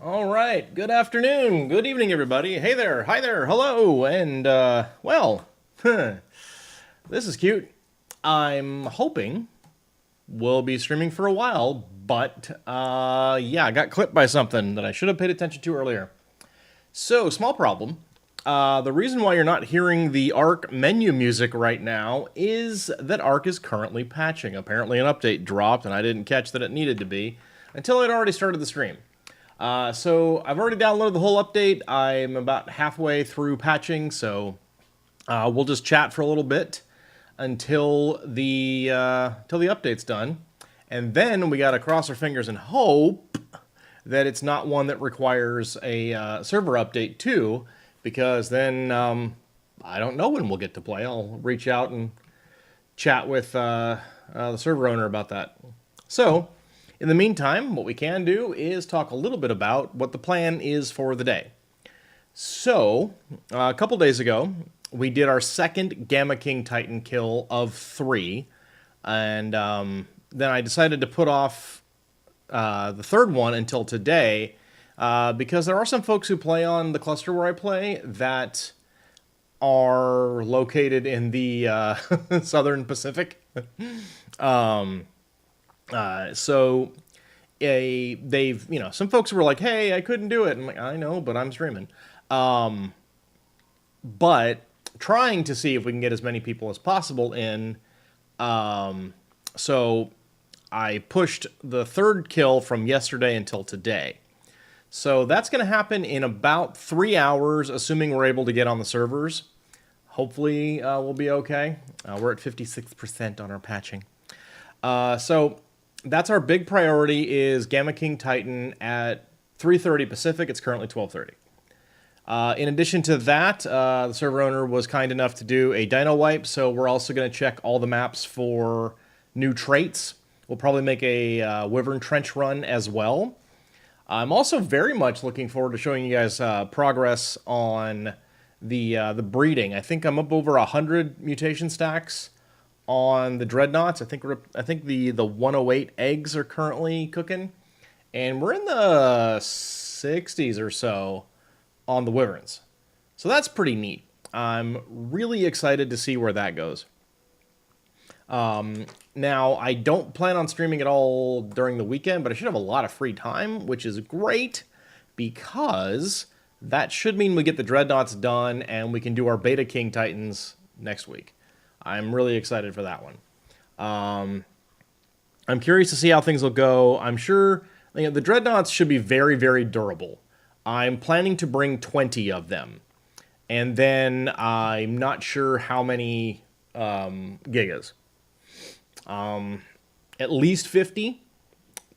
All right. Good afternoon. Good evening, everybody. Hey there. Hi there. Hello. And, well, this is cute. I'm hoping we'll be streaming for a while, but, yeah, I got clipped by something that I should have paid attention to earlier. So, small problem. The reason why you're not hearing the ARK menu music right now is that ARK is currently patching. Apparently, an update dropped, and I didn't catch that it needed to be until I'd already started the stream. So I've already downloaded the whole update. I'm about halfway through patching, so we'll just chat for a little bit until the update's done, and then we gotta cross our fingers and hope that it's not one that requires a server update too, because then I don't know when we'll get to play. I'll reach out and chat with the server owner about that. So, in the meantime, what we can do is talk a little bit about what the plan is for the day. So, a couple days ago, we did our second Gamma King Titan kill of 3, and then I decided to put off the third one until today, because there are some folks who play on the cluster where I play that are located in the southern Pacific. So they've, some folks were like, "Hey, I couldn't do it." I'm like, "I know, but I'm streaming." But trying to see if we can get as many people as possible in. So I pushed the third kill from yesterday until today. So that's going to happen in about 3 hours, assuming we're able to get on the servers. Hopefully, we'll be okay. We're at 56% on our patching. So that's our big priority is Gamma King Titan at 3:30 Pacific. It's currently 12:30. In addition to that, the server owner was kind enough to do a dino wipe, so we're also going to check all the maps for new traits. We'll probably make a Wyvern Trench run as well. I'm also very much looking forward to showing you guys progress on the breeding. I think I'm up over 100 mutation stacks on the dreadnoughts. I think the 108 eggs are currently cooking, and we're in the 60s or so on the wyverns. So that's pretty neat. I'm really excited to see where that goes. Now, I don't plan on streaming at all during the weekend, but I should have a lot of free time, which is great because that should mean we get the dreadnoughts done and we can do our Beta King Titans next week. I'm really excited for that one. I'm curious to see how things will go. I'm sure the dreadnoughts should be very, very durable. I'm planning to bring 20 of them. And then I'm not sure how many gigas. At least 50,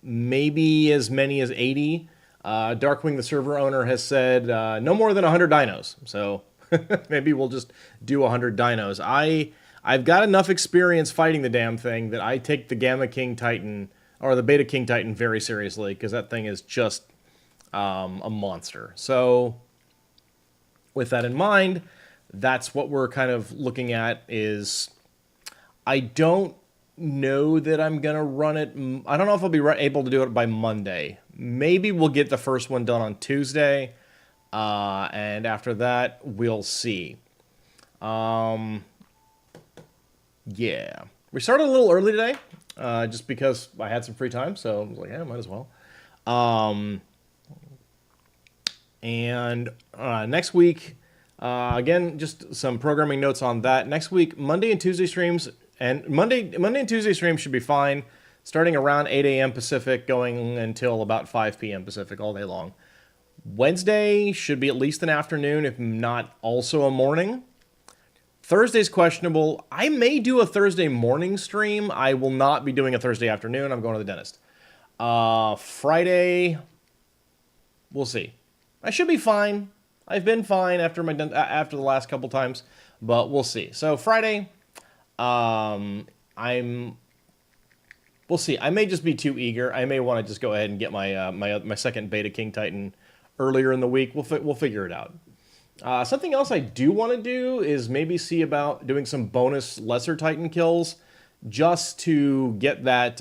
maybe as many as 80. Darkwing, the server owner, has said no more than 100 dinos. So maybe we'll just do 100 dinos. I've got enough experience fighting the damn thing that I take the Gamma King Titan or the Beta King Titan very seriously because that thing is just a monster. So with that in mind, that's what we're kind of looking at is I don't know that I'm going to run it. I don't know if I'll be able to do it by Monday. Maybe we'll get the first one done on Tuesday. And after that, we'll see. Yeah. We started a little early today, just because I had some free time, so I was like, yeah, might as well. And next week, again, just some programming notes on that. Next week, Monday and Tuesday streams, and Monday and Tuesday streams should be fine, starting around 8 a.m. Pacific, going until about 5 p.m. Pacific all day long. Wednesday should be at least an afternoon, if not also a morning. Thursday's questionable. I may do a Thursday morning stream. I will not be doing a Thursday afternoon. I'm going to the dentist. Friday, we'll see. I should be fine. I've been fine after the last couple times, but we'll see. So Friday, we'll see. I may just be too eager. I may want to just go ahead and get my second Beta King Titan earlier in the week. We'll figure it out. Something else I do want to do is maybe see about doing some bonus lesser Titan kills just to get that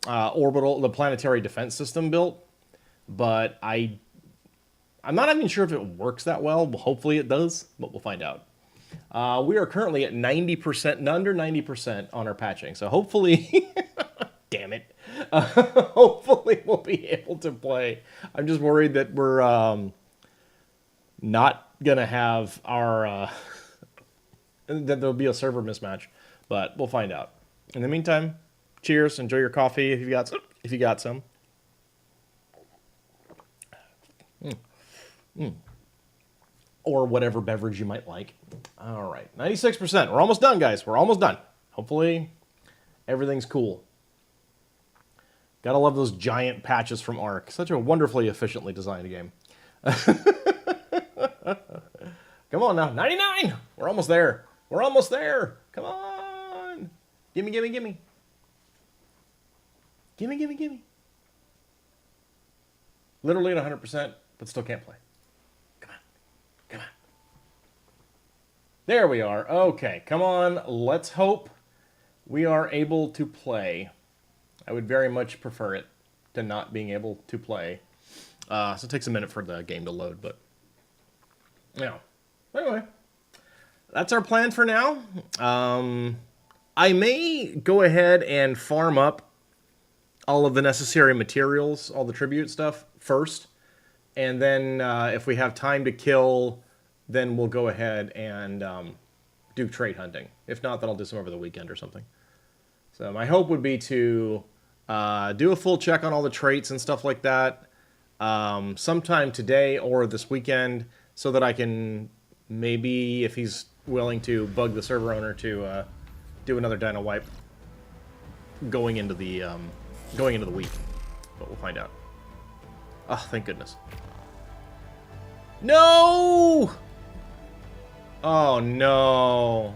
the planetary defense system built. but I'm not even sure if it works that well. Hopefully it does, but we'll find out. We are currently at 90%, under 90% on our patching. So hopefully, damn it, hopefully we'll be able to play. I'm just worried that we're not gonna have our that there'll be a server mismatch, but we'll find out. In the meantime, cheers. Enjoy your coffee if you got some. If you got some. Or whatever beverage you might like. All right, 96%. We're almost done, guys. We're almost done. Hopefully, everything's cool. Gotta love those giant patches from ARK. Such a wonderfully efficiently designed game. Come on now, 99! We're almost there. We're almost there. Come on. Gimme, gimme, gimme. Gimme, gimme, gimme. Literally at 100%, but still can't play. Come on. Come on. There we are. Okay, come on. Let's hope we are able to play. I would very much prefer it to not being able to play. So it takes a minute for the game to load, but yeah. Anyway, that's our plan for now. I may go ahead and farm up all of the necessary materials, all the tribute stuff first, and then if we have time to kill, then we'll go ahead and do trait hunting. If not, then I'll do some over the weekend or something. So my hope would be to do a full check on all the traits and stuff like that sometime today or this weekend, so that I can maybe, if he's willing to, bug the server owner to do another dino wipe going into the week. But we'll find out. Oh, thank goodness. No! Oh, no.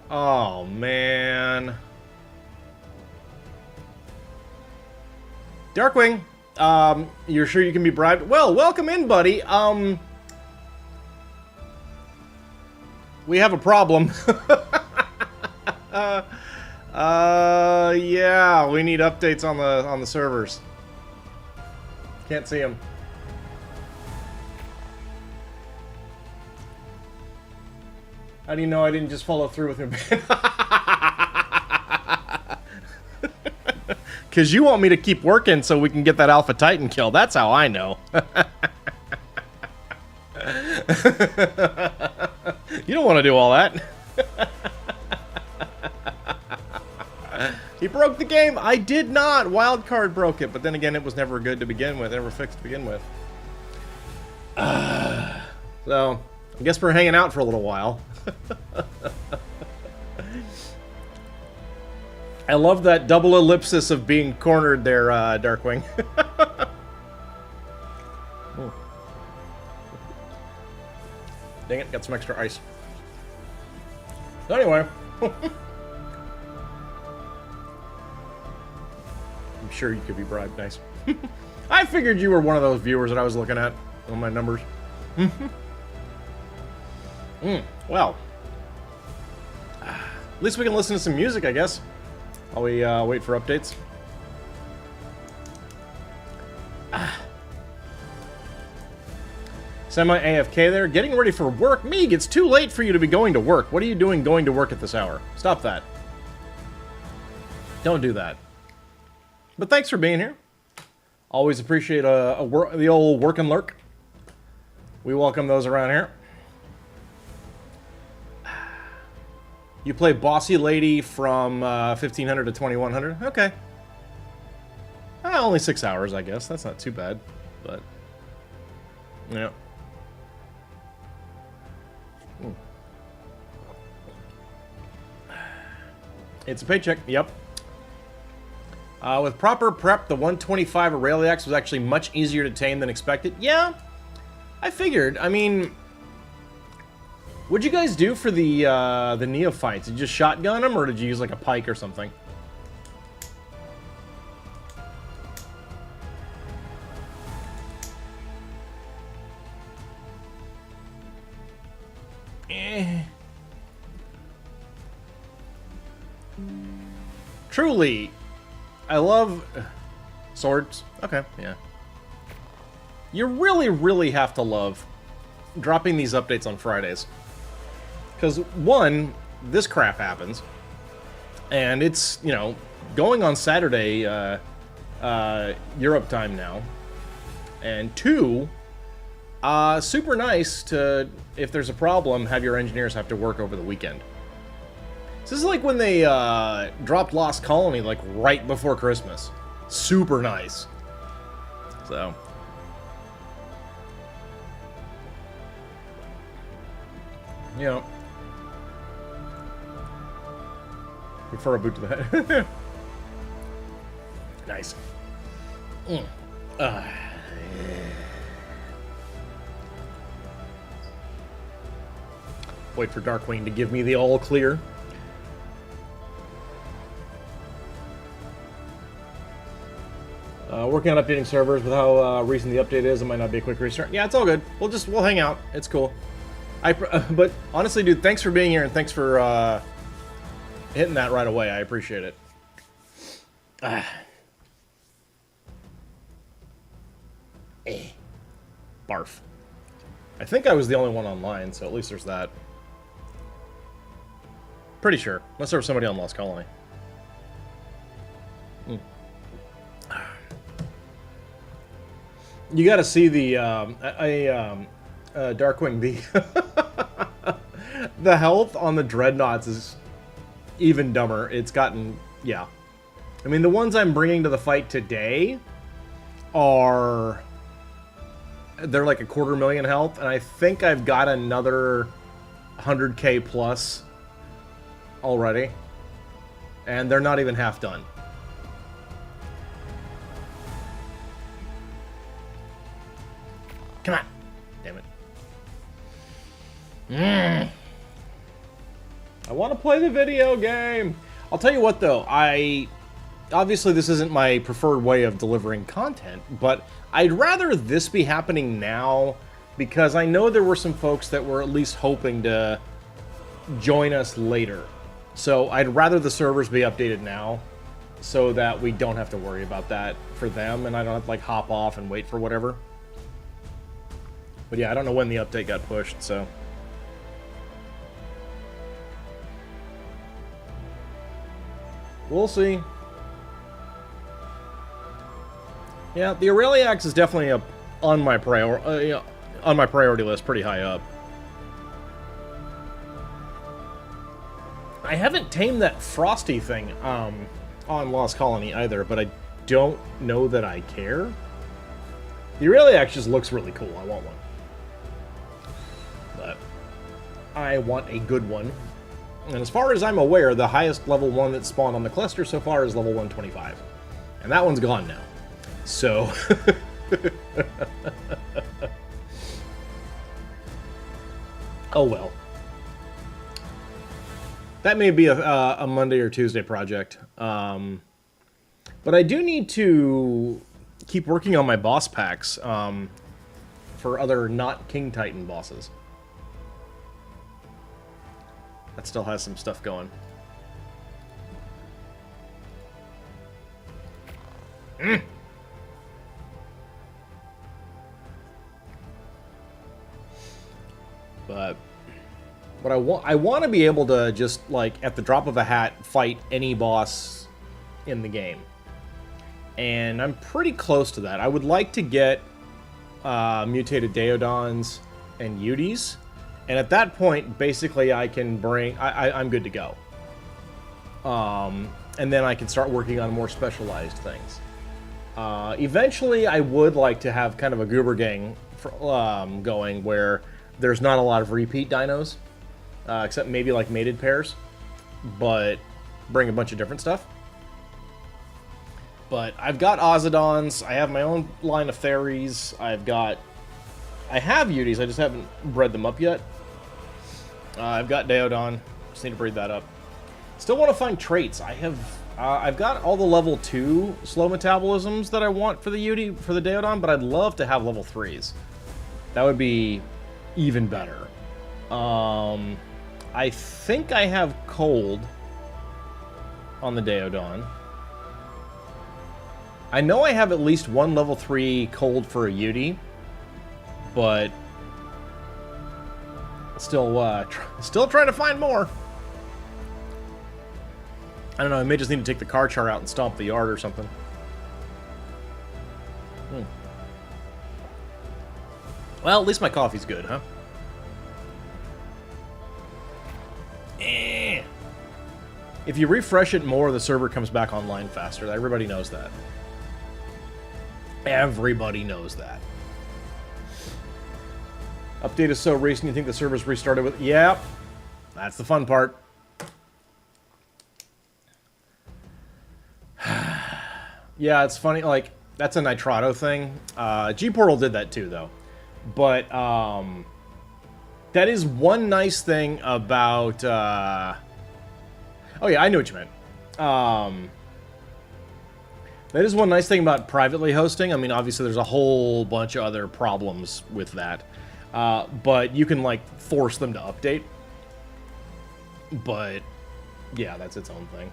Oh, man. Darkwing, you're sure you can be bribed? Well, welcome in, buddy. We have a problem. Yeah, we need updates on the servers. Can't see them. How do you know I didn't just follow through with him? Because you want me to keep working so we can get that Alpha Titan kill. That's how I know. You don't want to do all that. He broke the game. I did not. Wildcard broke it. But then again, it was never good to begin with. Never fixed to begin with. So, I guess we're hanging out for a little while. I love that double ellipsis of being cornered there, Darkwing. Dang it, got some extra ice. So anyway. I'm sure you could be bribed. Nice. I figured you were one of those viewers that I was looking at on my numbers. Well. At least we can listen to some music, I guess. While we wait for updates. Semi-AFK there. Getting ready for work. Meeg, it's too late for you to be going to work. What are you doing going to work at this hour? Stop that. Don't do that. But thanks for being here. Always appreciate the old work and lurk. We welcome those around here. You play Bossy Lady from 1500 to 2100? Okay. Only 6 hours, I guess. That's not too bad. But, yeah. It's a paycheck. Yep. With proper prep, the 125 Aureliax was actually much easier to tame than expected. Yeah, I figured. I mean, what'd you guys do for the neophytes? Did you just shotgun them, or did you use like a pike or something? Truly, I love swords. Okay, yeah. You really, really have to love dropping these updates on Fridays. Because, one, this crap happens. And it's, you know, going on Saturday, Europe time now. And two, super nice to, if there's a problem, have your engineers have to work over the weekend. This is like when they dropped Lost Colony, like, right before Christmas. Super nice. So. You know. Prefer a boot to the head. Nice. Wait for Darkwing to give me the all clear. Working on updating servers with how recent the update is. It might not be a quick restart. Yeah, it's all good. We'll hang out. It's cool. But honestly, dude, thanks for being here and thanks for hitting that right away. I appreciate it. Barf. I think I was the only one online, so at least there's that. Pretty sure. Unless there was somebody on Lost Colony. You gotta see the, Darkwing, the health on the Dreadnoughts is even dumber. It's gotten, yeah. I mean, the ones I'm bringing to the fight today are, they're like 250,000 health, and I think I've got another 100k plus already. And they're not even half done. Come on. Damn it. I want to play the video game. I'll tell you what, though. Obviously, this isn't my preferred way of delivering content, but I'd rather this be happening now because I know there were some folks that were at least hoping to join us later. So I'd rather the servers be updated now so that we don't have to worry about that for them and I don't have to, like, hop off and wait for whatever. But yeah, I don't know when the update got pushed, so. We'll see. Yeah, the Aureliax is definitely on my priority list, pretty high up. I haven't tamed that Frosty thing on Lost Colony either, but I don't know that I care. The Aureliax just looks really cool. I want one. But I want a good one. And as far as I'm aware, the highest level one that spawned on the cluster so far is level 125. And that one's gone now. So... oh well. That may be a Monday or Tuesday project. But I do need to keep working on my boss packs for other not King Titan bosses. That still has some stuff going. But what I want to be able to just, like, at the drop of a hat, fight any boss in the game. And I'm pretty close to that. I would like to get mutated Deodons and Utis. And at that point, basically, I can bring... I'm good to go. And then I can start working on more specialized things. Eventually, I would like to have kind of a goober gang going where there's not a lot of repeat dinos. Except maybe like mated pairs. But bring a bunch of different stuff. But I've got Ozodons. I have my own line of fairies. I have Utis. I just haven't bred them up yet. I've got Deodon. Just need to breed that up. Still want to find traits. I've got all the level 2 slow metabolisms that I want for the Deodon, but I'd love to have level 3s. That would be even better. I think I have cold on the Deodon. I know I have at least one level 3 cold for a Yudi, but still trying to find more. I don't know, I may just need to take the car char out and stomp the yard or something. Well, at least my coffee's good, huh? If you refresh it more, the server comes back online faster. Everybody knows that. Everybody knows that. Update is so recent, you think the server's restarted with... Yep. That's the fun part. Yeah, it's funny, like, that's a Nitrado thing. G-Portal did that too, though. But, that is one nice thing about, Oh yeah, I knew what you meant. That is one nice thing about privately hosting. I mean, obviously there's a whole bunch of other problems with that. But you can, like, force them to update. But, yeah, that's its own thing.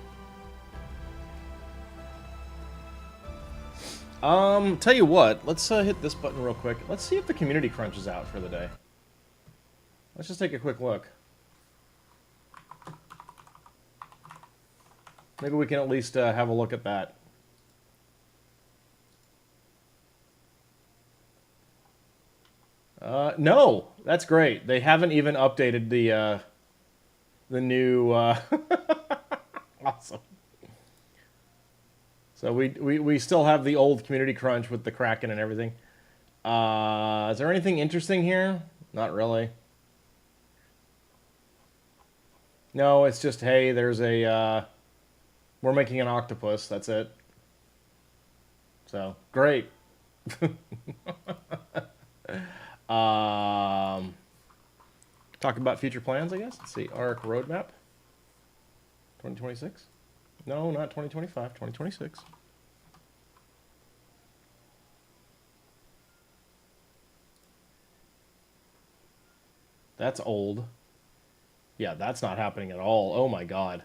Tell you what, let's hit this button real quick. Let's see if the community crunch is out for the day. Let's just take a quick look. Maybe we can at least have a look at that. No, that's great. They haven't even updated the new. Awesome. So we still have the old community crunch with the Kraken and everything. Is there anything interesting here? Not really. No, it's just, hey, there's a. We're making an octopus. That's it. So great. Talk about future plans, I guess. Let's see. ARK roadmap. 2026? No, not 2025. 2026. That's old. Yeah, that's not happening at all. Oh my god.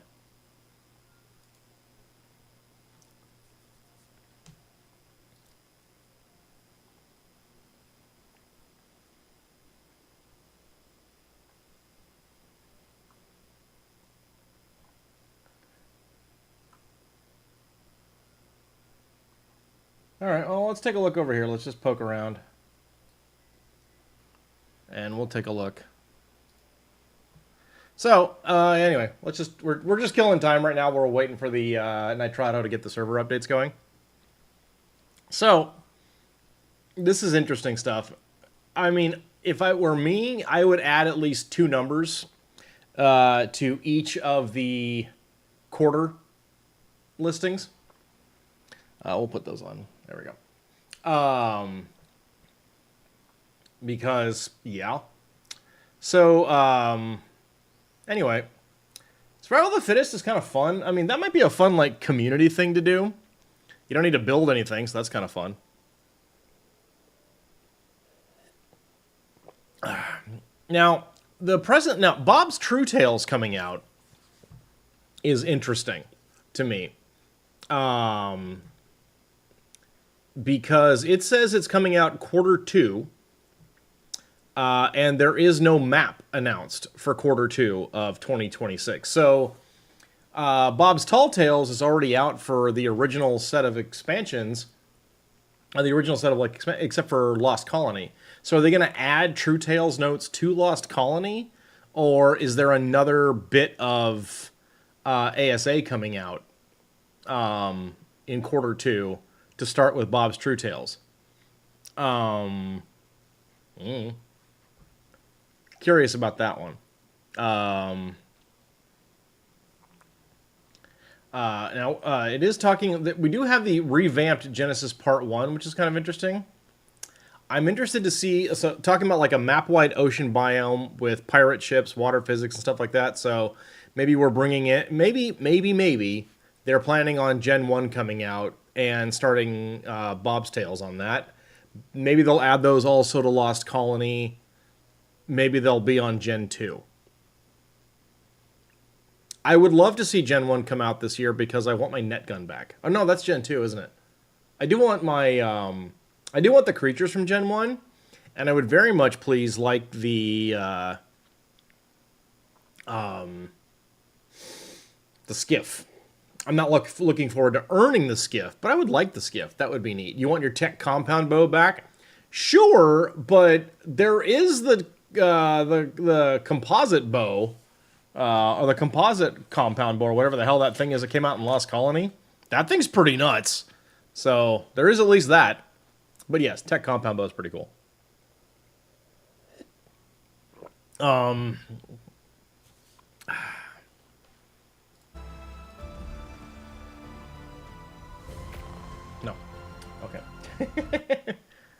Alright, well, let's take a look over here. Let's just poke around. And we'll take a look. So, anyway, let's just... We're just killing time right now. We're waiting for the Nitrado to get the server updates going. So, this is interesting stuff. I mean, if I were me, I would add at least 2 numbers to each of the quarter listings. We'll put those on. There we go. Because, yeah. So, anyway. Survival of the Fittest is kind of fun. I mean, that might be a fun, like, community thing to do. You don't need to build anything, so that's kind of fun. Now, Bob's True Tales coming out is interesting to me. Because it says it's coming out Q2, and there is no map announced for Q2 of 2026. So, Bob's Tall Tales is already out for the original set of expansions, the original set of, like, except for Lost Colony. So are they going to add True Tales notes to Lost Colony, or is there another bit of ASA coming out in Q2 to start with Bob's True Tales? Curious about that one. Now, it is talking that we do have the revamped Genesis Part 1, which is kind of interesting. I'm interested to see, so talking about like a map-wide ocean biome with pirate ships, water physics, and stuff like that. So maybe we're bringing it, maybe they're planning on Gen 1 coming out and starting Bob's Tales on that. Maybe they'll add those also to Lost Colony. Maybe they'll be on Gen 2. I would love to see Gen 1 come out this year because I want my net gun back. Oh, no, that's Gen 2, isn't it? I do want my I do want the creatures from Gen 1, and I would very much please like the skiff. I'm not looking forward to earning the skiff, but I would like the skiff. That would be neat. You want your tech compound bow back? Sure, but there is the composite bow, or the composite compound bow, or whatever the hell that thing is that came out in Lost Colony. That thing's pretty nuts. So there is at least that. But yes, tech compound bow is pretty cool. No. Okay.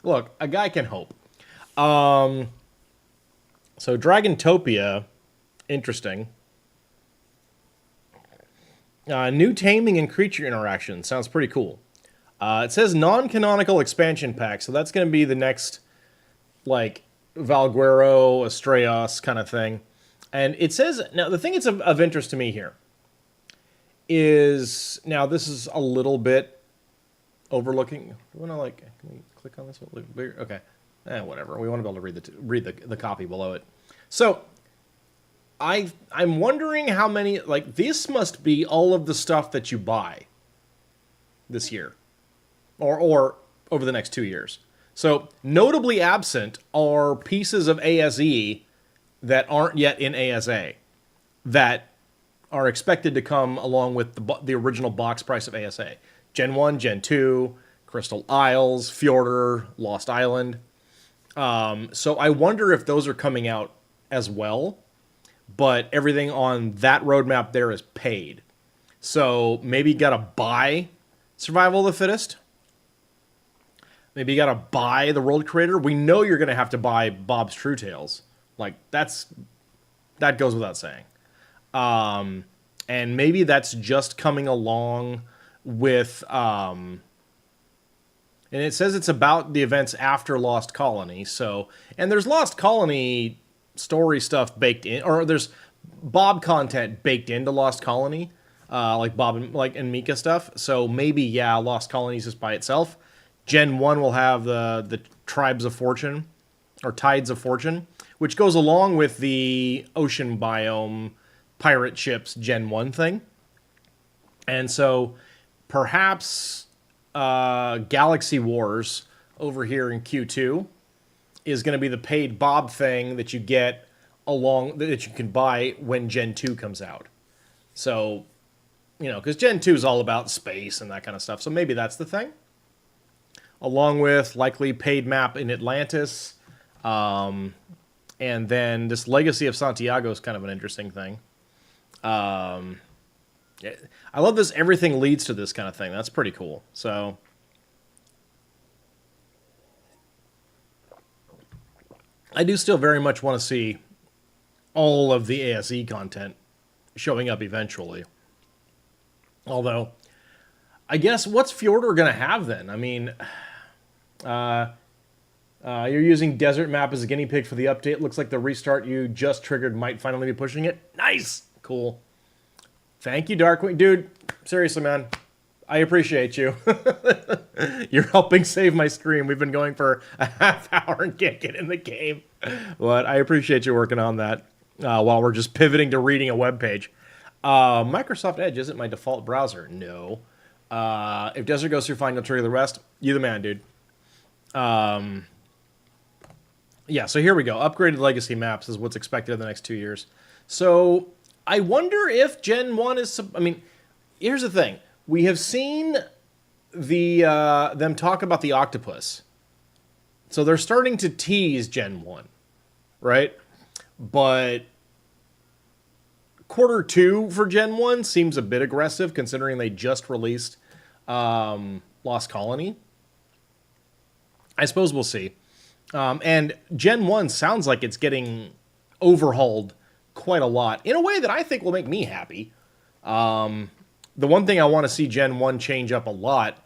Look, a guy can hope. So Dragontopia, interesting. New taming and creature interaction. Sounds pretty cool. It says non-canonical expansion pack, so that's going to be the next, like, Valguero, Astraeos kind of thing. And it says, now the thing that's of interest to me here is, now this is a little bit overlooking. Do you want to, like, can we click on this? Okay. Whatever. We want to be able to read the copy below it. So, I'm wondering how many, like, this must be all of the stuff that you buy this year. Or over the next 2 years. So, notably absent are pieces of ASE that aren't yet in ASA that are expected to come along with the original box price of ASA. Gen 1, Gen 2, Crystal Isles, Fjordur, Lost Island. So I wonder if those are coming out as well, but everything on that roadmap there is paid. So maybe you gotta buy Survival of the Fittest. Maybe you gotta buy the World Creator. We know you're gonna have to buy Bob's True Tales. Like, that goes without saying. And maybe that's just coming along with, and it says it's about the events after Lost Colony. So, and there's Lost Colony story stuff baked in, or there's Bob content baked into Lost Colony, like Bob and Mika stuff. So maybe, yeah, Lost Colony is just by itself. Gen 1 will have the Tribes of Fortune, or Tides of Fortune, which goes along with the ocean biome pirate ships Gen 1 thing. And so perhaps Galaxy Wars over here in Q2 is going to be the paid Bob thing that you get along, that you can buy when Gen 2 comes out. So, you know, because Gen 2 is all about space and that kind of stuff. So maybe that's the thing. Along with likely paid map in Atlantis. And then this Legacy of Santiago is kind of an interesting thing. I love this. Everything leads to this kind of thing. That's pretty cool. So, I do still very much want to see all of the ASE content showing up eventually. Although, I guess, what's Fjordur going to have then? I mean, you're using Desert Map as a guinea pig for the update. Looks like the restart you just triggered might finally be pushing it. Nice! Cool. Thank you, Darkwing. Dude, seriously, man. I appreciate you. You're helping save my stream. We've been going for a half hour and can't get in the game. But I appreciate you working on that while we're just pivoting to reading a web page. Microsoft Edge isn't my default browser. No. If Desert goes through fine, you'll trigger the rest. You the man, dude. Yeah, so here we go. Upgraded legacy maps is what's expected in the next 2 years. So I wonder if Gen 1 is... I mean, here's the thing. We have seen them talk about the octopus. So they're starting to tease Gen 1, right? But quarter 2 for Gen 1 seems a bit aggressive considering they just released Lost Colony. I suppose we'll see. And Gen 1 sounds like it's getting overhauled quite a lot in a way that I think will make me happy. The one thing I want to see Gen 1 change up a lot,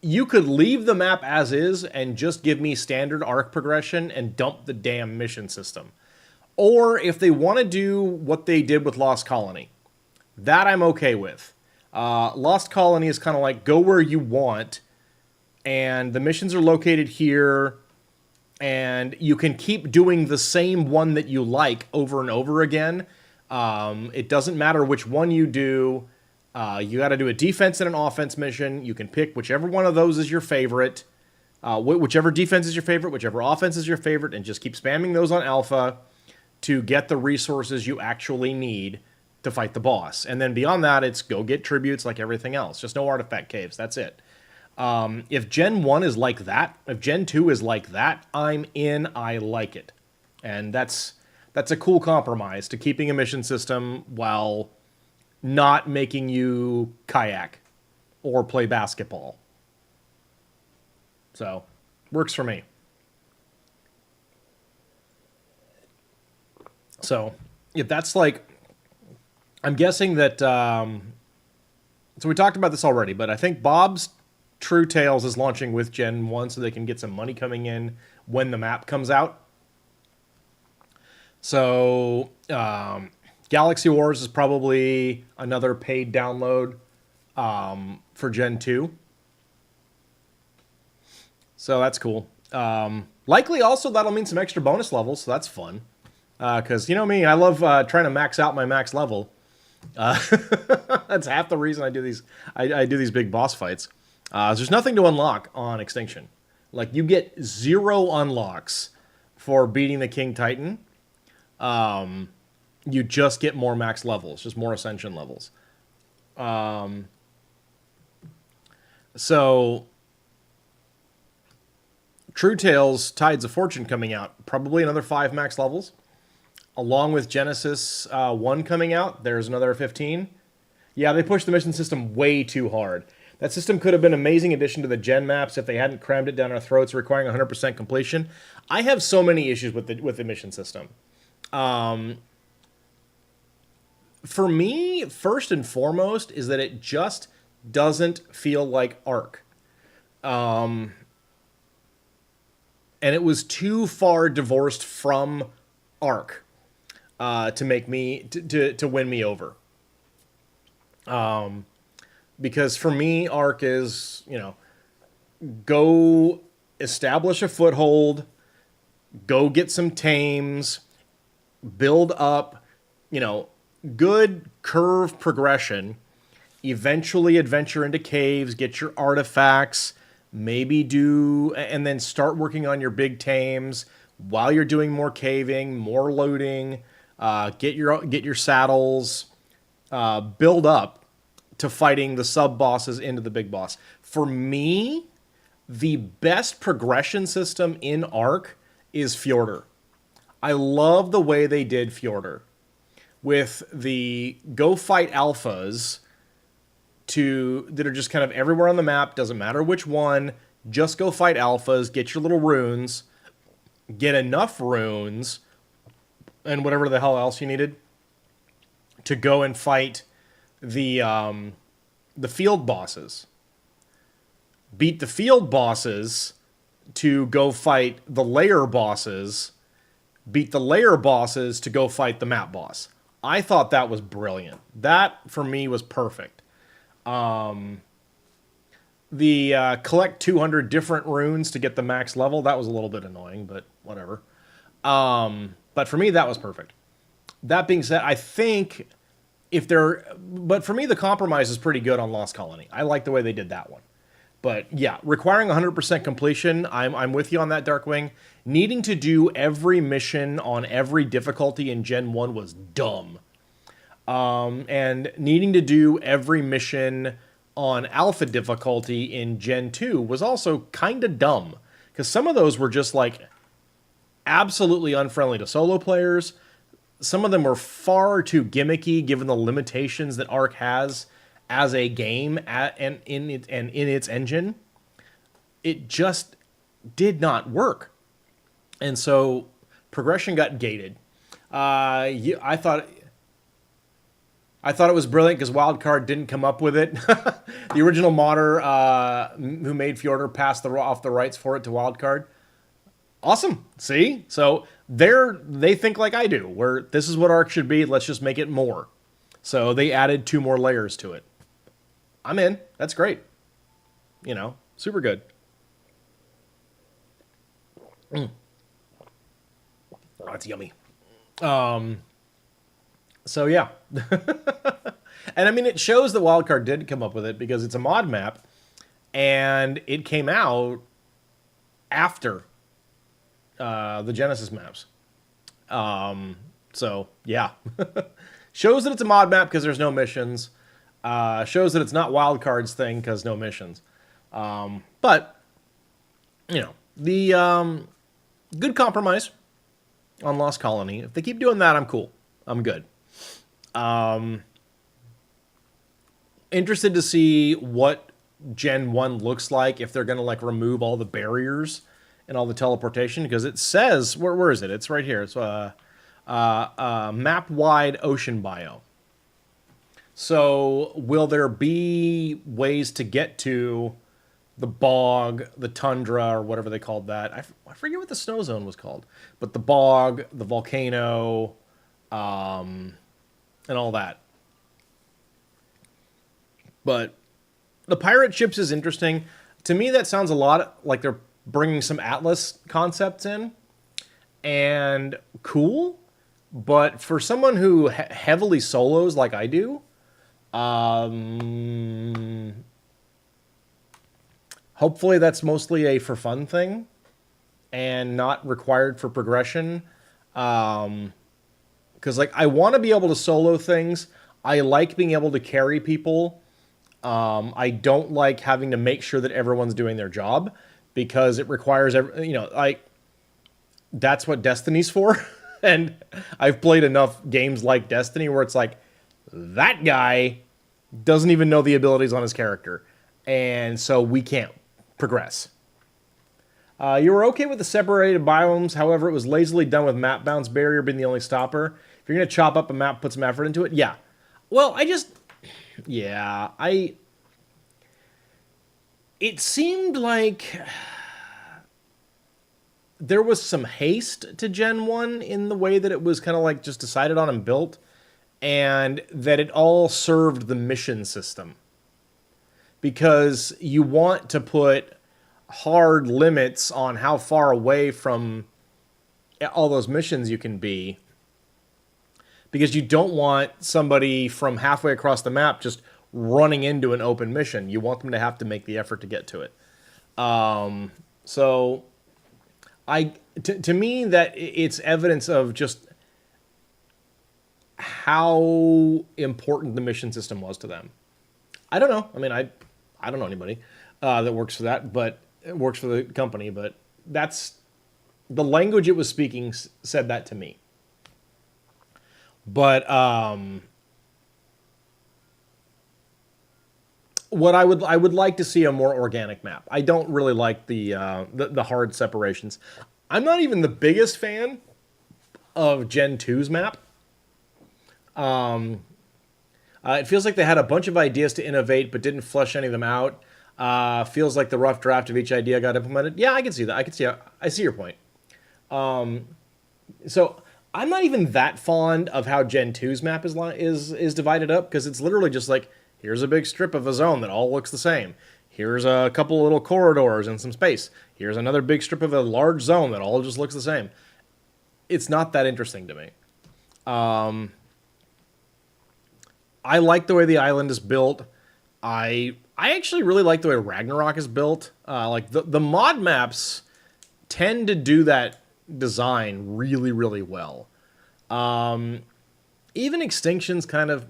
you could leave the map as is and just give me standard ARK progression and dump the damn mission system. Or if they want to do what they did with Lost Colony, that I'm okay with. Lost Colony is kind of like go where you want, and the missions are located here, and you can keep doing the same one that you like over and over again. It doesn't matter which one you do. You got to do a defense and an offense mission. You can pick whichever one of those is your favorite. Whichever defense is your favorite, whichever offense is your favorite, and just keep spamming those on alpha to get the resources you actually need to fight the boss. And then beyond that, it's go get tributes like everything else. Just no artifact caves. That's it. If Gen 1 is like that, if Gen 2 is like that, I'm in. I like it. And that's a cool compromise to keeping a mission system while not making you kayak or play basketball. So, works for me. So, if that's like, I'm guessing that, so we talked about this already, but I think Bob's True Tales is launching with Gen 1 so they can get some money coming in when the map comes out. So, Galaxy Wars is probably another paid download for Gen 2. So that's cool. Likely also that'll mean some extra bonus levels, so that's fun. Because, you know me, I love trying to max out my max level. That's half the reason I do these. I do these big boss fights. There's nothing to unlock on Extinction. Like, you get 0 unlocks for beating the King Titan. You just get more max levels, just more Ascension levels. So, True Tales Tides of Fortune coming out, probably another 5 max levels. Along with Genesis 1 coming out, there's another 15. Yeah, they pushed the mission system way too hard. That system could have been an amazing addition to the Gen maps if they hadn't crammed it down our throats, requiring 100% completion. I have so many issues with the mission system. For me, first and foremost, is that it just doesn't feel like ARK. And it was too far divorced from ARK to make me to win me over. Because for me, ARK is, go establish a foothold, go get some tames, build up, good curve progression, eventually adventure into caves, get your artifacts, maybe and then start working on your big tames while you're doing more caving, more looting, get your saddles, build up to fighting the sub-bosses into the big boss. For me, the best progression system in ARK is Fjordur. I love the way they did Fjordur. With the go fight alphas that are just kind of everywhere on the map, doesn't matter which one, just go fight alphas, get your little runes, get enough runes, and whatever the hell else you needed, to go and fight the field bosses. Beat the field bosses to go fight the layer bosses. Beat the layer bosses to go fight the map boss. I thought that was brilliant. That, for me, was perfect. The collect 200 different runes to get the max level, that was a little bit annoying, but whatever. But for me, that was perfect. That being said, I think but for me, the compromise is pretty good on Lost Colony. I like the way they did that one. But yeah, requiring 100% completion, I'm with you on that, Darkwing. Needing to do every mission on every difficulty in Gen 1 was dumb. And needing to do every mission on alpha difficulty in Gen 2 was also kind of dumb. Because some of those were just like absolutely unfriendly to solo players. Some of them were far too gimmicky given the limitations that ARK has as a game and in its engine. It just did not work. And so progression got gated. I thought it was brilliant because Wildcard didn't come up with it. The original modder who made Fjordur passed off the rights for it to Wildcard. Awesome. See? So they think like I do, where this is what ARK should be. Let's just make it more. So they added 2 more layers to it. I'm in. That's great. Super good. Oh, that's yummy. So yeah. And I mean, it shows that Wildcard did come up with it because it's a mod map, and it came out after the Genesis maps. So yeah, shows that it's a mod map because there's no missions. Shows that it's not Wildcard's thing because no missions. But you know, the good compromise on Lost Colony. If they keep doing that, I'm cool. I'm good. Interested to see what Gen 1 looks like, if they're going to like remove all the barriers and all the teleportation, because it says, where is it? It's right here. It's map-wide ocean biome. So will there be ways to get to the bog, the tundra, or whatever they called that? I forget what the snow zone was called, but the bog, the volcano, and all that. But the pirate ships is interesting. To me, that sounds a lot like they're bringing some Atlas concepts in, and cool. But for someone who heavily solos like I do, hopefully that's mostly a for fun thing and not required for progression. Because like I want to be able to solo things. I like being able to carry people. I don't like having to make sure that everyone's doing their job because it requires that's what Destiny's for. And I've played enough games like Destiny where it's like that guy doesn't even know the abilities on his character, and so we can't progress. You were okay with the separated biomes, however, it was lazily done with map bounce barrier being the only stopper. If you're going to chop up a map, put some effort into it. Yeah. Well, it seemed like there was some haste to Gen 1 in the way that it was kind of like just decided on and built, and that it all served the mission system. Because you want to put hard limits on how far away from all those missions you can be, because you don't want somebody from halfway across the map just running into an open mission. You want them to have to make the effort to get to it. So to me, that it's evidence of just how important the mission system was to them. I don't know. I mean, I don't know anybody that works for that, but it works for the company. But that's the language it was speaking said that to me. But what I would like to see a more organic map. I don't really like the hard separations. I'm not even the biggest fan of Gen 2's map. It feels like they had a bunch of ideas to innovate, but didn't flesh any of them out. Feels like the rough draft of each idea got implemented. Yeah, I can see that. I see your point. So I'm not even that fond of how Gen 2's map is divided up, because it's literally just like, here's a big strip of a zone that all looks the same. Here's a couple little corridors and some space. Here's another big strip of a large zone that all just looks the same. It's not that interesting to me. I like the way the island is built. I actually really like the way Ragnarok is built. Like the mod maps tend to do that design really, really well. Even Extinction's kind of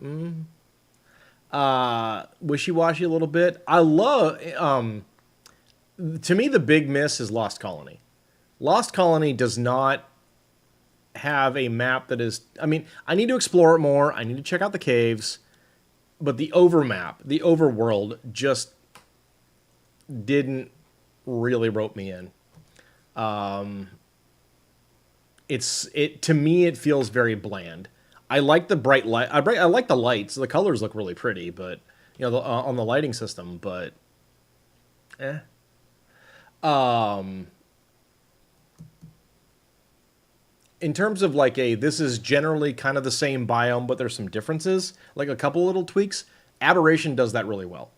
wishy-washy a little bit. I love to me the big miss is Lost Colony. Lost Colony does not have a map that is, I mean, I need to explore it more. I need to check out the caves. But the overmap, the overworld, just didn't really rope me in. To me, it feels very bland. I like the bright light. I like the lights. The colors look really pretty, but on the lighting system. But, in terms of like this is generally kind of the same biome, but there's some differences, like a couple little tweaks. Aberration does that really well.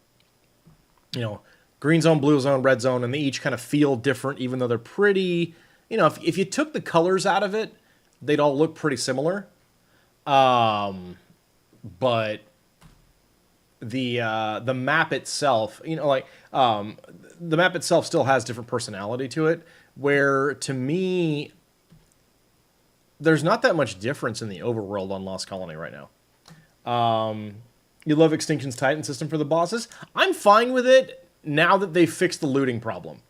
Green zone, blue zone, red zone, and they each kind of feel different, even though they're pretty you know, if you took the colors out of it, they'd all look pretty similar. But the map itself, you know, like the map itself still has different personality to it. Where to me, there's not that much difference in the overworld on Lost Colony right now. You love Extinction's Titan system for the bosses. I'm fine with it now that they've fixed the looting problem.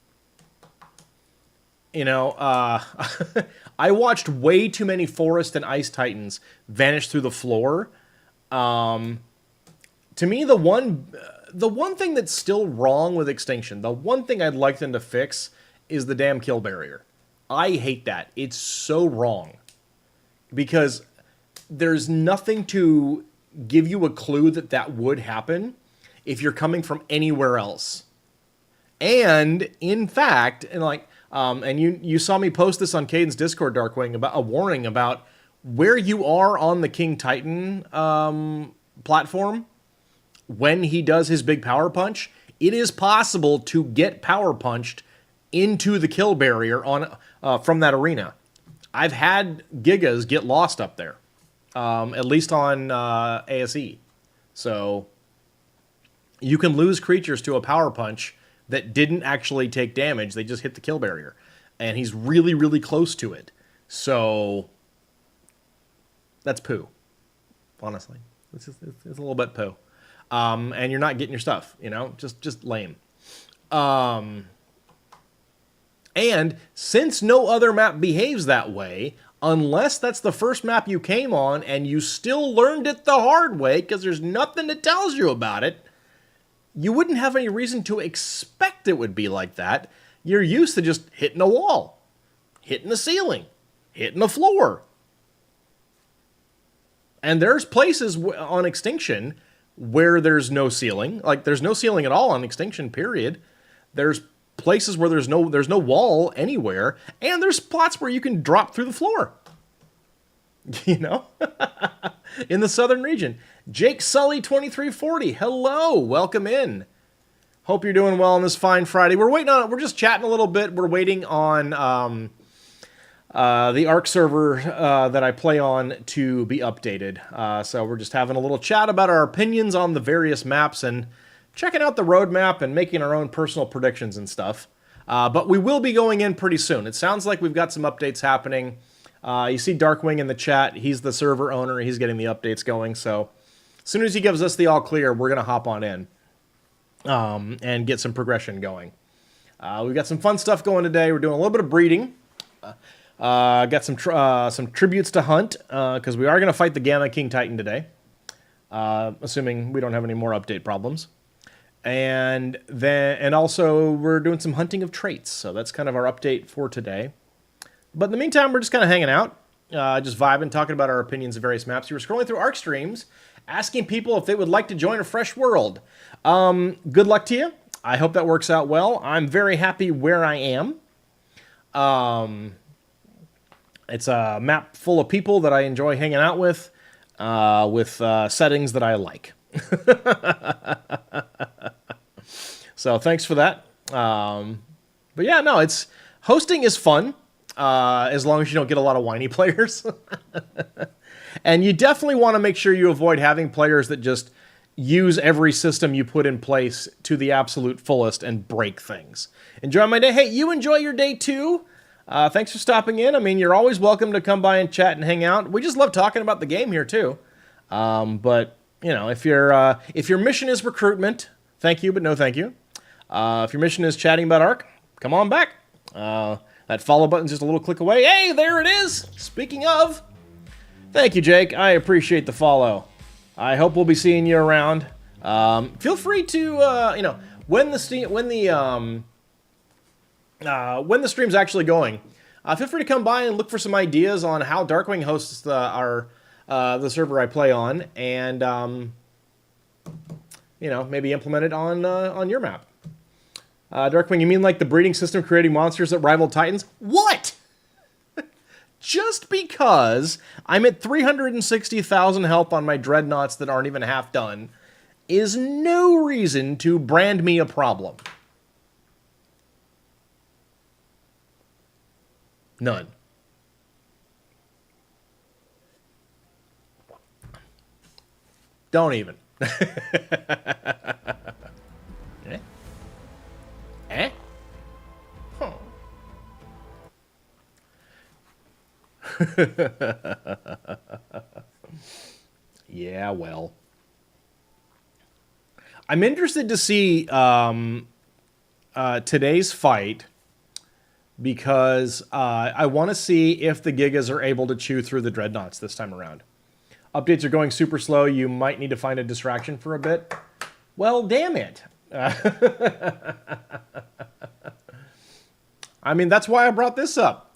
You know, I watched way too many Forest and Ice Titans vanish through the floor. To me, the one thing that's still wrong with Extinction, the one thing I'd like them to fix is the damn kill barrier. I hate that. It's so wrong. Because there's nothing to give you a clue that that would happen if you're coming from anywhere else. And in fact, and like, and you saw me post this on Caden's Discord, Darkwing, about a warning about where you are on the King Titan platform when he does his big power punch. It is possible to get power punched into the kill barrier on from that arena. I've had Gigas get lost up there, at least on ASE. So you can lose creatures to a power punch that didn't actually take damage. They just hit the kill barrier. And he's really, really close to it. So that's poo, honestly. It's a little bit poo. And you're not getting your stuff, you know? Just lame. And since no other map behaves that way, unless that's the first map you came on and you still learned it the hard way because there's nothing that tells you about it, you wouldn't have any reason to expect it would be like that. You're used to just hitting a wall, hitting the ceiling, hitting the floor. And there's places on Extinction where there's no ceiling. Like, there's no ceiling at all on Extinction, period. There's places where there's no wall anywhere, and there's spots where you can drop through the floor. You know? In the southern region. Jake Sully 2340, hello, welcome in. Hope you're doing well on this fine Friday. We're just chatting a little bit. We're waiting on the ARK server that I play on to be updated. So we're just having a little chat about our opinions on the various maps and checking out the roadmap and making our own personal predictions and stuff. But we will be going in pretty soon. It sounds like we've got some updates happening. You see Darkwing in the chat. He's the server owner. He's getting the updates going. So as soon as he gives us the all clear, we're going to hop on in and get some progression going. We've got some fun stuff going today. We're doing a little bit of breeding. Got some tributes to hunt because we are going to fight the Gamma King Titan today, assuming we don't have any more update problems. And also we're doing some hunting of traits. So that's kind of our update for today. But in the meantime, we're just kind of hanging out, just vibing, talking about our opinions of various maps. You were scrolling through ARK streams, asking people if they would like to join a fresh world. Good luck to you. I hope that works out well. I'm very happy where I am. It's a map full of people that I enjoy hanging out with settings that I like. So thanks for that. But yeah, no, hosting is fun, as long as you don't get a lot of whiny players. And you definitely want to make sure you avoid having players that just use every system you put in place to the absolute fullest and break things. Enjoy my day. Hey, you enjoy your day too. Thanks for stopping in. I mean, you're always welcome to come by and chat and hang out. We just love talking about the game here too. But you know, if your mission is recruitment, thank you, but no thank you. If your mission is chatting about ARK, come on back. That follow button's just a little click away. Hey, there it is. Speaking of, thank you, Jake. I appreciate the follow. I hope we'll be seeing you around. Feel free to, when the stream's actually going, feel free to come by and look for some ideas on how Darkwing hosts the server I play on, and maybe implement it on your map. Darkwing, you mean like the breeding system creating monsters that rival Titans? What? Just because I'm at 360,000 health on my dreadnoughts that aren't even half done is no reason to brand me a problem. None. Don't even. Eh? Eh? Huh. Yeah, well. I'm interested to see today's fight because I want to see if the Gigas are able to chew through the Dreadnoughts this time around. Updates are going super slow. You might need to find a distraction for a bit. Well, damn it. I mean, that's why I brought this up.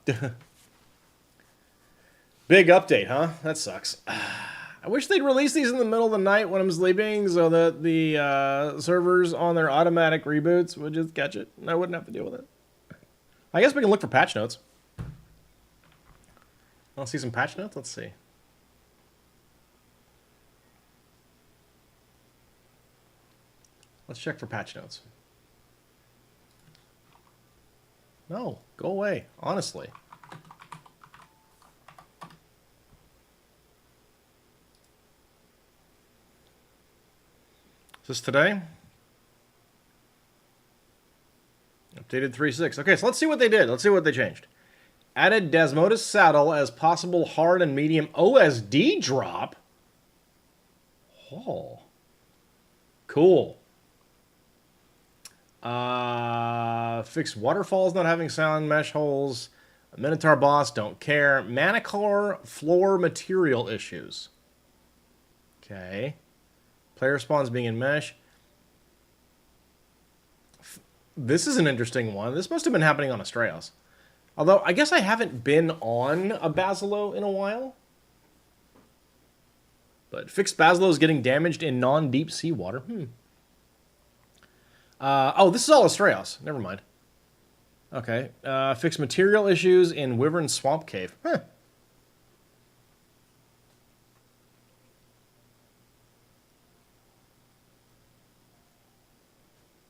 Big update, huh? That sucks. I wish they'd release these in the middle of the night when I'm sleeping so that the servers on their automatic reboots would just catch it and I wouldn't have to deal with it. I guess we can look for patch notes. I'll see some patch notes. Let's see. Let's check for patch notes. No, go away, honestly. Is this today? Updated 3.6. Okay, so let's see what they did. Let's see what they changed. Added Desmodus Saddle as possible hard and medium OSD drop. Oh. Cool. Fixed waterfalls not having sound mesh holes. A Minotaur boss, don't care. Manicore floor material issues. Okay. Player spawns being in mesh. This is an interesting one. This must have been happening on Astraeus. Although, I guess I haven't been on a Basilo in a while. But fixed Basilos getting damaged in non-deep sea water. Oh, this is all Astraeus. Never mind. Okay. Fixed material issues in Wyvern Swamp Cave. Huh.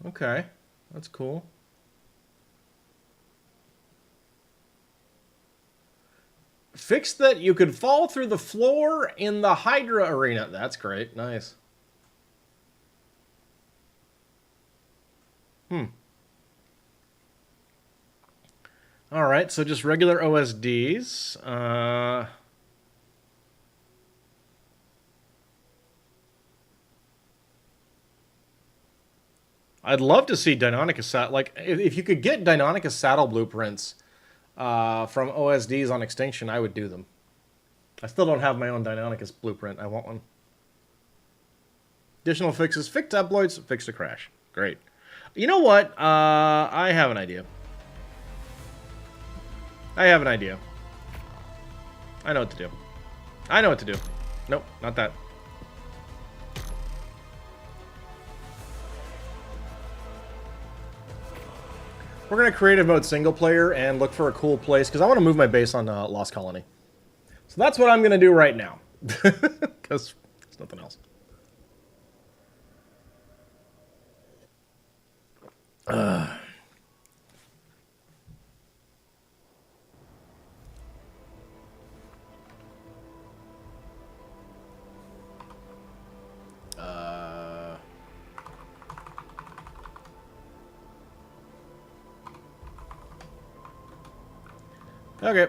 Okay. That's cool. Fixed that you could fall through the floor in the Hydra arena. That's great. Nice. All right, so just regular OSDs. I'd love to see Deinonychus saddle. Like, if you could get Deinonychus saddle blueprints from OSDs on Extinction, I would do them. I still don't have my own Deinonychus blueprint. I want one. Additional fixes. Fixed tabloids. Fixed a crash. Great. You know what? I have an idea. I have an idea. I know what to do. I know what to do. Nope, not that. We're going to creative mode single player and look for a cool place, because I want to move my base on Lost Colony. So that's what I'm going to do right now, because there's nothing else. Okay.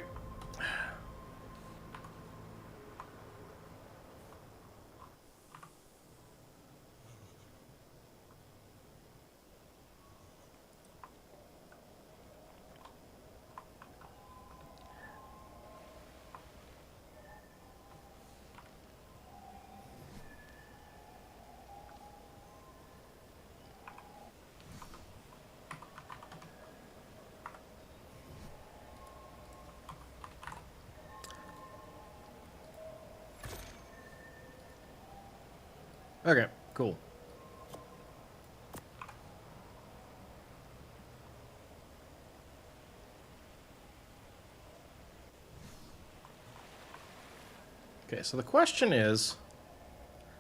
Okay, cool. Okay, so the question is,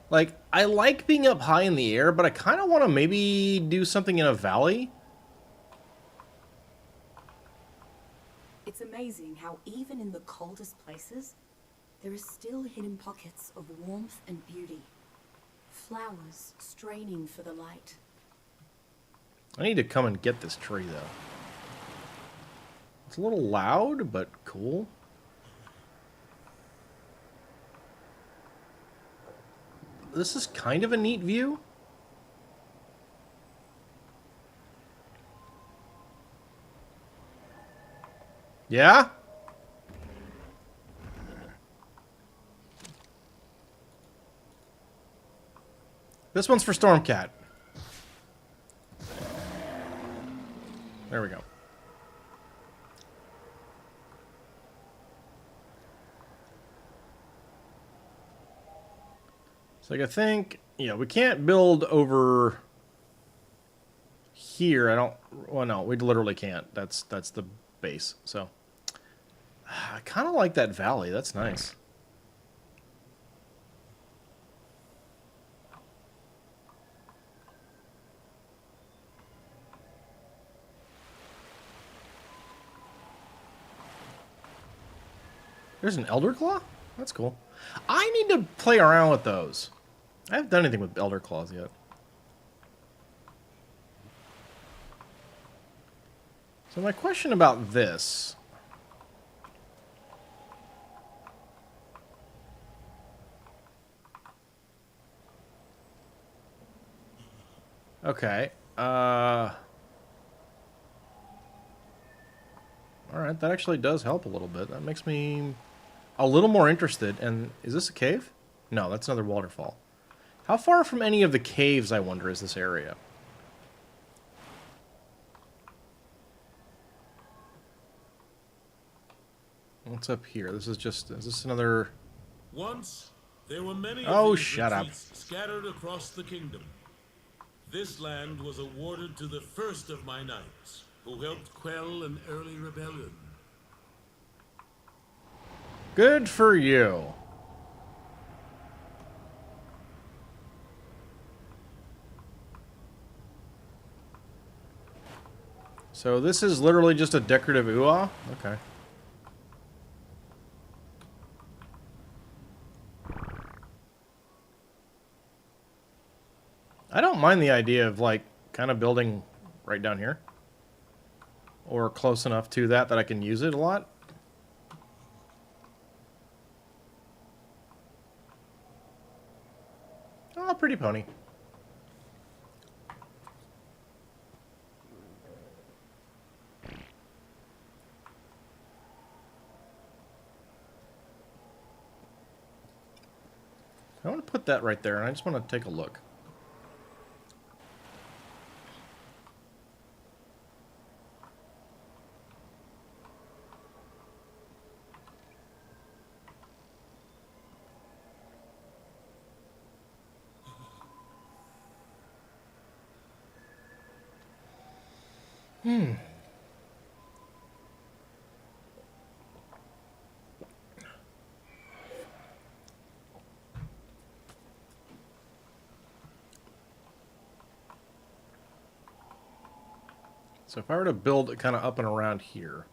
like, I like being up high in the air, but I kind of want to maybe do something in a valley. It's amazing how even in the coldest places, there are still hidden pockets of warmth and beauty. Flowers straining for the light. I need to come and get this tree, though. It's a little loud, but cool. This is kind of a neat view. Yeah? This one's for Stormcat. There we go. So I think, yeah, we can't build over here. I don't, well, no, we literally can't. That's the base. So I kind of like that valley. That's nice. There's an Elder Claw? That's cool. I need to play around with those. I haven't done anything with Elder Claws yet. So my question about this... Okay. Alright, that actually does help a little bit. That makes me a little more interested. And is this a cave? No, that's another waterfall. How far from any of the caves, I wonder, is this area? What's up here? This is just... Is this another... Once, there were many Oh, of these shut up. retreats scattered across the kingdom. This land was awarded to the first of my knights, who helped quell an early rebellion. Good for you. So this is literally just a decorative ooh-ah? Okay. I don't mind the idea of, like, kind of building right down here. Or close enough to that that I can use it a lot. Oh, pretty pony. I want to put that right there, and I just want to take a look. So if I were to build it kind of up and around here,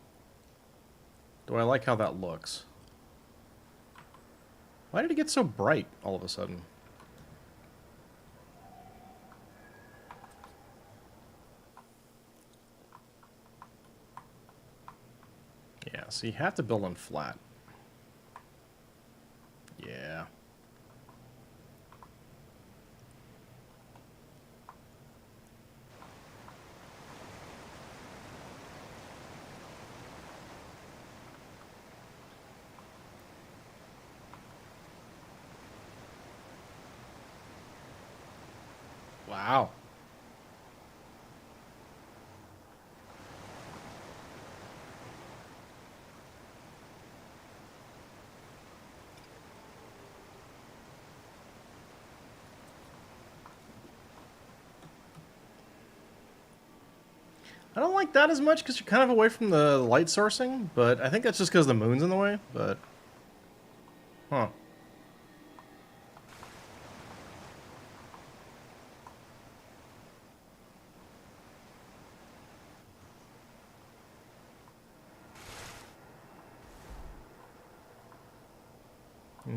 do I like how that looks? Why did it get so bright all of a sudden? Yeah, so you have to build on flat. Yeah. Wow. I don't like that as much because you're kind of away from the light sourcing, but I think that's just because the moon's in the way, but... Huh.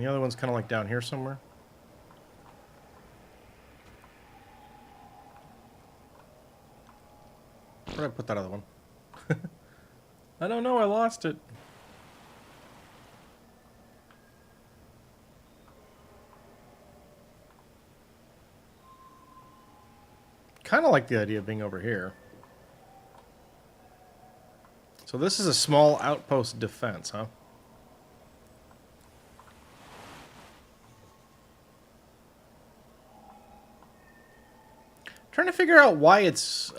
the other one's kind of like down here somewhere. Where'd I put that other one? I don't know, I lost it. Kind of like the idea of being over here. So this is a small outpost defense, huh? Trying to figure out why it's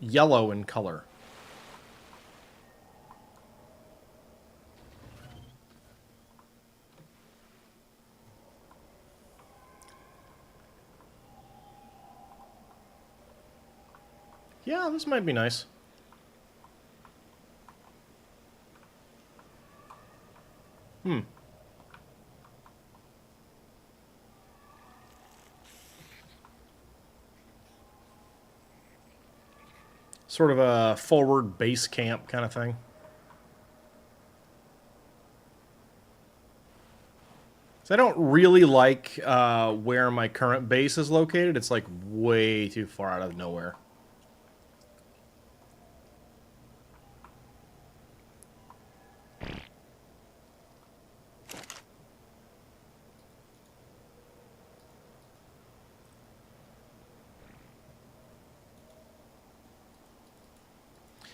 yellow in color. Yeah, this might be nice. Sort of a forward base camp kind of thing. So I don't really like where my current base is located. It's like way too far out of nowhere.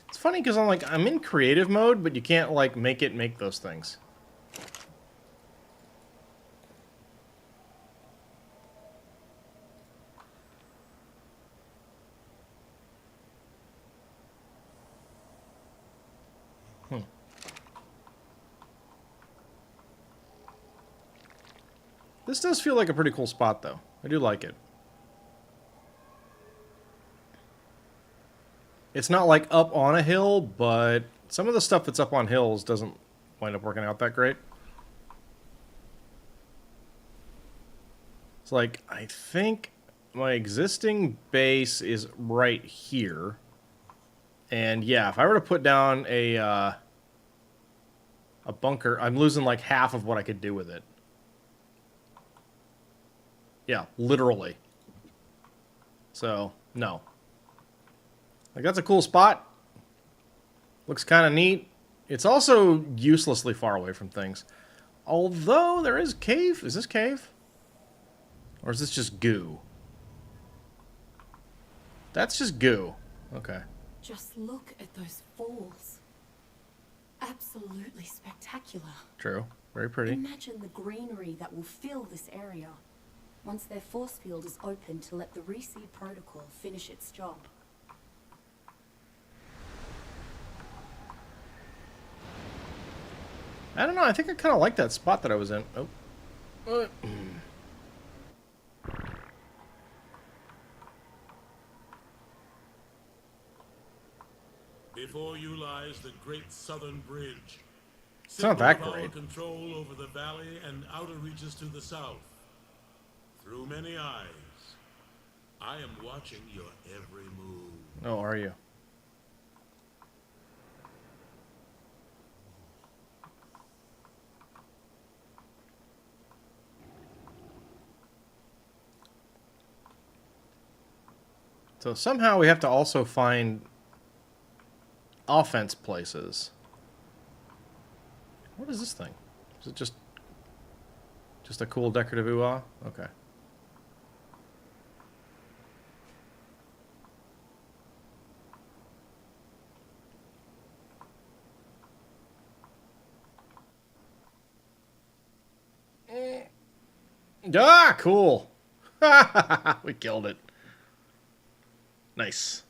It's funny because I'm in creative mode, but you can't like make those things. This does feel like a pretty cool spot, though. I do like it. It's not like up on a hill, but some of the stuff that's up on hills doesn't wind up working out that great. It's like, I think my existing base is right here. And yeah, if I were to put down a bunker, I'm losing like half of what I could do with it. Yeah, literally. So, no. Like, that's a cool spot. Looks kind of neat. It's also uselessly far away from things. Although, there is cave. Is this cave? Or is this just goo? That's just goo. Okay. Just look at those falls. Absolutely spectacular. True. Very pretty. Imagine the greenery that will fill this area once their force field is open to let the reseed protocol finish its job. I don't know. I think I kind of like that spot that I was in. Oh. Before you lies the Great Southern Bridge. It's not that Symbol of great. our control over the valley and outer reaches to the south. Through many eyes, I am watching your every move. Oh, are you? So somehow we have to also find offense places. What is this thing? Is it just a cool decorative ooh-ah? Okay. Ah, cool. We killed it. Nice.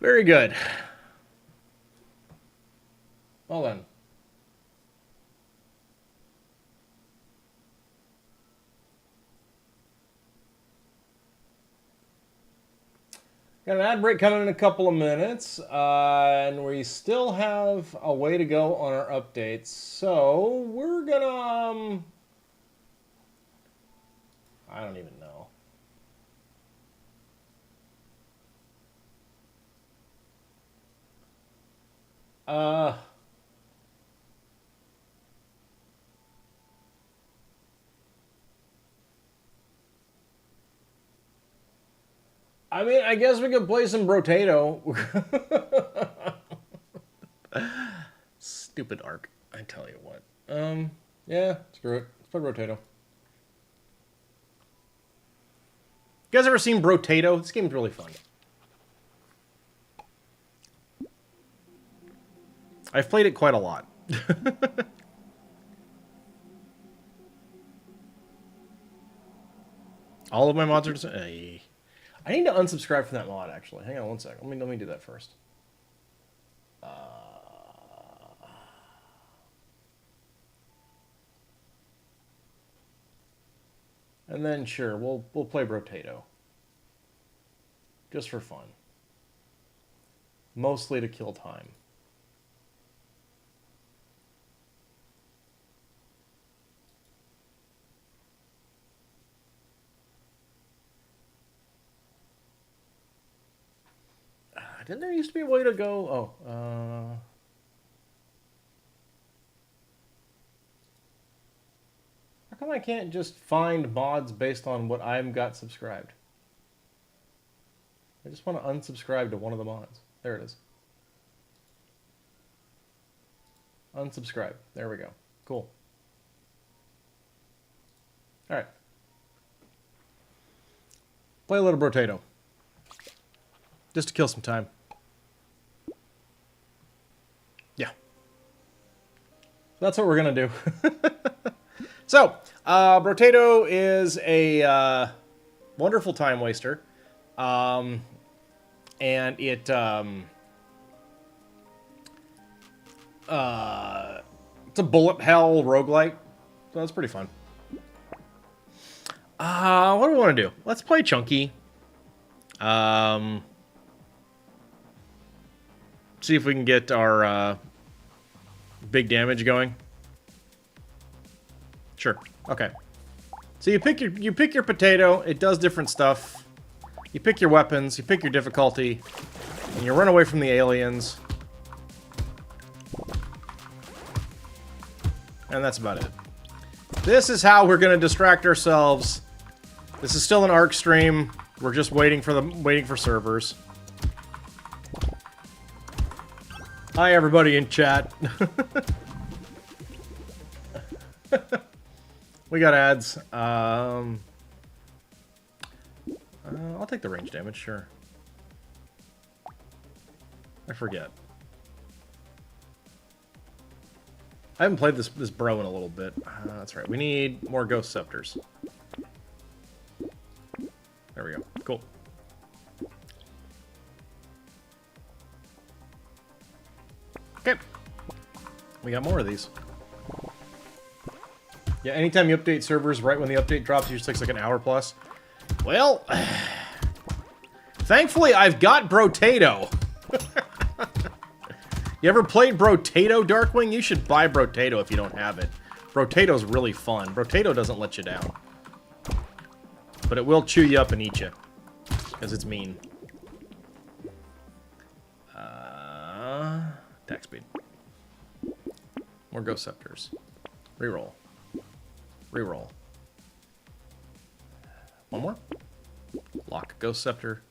Very good. Well then. Got an ad break coming in a couple of minutes, and we still have a way to go on our updates. So we're gonna, I don't even know. I mean, I guess we could play some Brotato. Stupid ARK. I tell you what. Yeah, screw it. Let's play Brotato. You guys ever seen Brotato? This game's really fun. I've played it quite a lot. All of my mods are... Hey. I need to unsubscribe from that mod, actually. Hang on one second. Let me do that first. And then, sure, we'll play Brotato. Just for fun. Mostly to kill time. Didn't there used to be a way to go? Oh, how come I can't just find mods based on what I've got subscribed? I just want to unsubscribe to one of the mods. There it is. Unsubscribe. There we go. Cool. Alright. Play a little Brotato. Just to kill some time. Yeah. That's what we're going to do. So, Brotato is a wonderful time waster. And it it's a bullet hell roguelike. So that's pretty fun. What do we want to do? Let's play Chunky. See if we can get our big damage going. Sure. Okay. So you pick your potato. It does different stuff. You pick your weapons. You pick your difficulty, and you run away from the aliens. And that's about it. This is how we're gonna distract ourselves. This is still an ARK stream. We're just waiting for servers. Hi everybody in chat. We got ads. I'll take the range damage, sure. I forget. I haven't played this bro in a little bit. That's right. We need more ghost scepters. There we go. Cool. Okay. We got more of these. Yeah, anytime you update servers, right when the update drops, it usually takes like an hour plus. Well, thankfully I've got Brotato. You ever played Brotato, Darkwing? You should buy Brotato if you don't have it. Brotato's really fun. Brotato doesn't let you down. But it will chew you up and eat you. Because it's mean. Attack speed. More Ghost Scepters. Reroll. Reroll. One more. Lock Ghost Scepter.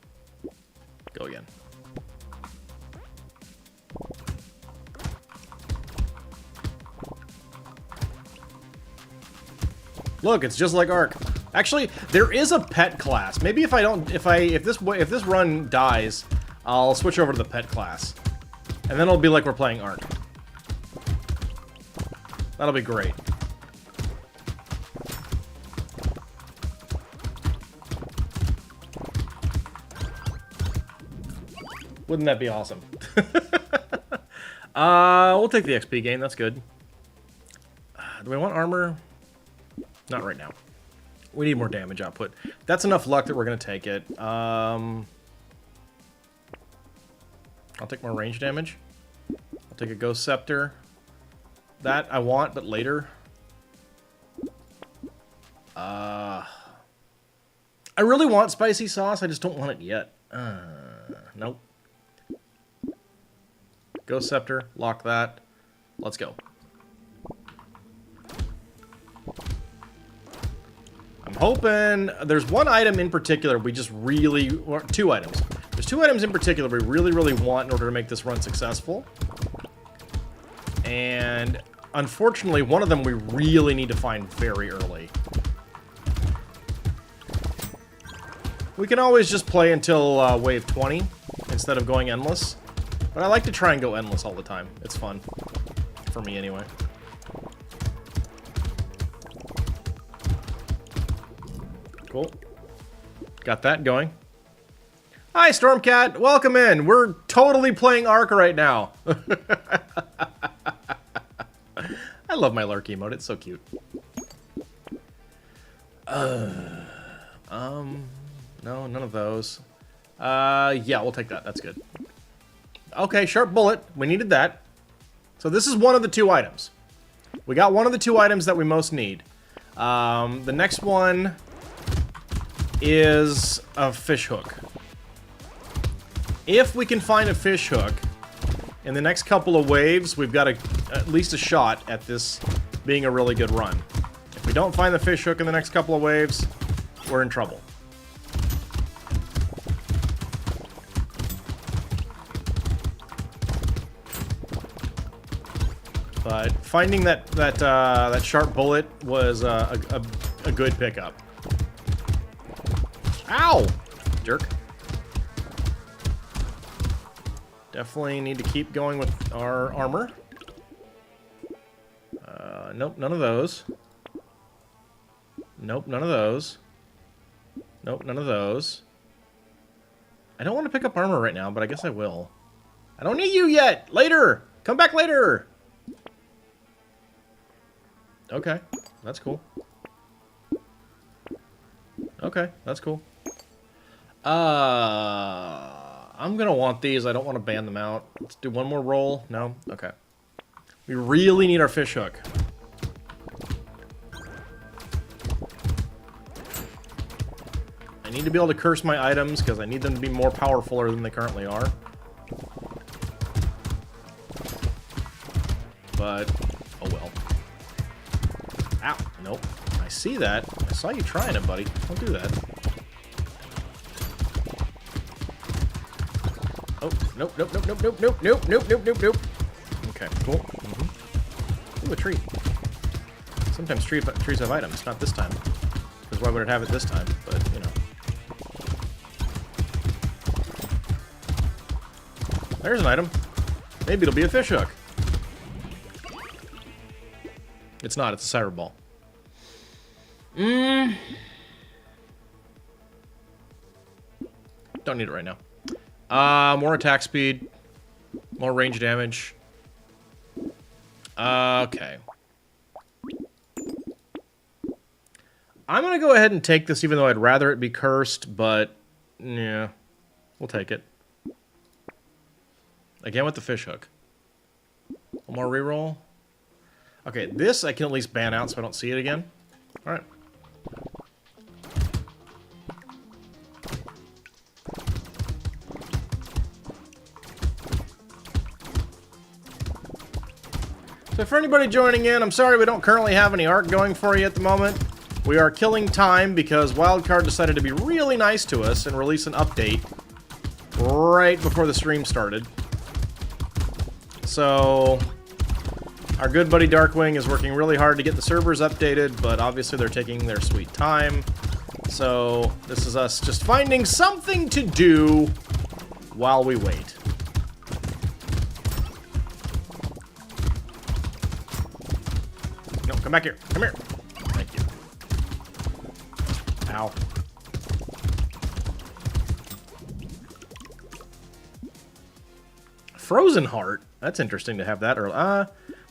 Go again. Look, it's just like ARK. Actually, there is a pet class. Maybe if this run dies, I'll switch over to the pet class. And then it'll be like we're playing ARK. That'll be great. Wouldn't that be awesome? We'll take the XP gain. That's good. Do we want armor? Not right now. We need more damage output. That's enough luck that we're going to take it. I'll take more range damage. I'll take a Ghost Scepter. That I want, but later. I really want spicy sauce. I just don't want it yet. Nope. Ghost Scepter. Lock that. Let's go. I'm hoping there's one item in particular we just really, or two items. There's two items in particular we really, really want in order to make this run successful. And unfortunately, one of them we really need to find very early. We can always just play until wave 20 instead of going endless. But I like to try and go endless all the time. It's fun. For me, anyway. Cool. Got that going. Hi, Stormcat. Welcome in. We're totally playing ARK right now. I love my Lark emote. It's so cute. No, none of those. Yeah, we'll take that. That's good. Okay, sharp bullet. We needed that. So this is one of the two items. We got one of the two items that we most need. The next one is a fish hook. If we can find a fish hook in the next couple of waves, we've got at least a shot at this being a really good run. If we don't find the fish hook in the next couple of waves, we're in trouble. But finding that sharp bullet was a good pickup. Ow! Jerk. Definitely need to keep going with our armor. Nope, none of those. Nope, none of those. Nope, none of those. I don't want to pick up armor right now, but I guess I will. I don't need you yet! Later! Come back later! Okay, that's cool. Okay, that's cool. I'm gonna want these. I don't want to ban them out. Let's do one more roll. No? Okay. We really need our fish hook. I need to be able to curse my items because I need them to be more powerful than they currently are. But, oh well. Ow. Nope. I see that. I saw you trying it, buddy. Don't do that. Oh, nope, nope, nope, nope, nope, nope, nope, nope, nope, nope, nope. Okay, cool. Ooh, a tree. Sometimes trees have items, not this time. Because why would it have it this time? But, you know. There's an item. Maybe it'll be a fish hook. It's not, it's a cyber ball. Don't need it right now. More attack speed. More range damage. Okay. I'm gonna go ahead and take this even though I'd rather it be cursed, but yeah. We'll take it. Again with the fish hook. One more reroll. Okay, this I can at least ban out so I don't see it again. Alright. So for anybody joining in, I'm sorry we don't currently have any ARK going for you at the moment. We are killing time because Wildcard decided to be really nice to us and release an update right before the stream started. So our good buddy Darkwing is working really hard to get the servers updated, but obviously they're taking their sweet time. So this is us just finding something to do while we wait. No, come back here. Come here. Thank you. Ow. Frozen Heart. That's interesting to have that early.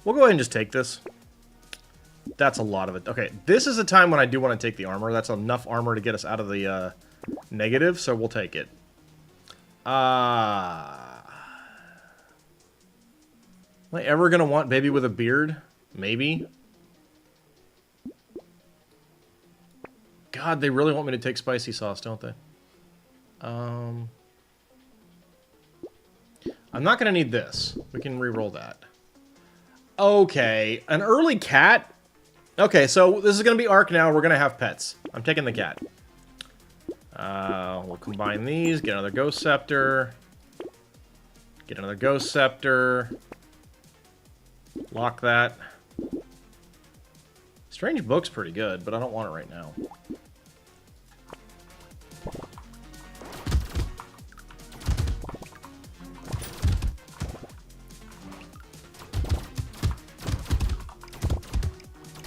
We'll go ahead and just take this. That's a lot of it. Okay, this is a time when I do want to take the armor. That's enough armor to get us out of the negative, so we'll take it. Am I ever going to want baby with a beard? Maybe. God, they really want me to take spicy sauce, don't they? I'm not going to need this. We can re-roll that. Okay, an early cat Okay, so this is going to be ARK now. We're going to have pets. I'm taking the cat. We'll combine these, get another Ghost Scepter. Get another Ghost Scepter. Lock that. Strange Book's pretty good, but I don't want it right now.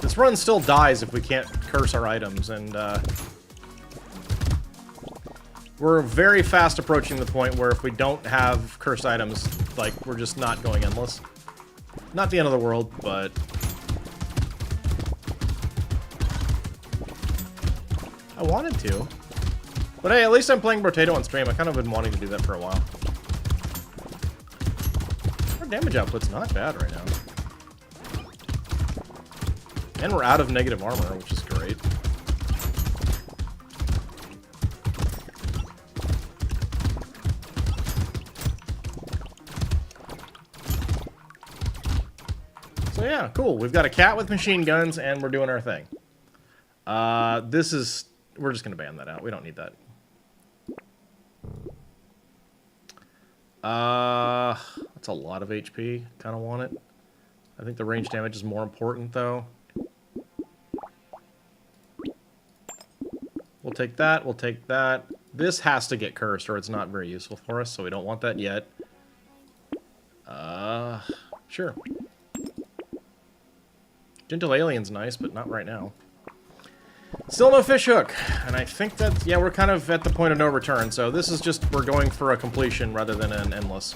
This run still dies if we can't curse our items, and we're very fast approaching the point where if we don't have cursed items, like, we're just not going endless. Not the end of the world, but... I wanted to. But hey, at least I'm playing Brotato on stream. I kind of been wanting to do that for a while. Our damage output's not bad right now. And we're out of negative armor, which is great. So yeah, cool. We've got a cat with machine guns, and we're doing our thing. This is... We're just going to ban that out. We don't need that. That's a lot of HP. Kind of want it. I think the range damage is more important, though. We'll take that. We'll take that. This has to get cursed, or it's not very useful for us, so we don't want that yet. Sure. Gentle Alien's nice, but not right now. Still no fish hook, and I think that, yeah, we're kind of at the point of no return, so this is just, we're going for a completion rather than an endless.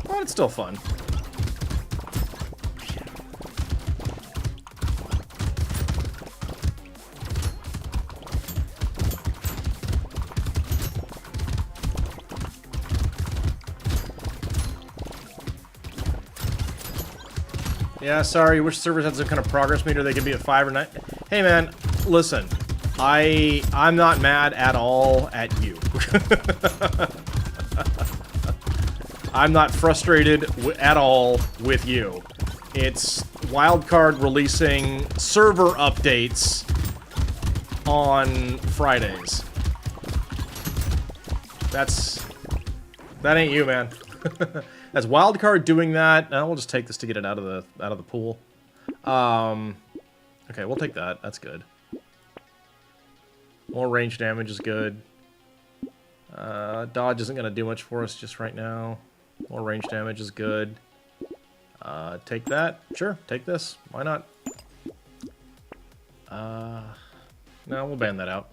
But it's still fun. Yeah, sorry, which servers had some kind of progress meter they could be at 5 or 9. Hey man, listen. I'm not mad at all at you. I'm not frustrated at all with you. It's Wildcard releasing server updates on Fridays. That ain't you, man. That's Wildcard doing that. Now we'll just take this to get it out of the pool. Okay, we'll take that. That's good. More range damage is good. Dodge isn't going to do much for us just right now. More range damage is good. Take that. Sure, take this. Why not? No, we'll ban that out.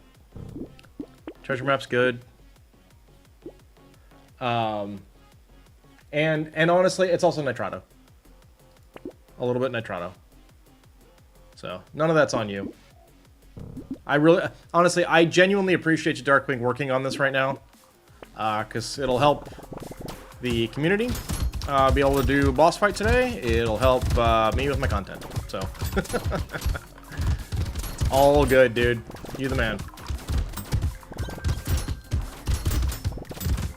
Treasure map's good. And honestly, it's also Nitrato. A little bit Nitrato. So, none of that's on you. Honestly, I genuinely appreciate you, Darkwing, working on this right now. Because it'll help the community be able to do boss fight today. It'll help me with my content. So, all good, dude. You the man.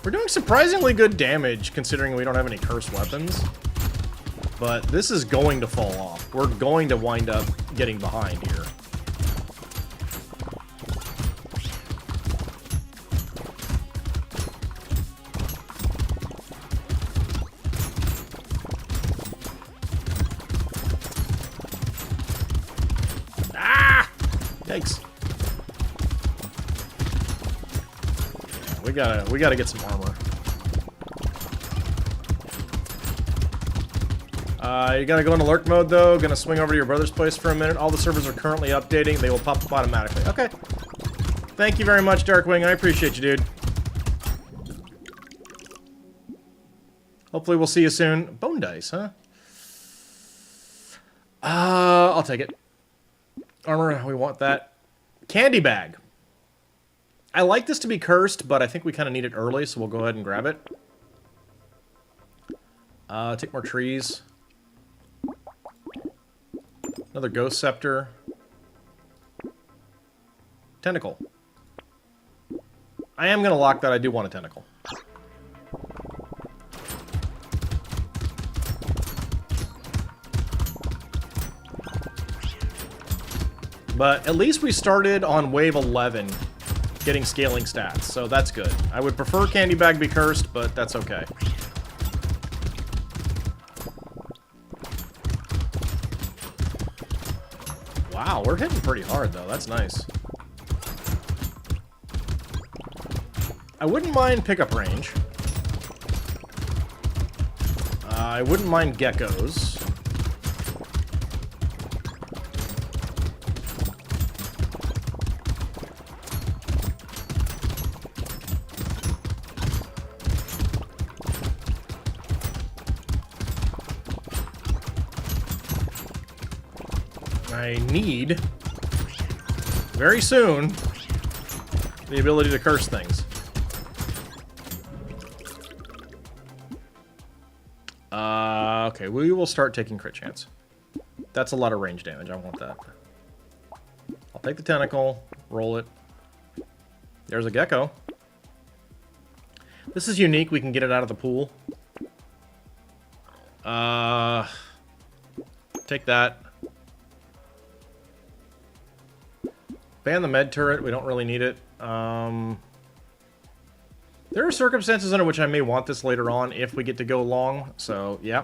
We're doing surprisingly good damage, considering we don't have any cursed weapons. But this is going to fall off. We're going to wind up getting behind here. Ah! Yikes. We gotta get some armor. You gotta go into lurk mode though. Gonna swing over to your brother's place for a minute. All the servers are currently updating. They will pop up automatically. Okay. Thank you very much, Darkwing. I appreciate you, dude. Hopefully we'll see you soon. Bone dice, huh? I'll take it. Armor, we want that. Candy bag. I like this to be cursed, but I think we kind of need it early, so we'll go ahead and grab it. Take more trees. Another Ghost Scepter. Tentacle. I am going to lock that. I do want a Tentacle. But at least we started on wave 11 getting scaling stats, so that's good. I would prefer Candy Bag be cursed, but that's okay. Wow, we're hitting pretty hard, though. That's nice. I wouldn't mind pickup range. I wouldn't mind geckos. I need, very soon, the ability to curse things. Okay, we will start taking crit chance. That's a lot of range damage. I want that. I'll take the tentacle, roll it. There's a gecko. This is unique. We can get it out of the pool. Take that. Ban the med turret. We don't really need it. There are circumstances under which I may want this later on if we get to go long. So, yeah.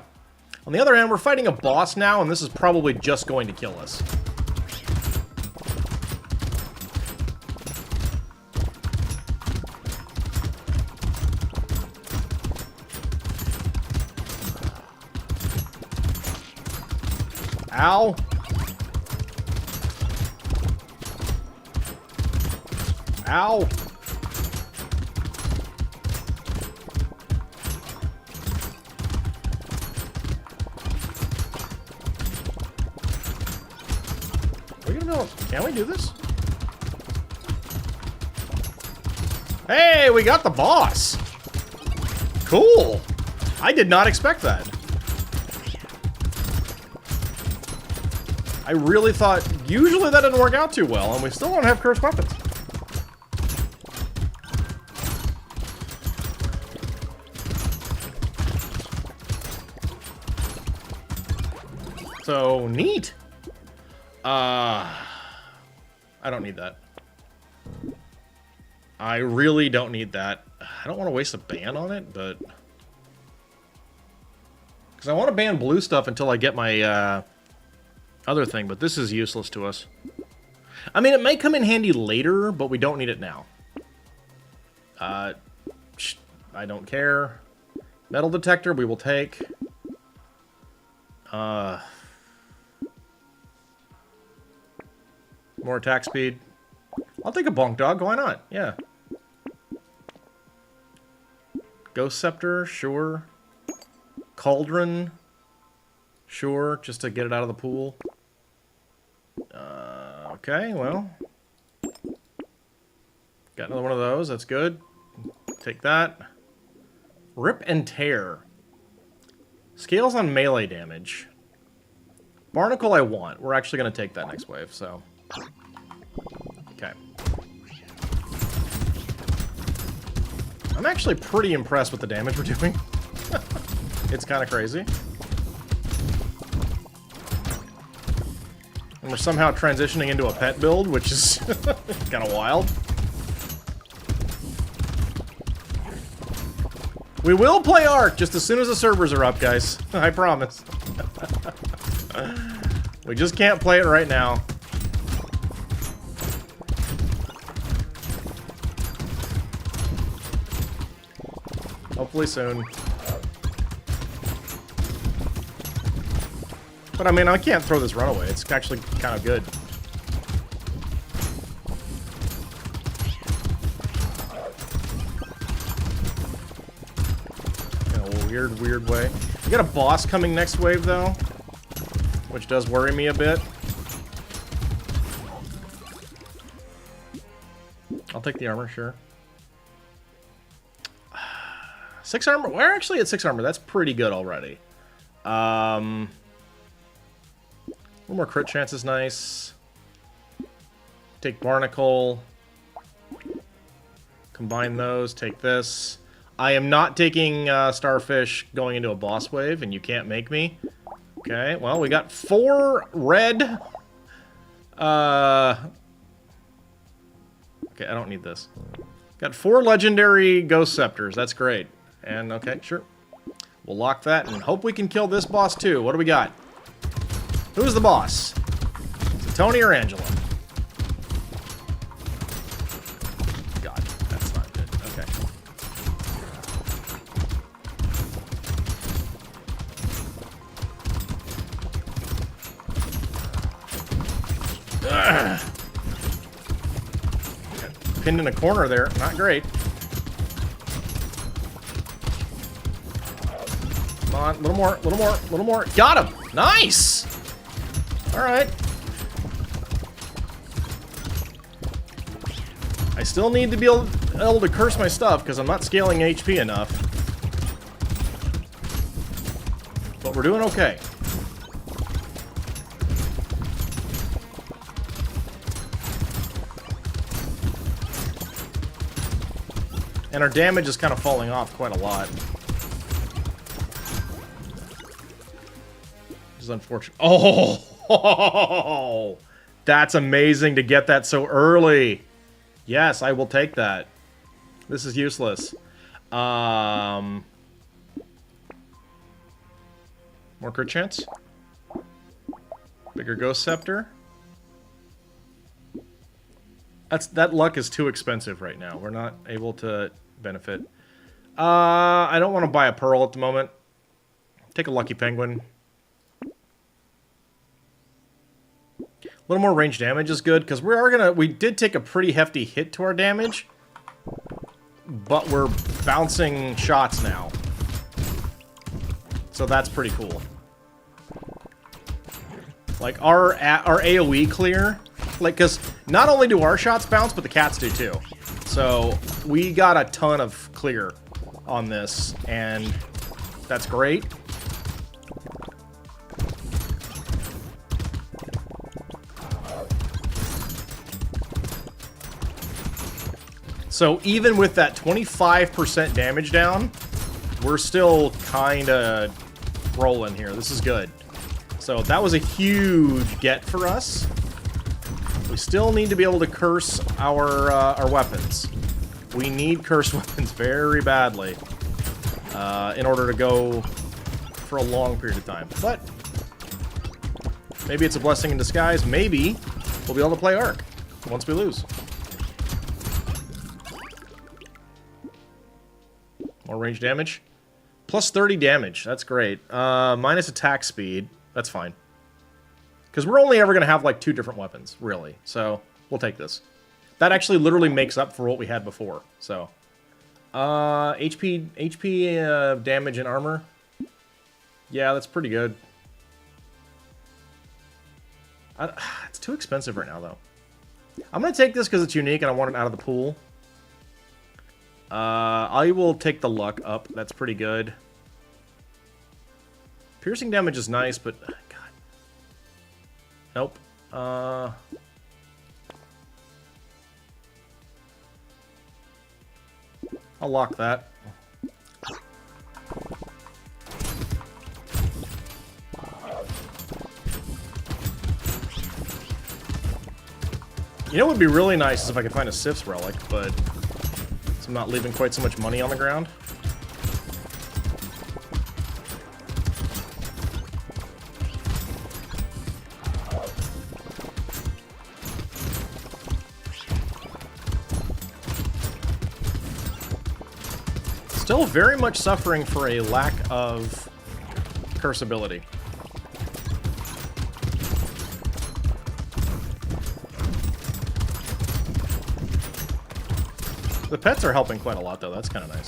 On the other hand, we're fighting a boss now, and this is probably just going to kill us. Ow. Ow. We're gonna know. Can we do this? Hey, we got the boss. Cool. I did not expect that. I really thought, usually that didn't work out too well, and we still don't have cursed weapons. So, neat. I don't need that. I really don't need that. I don't want to waste a ban on it, but... because I want to ban blue stuff until I get my, other thing, but this is useless to us. I mean, it may come in handy later, but we don't need it now. I don't care. Metal detector, we will take. More attack speed. I'll take a bonk dog, why not? Yeah. Ghost Scepter, sure. Cauldron, sure, just to get it out of the pool. Okay, well. Got another one of those, that's good. Take that. Rip and Tear. Scales on melee damage. Barnacle I want. We're actually going to take that next wave, so... okay. I'm actually pretty impressed with the damage we're doing. It's kind of crazy. And we're somehow transitioning into a pet build, which is kind of wild. We will play ARK just as soon as the servers are up, guys. I promise. We just can't play it right now. Hopefully soon. But I mean, I can't throw this runaway. It's actually kind of good. In a weird way. We got a boss coming next wave, though. Which does worry me a bit. I'll take the armor, sure. 6 armor? We're actually at 6 armor. That's pretty good already. A little more crit chance is nice. Take Barnacle. Combine those. Take this. I am not taking Starfish going into a boss wave, and you can't make me. Okay, well, we got 4 red Okay, I don't need this. Got 4 legendary ghost scepters. That's great. And, okay, sure. We'll lock that and hope we can kill this boss, too. What do we got? Who's the boss? Is it Tony or Angela? God, that's not good. Okay. Ugh. Pinned in a corner there. Not great. Come on, a little more, a little more, a little more. Got him! Nice! Alright. I still need to be able to curse my stuff because I'm not scaling HP enough. But we're doing okay. And our damage is kind of falling off quite a lot. Which is unfortunate. Oh! That's amazing to get that so early. Yes, I will take that. This is useless. More crit chance. Bigger ghost scepter. That luck is too expensive right now. We're not able to benefit. I don't want to buy a pearl at the moment. Take a lucky penguin. A little more range damage is good because we did take a pretty hefty hit to our damage, but we're bouncing shots now. So that's pretty cool. Like our AoE clear, like, because not only do our shots bounce, but the cats do too. So we got a ton of clear on this, and that's great. So even with that 25% damage down, we're still kind of rolling here. This is good. So that was a huge get for us. We still need to be able to curse our weapons. We need cursed weapons very badly in order to go for a long period of time. But maybe it's a blessing in disguise. Maybe we'll be able to play ARK once we lose. More range damage. Plus 30 damage. That's great. Minus attack speed. That's fine. Because we're only ever going to have, like, 2 different weapons, really. So, we'll take this. That actually literally makes up for what we had before. So, HP damage and armor. Yeah, that's pretty good. It's too expensive right now, though. I'm going to take this because it's unique and I want it out of the pool. I will take the luck up. That's pretty good. Piercing damage is nice, but... God. Nope. I'll lock that. You know what would be really nice is if I could find a Sif's relic, but... I'm not leaving quite so much money on the ground. Still very much suffering for a lack of curse ability. The pets are helping quite a lot, though. That's kind of nice.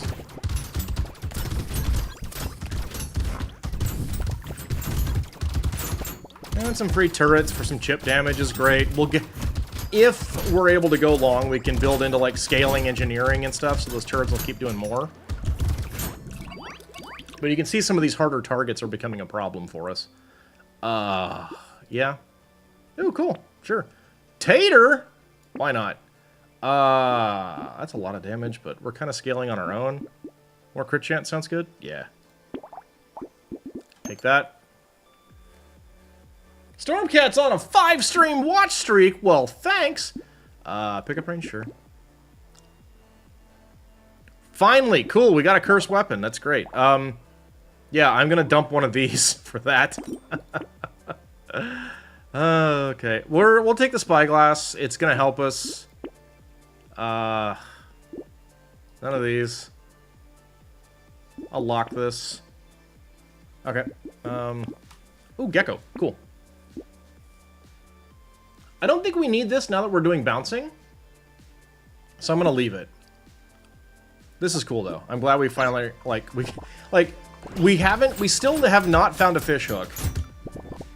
And some free turrets for some chip damage is great. We'll get... If we're able to go long, we can build into, like, scaling engineering and stuff, so those turrets will keep doing more. But you can see some of these harder targets are becoming a problem for us. Yeah. Ooh, cool. Sure. Tater? Why not? That's a lot of damage, but we're kind of scaling on our own. More crit chance sounds good? Yeah. Take that. Stormcat's on a 5-stream watch streak. Well, thanks. Pickup range, sure. Finally, cool. We got a cursed weapon. That's great. Yeah, I'm gonna dump one of these for that. Okay, we'll take the spyglass. It's gonna help us. None of these. I'll lock this. Okay. Ooh, gecko. Cool. I don't think we need this now that we're doing bouncing. So I'm gonna leave it. This is cool though. I'm glad we finally we still have not found a fish hook.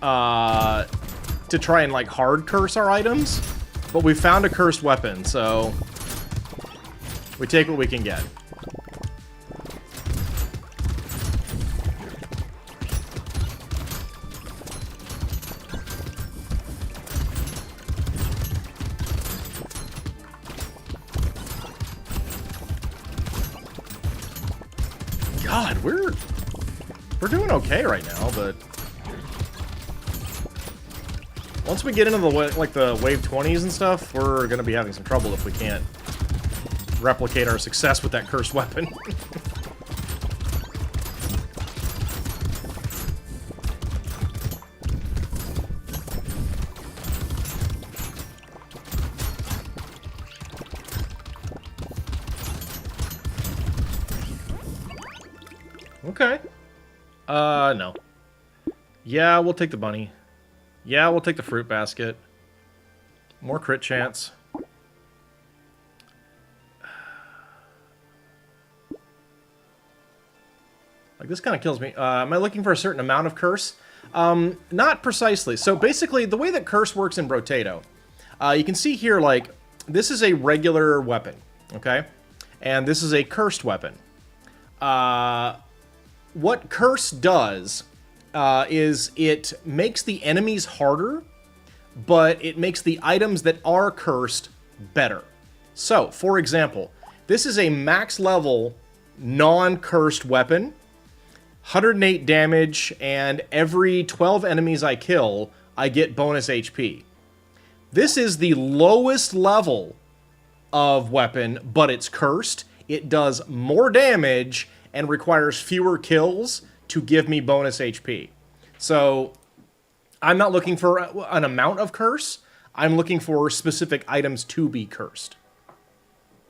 To try and like hard curse our items, but we found a cursed weapon, so we take what we can get. God, we're doing okay right now, but once we get into the the wave 20s and stuff, we're gonna be having some trouble if we can't replicate our success with that cursed weapon. Okay. No. Yeah, we'll take the bunny. Yeah, we'll take the fruit basket. More crit chance. Like, this kind of kills me. Am I looking for a certain amount of curse? Not precisely. So basically, the way that curse works in Brotato, you can see here, like, this is a regular weapon, okay? And this is a cursed weapon. What curse does is it makes the enemies harder, but it makes the items that are cursed better. So, for example, this is a max level non-cursed weapon, 108 damage, and every 12 enemies I kill, I get bonus HP. This is the lowest level of weapon, but it's cursed. It does more damage and requires fewer kills to give me bonus HP. So I'm not looking for an amount of curse. I'm looking for specific items to be cursed.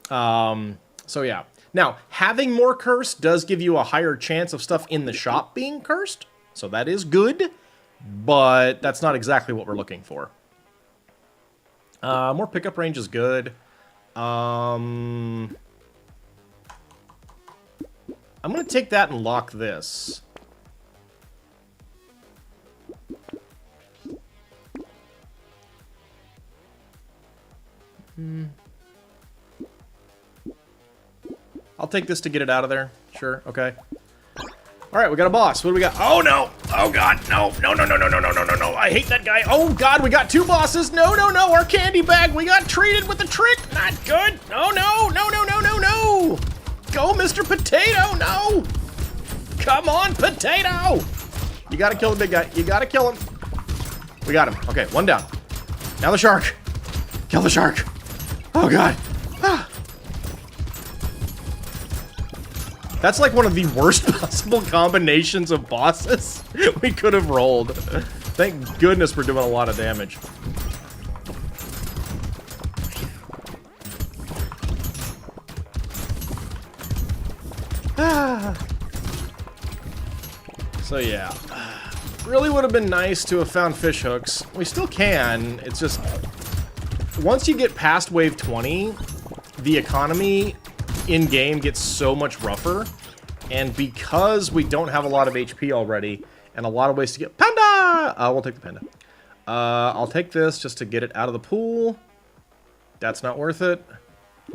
So yeah. Now, having more curse does give you a higher chance of stuff in the shop being cursed. So that is good, but that's not exactly what we're looking for. More pickup range is good. I'm going to take that and lock this. I'll take this to get it out of there. Sure, okay. Alright, we got a boss. What do we got? Oh, no! Oh, God, no! No, no, no, no, no, no, no, no, no! I hate that guy! Oh, God, we got 2 bosses! No, no, no! Our candy bag! We got treated with a trick! Not good! No, no! No, no, no, no, no! Go, Mr. Potato! No! Come on, Potato! You gotta kill the big guy. You gotta kill him. We got him. Okay, 1 down. Now the shark. Kill the shark. Oh, God. Ah. That's like one of the worst possible combinations of bosses we could have rolled. Thank goodness we're doing a lot of damage. So yeah, really would have been nice to have found fish hooks. We still can, it's just, once you get past wave 20, the economy in-game gets so much rougher, and because we don't have a lot of HP already, and a lot of ways to get panda! We'll take the panda. I'll take this just to get it out of the pool. That's not worth it.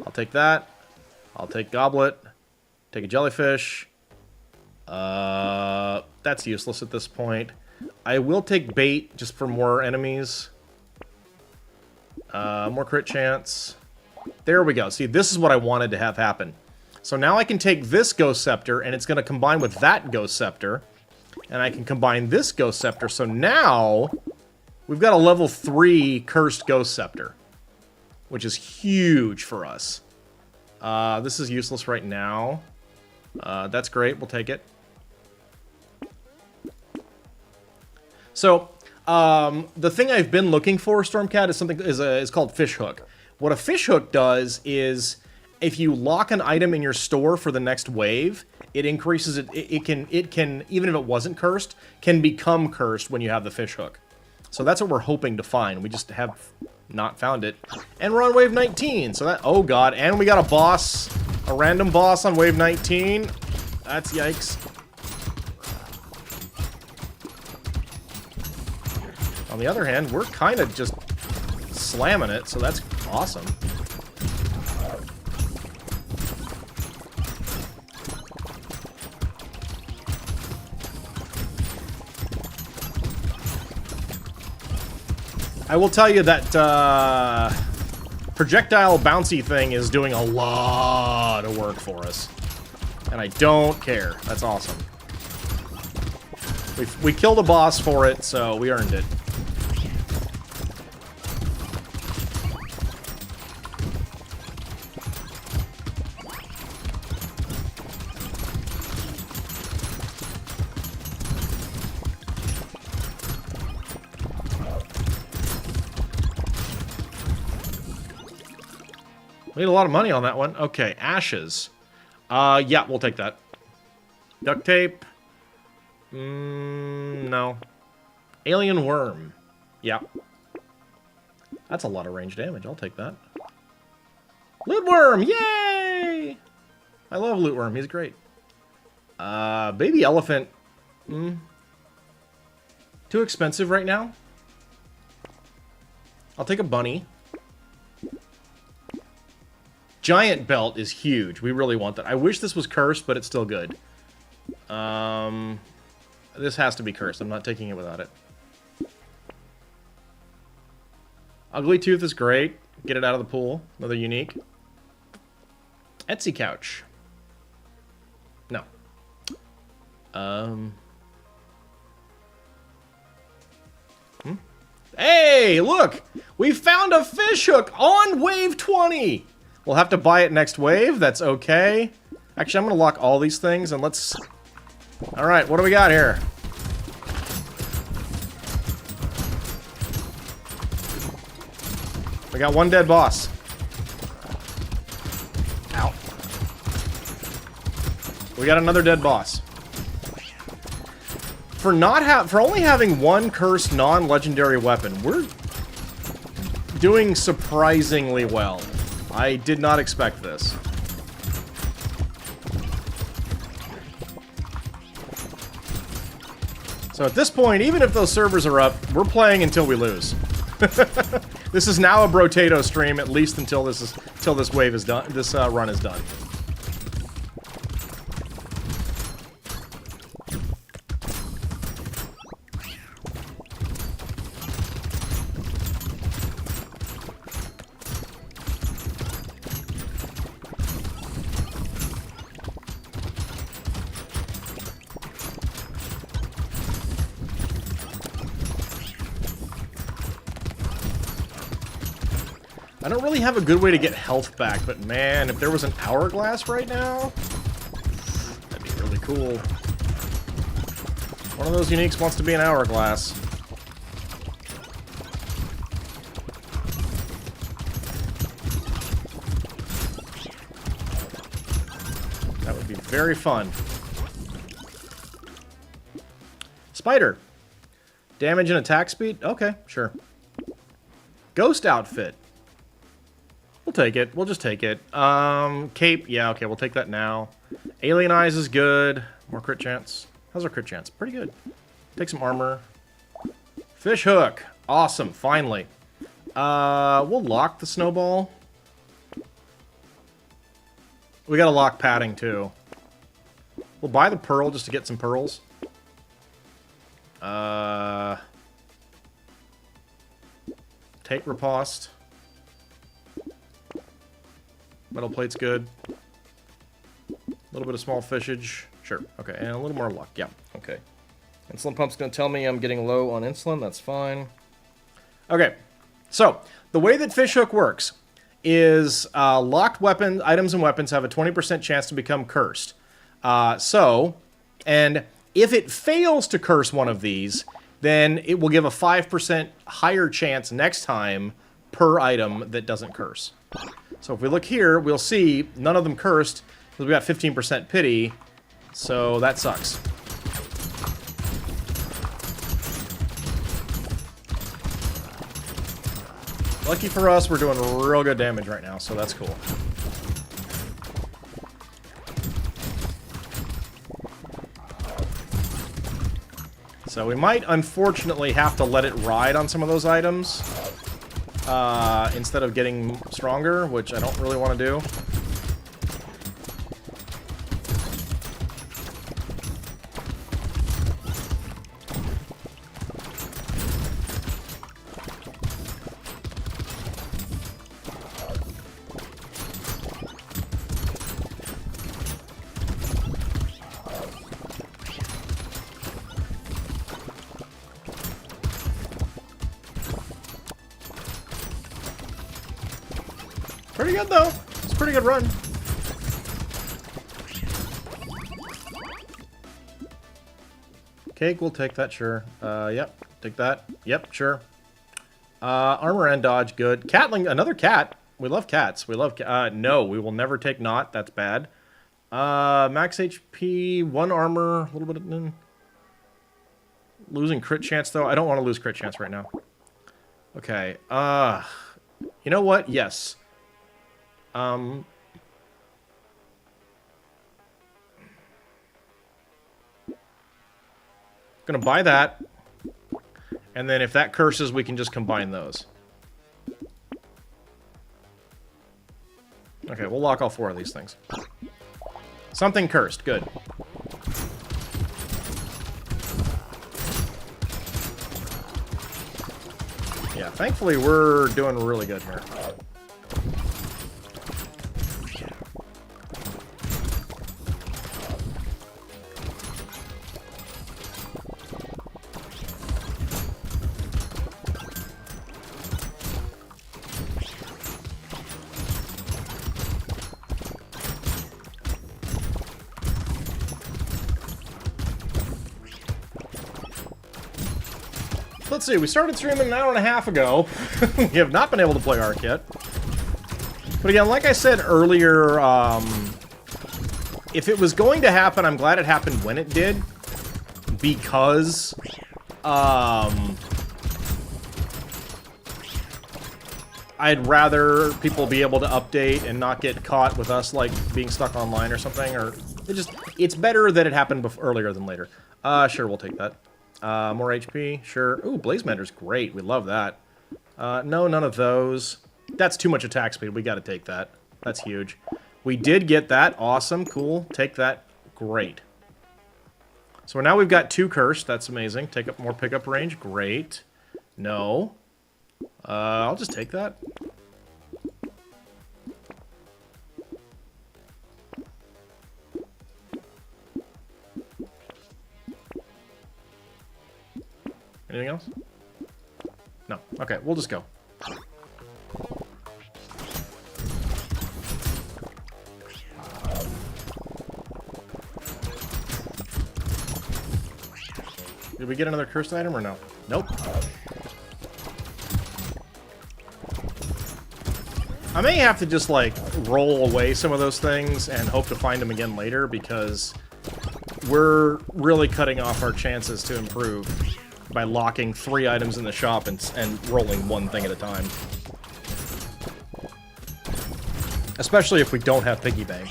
I'll take that. I'll take goblet. Take a jellyfish. That's useless at this point. I will take bait just for more enemies. More crit chance. There we go. See, this is what I wanted to have happen. So now I can take this Ghost Scepter, and it's going to combine with that Ghost Scepter. And I can combine this Ghost Scepter, so now We've got a level 3 Cursed Ghost Scepter, which is huge for us. This is useless right now. That's great. We'll take it. So, the thing I've been looking for, Stormcat, is called Fishhook. What a Fishhook does is, if you lock an item in your store for the next wave, it increases it. It can, even if it wasn't cursed, can become cursed when you have the Fishhook. So that's what we're hoping to find. We just have not found it. And we're on wave 19, so that, oh god, and we got a boss, a random boss on wave 19. That's yikes. On the other hand, we're kind of just slamming it, so that's awesome. I will tell you that projectile bouncy thing is doing a lot of work for us. And I don't care. That's awesome. We killed a boss for it, so we earned it. We need a lot of money on that one. Okay, ashes. Yeah, we'll take that. Duct tape. No. Alien worm. Yeah. That's a lot of range damage. I'll take that. Loot worm! Yay! I love loot worm. He's great. Baby elephant. Too expensive right now. I'll take a bunny. Giant belt is huge. We really want that. I wish this was cursed, but it's still good. This has to be cursed. I'm not taking it without it. Ugly Tooth is great. Get it out of the pool. Another unique. Etsy couch. No. Hey, look! We found a fishhook on wave 20! We'll have to buy it next wave. That's okay. Actually, I'm going to lock all these things and let's... Alright, what do we got here? We got one dead boss. Ow. We got another dead boss. For only having one cursed non-legendary weapon, we're doing surprisingly well. I did not expect this. So at this point, even if those servers are up, we're playing until we lose. This is now a Brotato stream, at least until this wave is done. This run is done. I don't really have a good way to get health back, but man, if there was an hourglass right now, that'd be really cool. One of those uniques wants to be an hourglass. That would be very fun. Spider. Damage and attack speed? Okay, sure. Ghost outfit. We'll take it. We'll just take it. Cape. Yeah, okay, we'll take that now. Alien Eyes is good. More crit chance. How's our crit chance? Pretty good. Take some armor. Fish hook. Awesome, finally. We'll lock the snowball. We gotta lock padding, too. We'll buy the pearl just to get some pearls. Take riposte. Metal plate's good. A little bit of small fishage. Sure. Okay, and a little more luck. Yeah, okay. Insulin pump's gonna tell me I'm getting low on insulin. That's fine. Okay, so the way that Fishhook works is locked weapon items and weapons have a 20% chance to become cursed. And if it fails to curse one of these, then it will give a 5% higher chance next time per item that doesn't curse. So if we look here, we'll see none of them cursed because we got 15% pity, so that sucks. Lucky for us, we're doing real good damage right now, so that's cool. So we might, unfortunately, have to let it ride on some of those items instead of getting stronger, which I don't really want to do. Pretty good, though. It's a pretty good run. Cake, we'll take that, sure. Yep, take that. Yep, sure. Armor and dodge, good. Catling, another cat. We love cats. We love no, we will never take not. That's bad. Max HP, 1 armor, a little bit of... Losing crit chance, though. I don't want to lose crit chance right now. Okay. You know what? Yes. Gonna buy that, and then if that curses, we can just combine those. Okay, we'll lock all 4 of these things. Something cursed, good. Yeah, thankfully we're doing really good here. Let's see, we started streaming an hour and a half ago. We have not been able to play ARK yet. But again, like I said earlier, if it was going to happen, I'm glad it happened when it did. Because, I'd rather people be able to update and not get caught with us, like, being stuck online or something. Or, it's better that it happened earlier than later. Sure, we'll take that. More HP, sure. Ooh, Blaze Mentor's great. We love that. No, none of those. That's too much attack speed. We gotta take that. That's huge. We did get that. Awesome. Cool. Take that. Great. So now we've got 2 cursed. That's amazing. Take up more pickup range. Great. No. I'll just take that. Anything else? No. Okay, we'll just go. Did we get another cursed item or no? Nope. I may have to just, like, roll away some of those things and hope to find them again later because we're really cutting off our chances to improve by locking 3 items in the shop and rolling 1 thing at a time. Especially if we don't have piggy bank.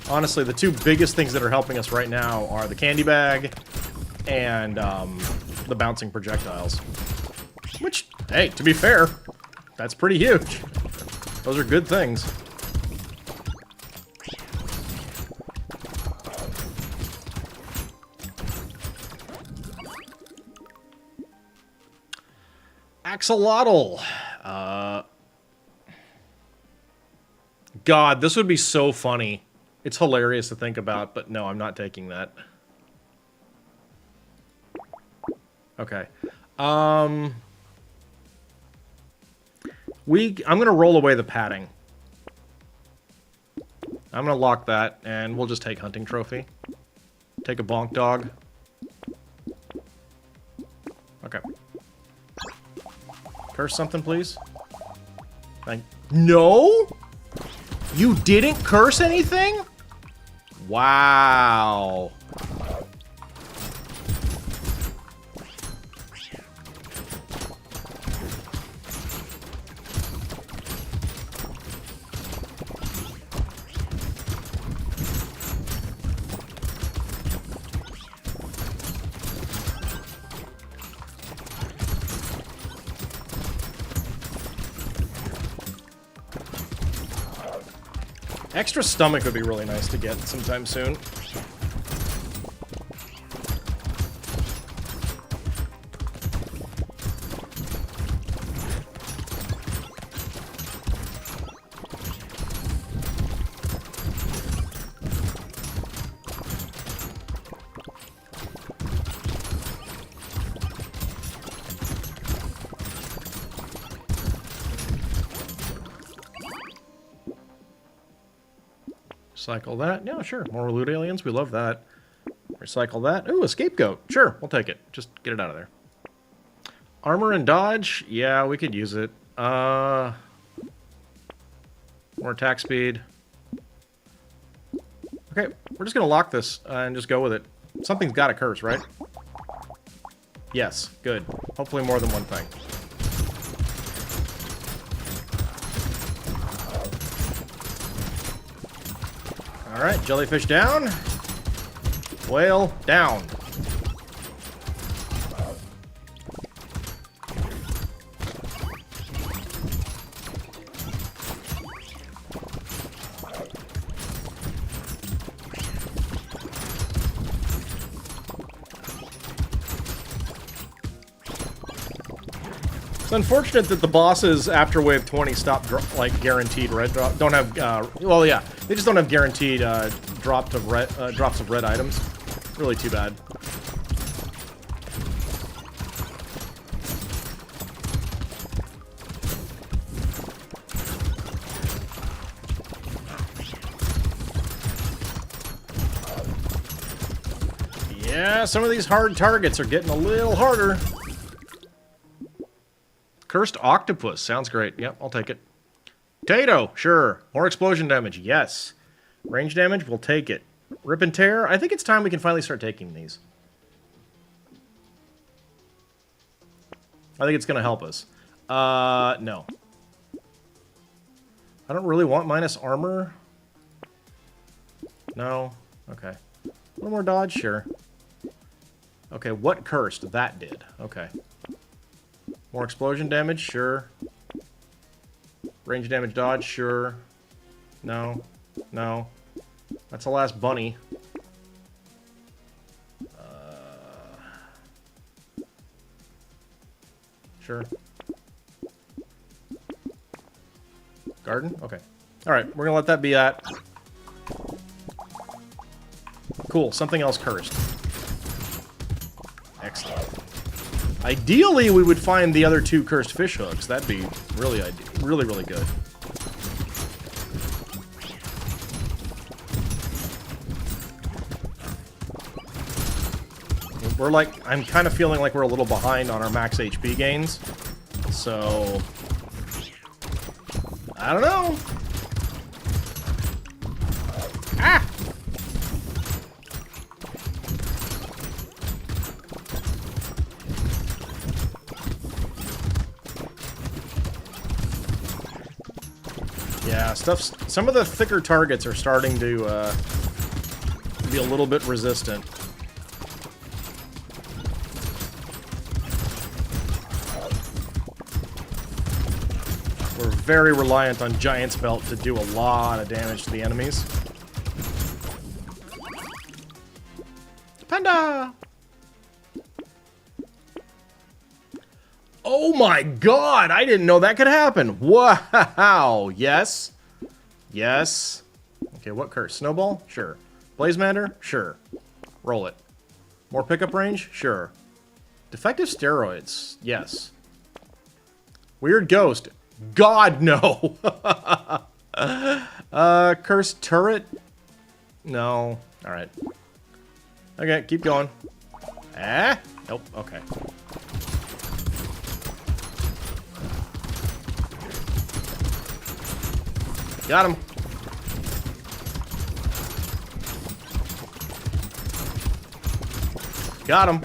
Honestly, the 2 biggest things that are helping us right now are the candy bag and the bouncing projectiles. Which, hey, to be fair, that's pretty huge. Those are good things. Axolotl. God, this would be so funny It's hilarious to think about, but no, I'm not taking that. Okay. I'm gonna roll away the padding. I'm gonna lock that, and we'll just take hunting trophy. Take a bonk dog. Okay. Curse something, please. No? You didn't curse anything? Wow. Extra stomach would be really nice to get sometime soon. Recycle that. Yeah, sure. More loot aliens. We love that. Recycle that. Ooh, a scapegoat. Sure, we'll take it. Just get it out of there. Armor and dodge. Yeah, we could use it. More attack speed. Okay, we're just going to lock this and just go with it. Something's got to curse, right? Yes, good. Hopefully more than one thing. Alright, jellyfish down. Whale down. It's unfortunate that the bosses after wave 20 stop like guaranteed red drop. Don't have well, yeah, they just don't have guaranteed drops of red items. Really too bad. Yeah, some of these hard targets are getting a little harder. Cursed octopus. Sounds great. Yep, I'll take it. Potato. Sure. More explosion damage. Yes. Range damage. We'll take it. Rip and tear. I think it's time we can finally start taking these. I think it's going to help us. No. I don't really want minus armor. No. Okay. A little more dodge. Sure. Okay, what cursed? That did. Okay. More explosion damage? Sure. Range damage dodge? Sure. No. No. That's the last bunny. Sure. Garden? Okay. Alright, we're gonna let that be that. Cool, something else cursed. Excellent. Ideally, we would find the other two cursed fish hooks. That'd be really, really good. We're like, I'm kind of feeling like we're a little behind on our max HP gains. So, I don't know. Ah! Yeah, some of the thicker targets are starting to be a little bit resistant. We're very reliant on Giant's Belt to do a lot of damage to the enemies. Panda! Oh my god! I didn't know that could happen! Wow! Yes. Yes. Okay, what curse? Snowball? Sure. Blazemander? Sure. Roll it. More pickup range? Sure. Defective steroids? Yes. Weird ghost? God, no! Cursed turret? No. Alright. Okay, keep going. Ah? Nope, okay. Got him. Got him.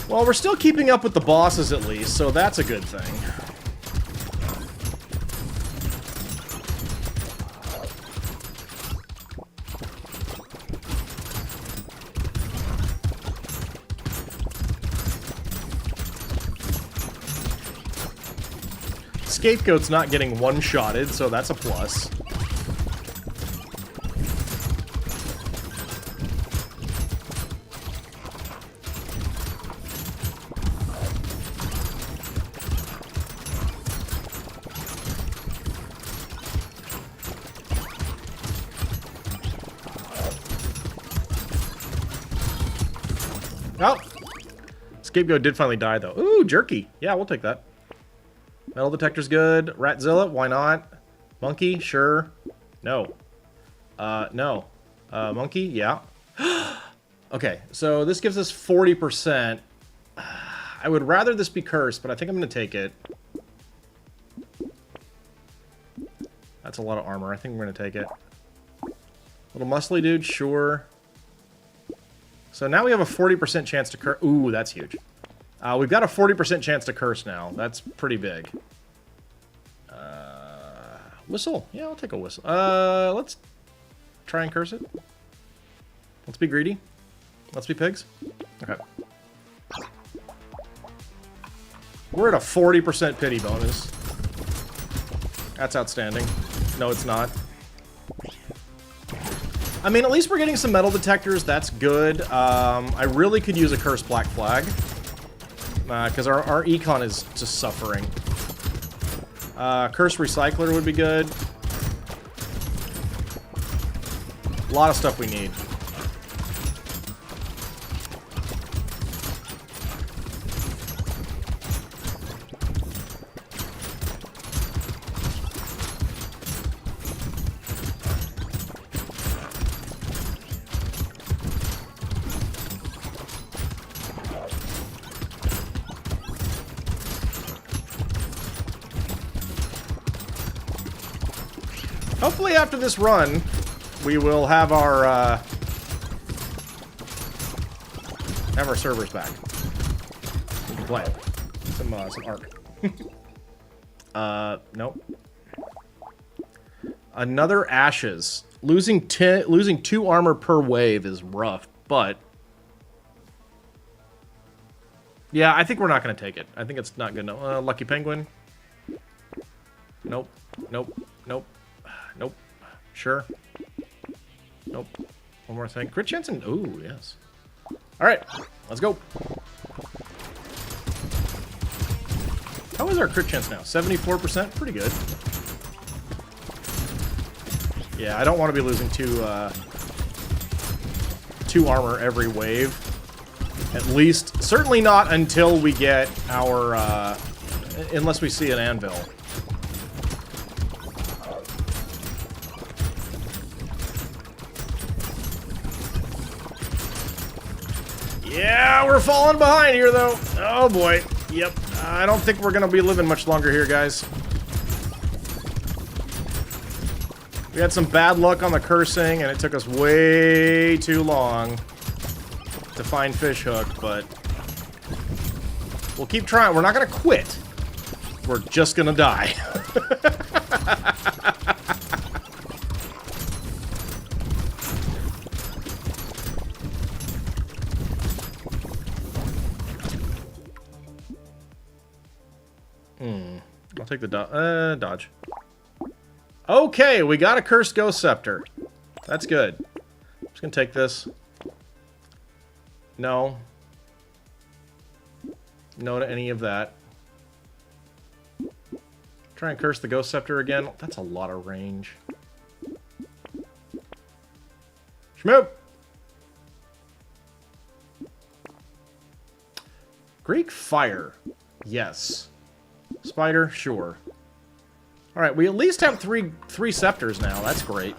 Well, we're still keeping up with the bosses at least, so that's a good thing. Scapegoat's not getting one-shotted, so that's a plus. Oh! Scapegoat did finally die, though. Ooh, jerky. Yeah, we'll take that. Metal detector's good. Ratzilla, why not? Monkey, sure. No. No. Monkey, yeah. Okay, so this gives us 40%. I would rather this be cursed, but I think I'm going to take it. That's a lot of armor. I think we're going to take it. Little muscly dude, sure. So now we have a 40% chance to curse. Ooh, that's huge. We've got a 40% chance to curse now. That's pretty big. Whistle. Yeah, I'll take a whistle. Let's try and curse it. Let's be greedy. Let's be pigs. Okay. We're at a 40% pity bonus. That's outstanding. No, it's not. I mean, at least we're getting some metal detectors. That's good. I really could use a cursed black flag. Because our econ is just suffering. Cursed recycler would be good. A lot of stuff we need. Hopefully after this run, we will have our servers back. We can play some ARK. Nope. Another ashes. Losing 2 armor per wave is rough, but yeah, I think we're not going to take it. I think it's not good. No, lucky penguin. Nope. Nope. Nope. Nope. Sure. Nope. One more thing. Crit chance and... Ooh, yes. Alright. Let's go. How is our crit chance now? 74%? Pretty good. Yeah, I don't want to be losing 2 armor every wave. At least. Certainly not until we get our... unless we see an anvil. Yeah, we're falling behind here, though. Oh, boy. Yep. I don't think we're going to be living much longer here, guys. We had some bad luck on the cursing, and it took us way too long to find Fishhook, but we'll keep trying. We're not going to quit. We're just going to die. I'll take the dodge. Okay, we got a Cursed Ghost Scepter. That's good. I'm just gonna take this. No. No to any of that. Try and curse the Ghost Scepter again. That's a lot of range. Shmoop! Greek fire. Yes. Spider, sure. Alright, we at least have three scepters now. That's great.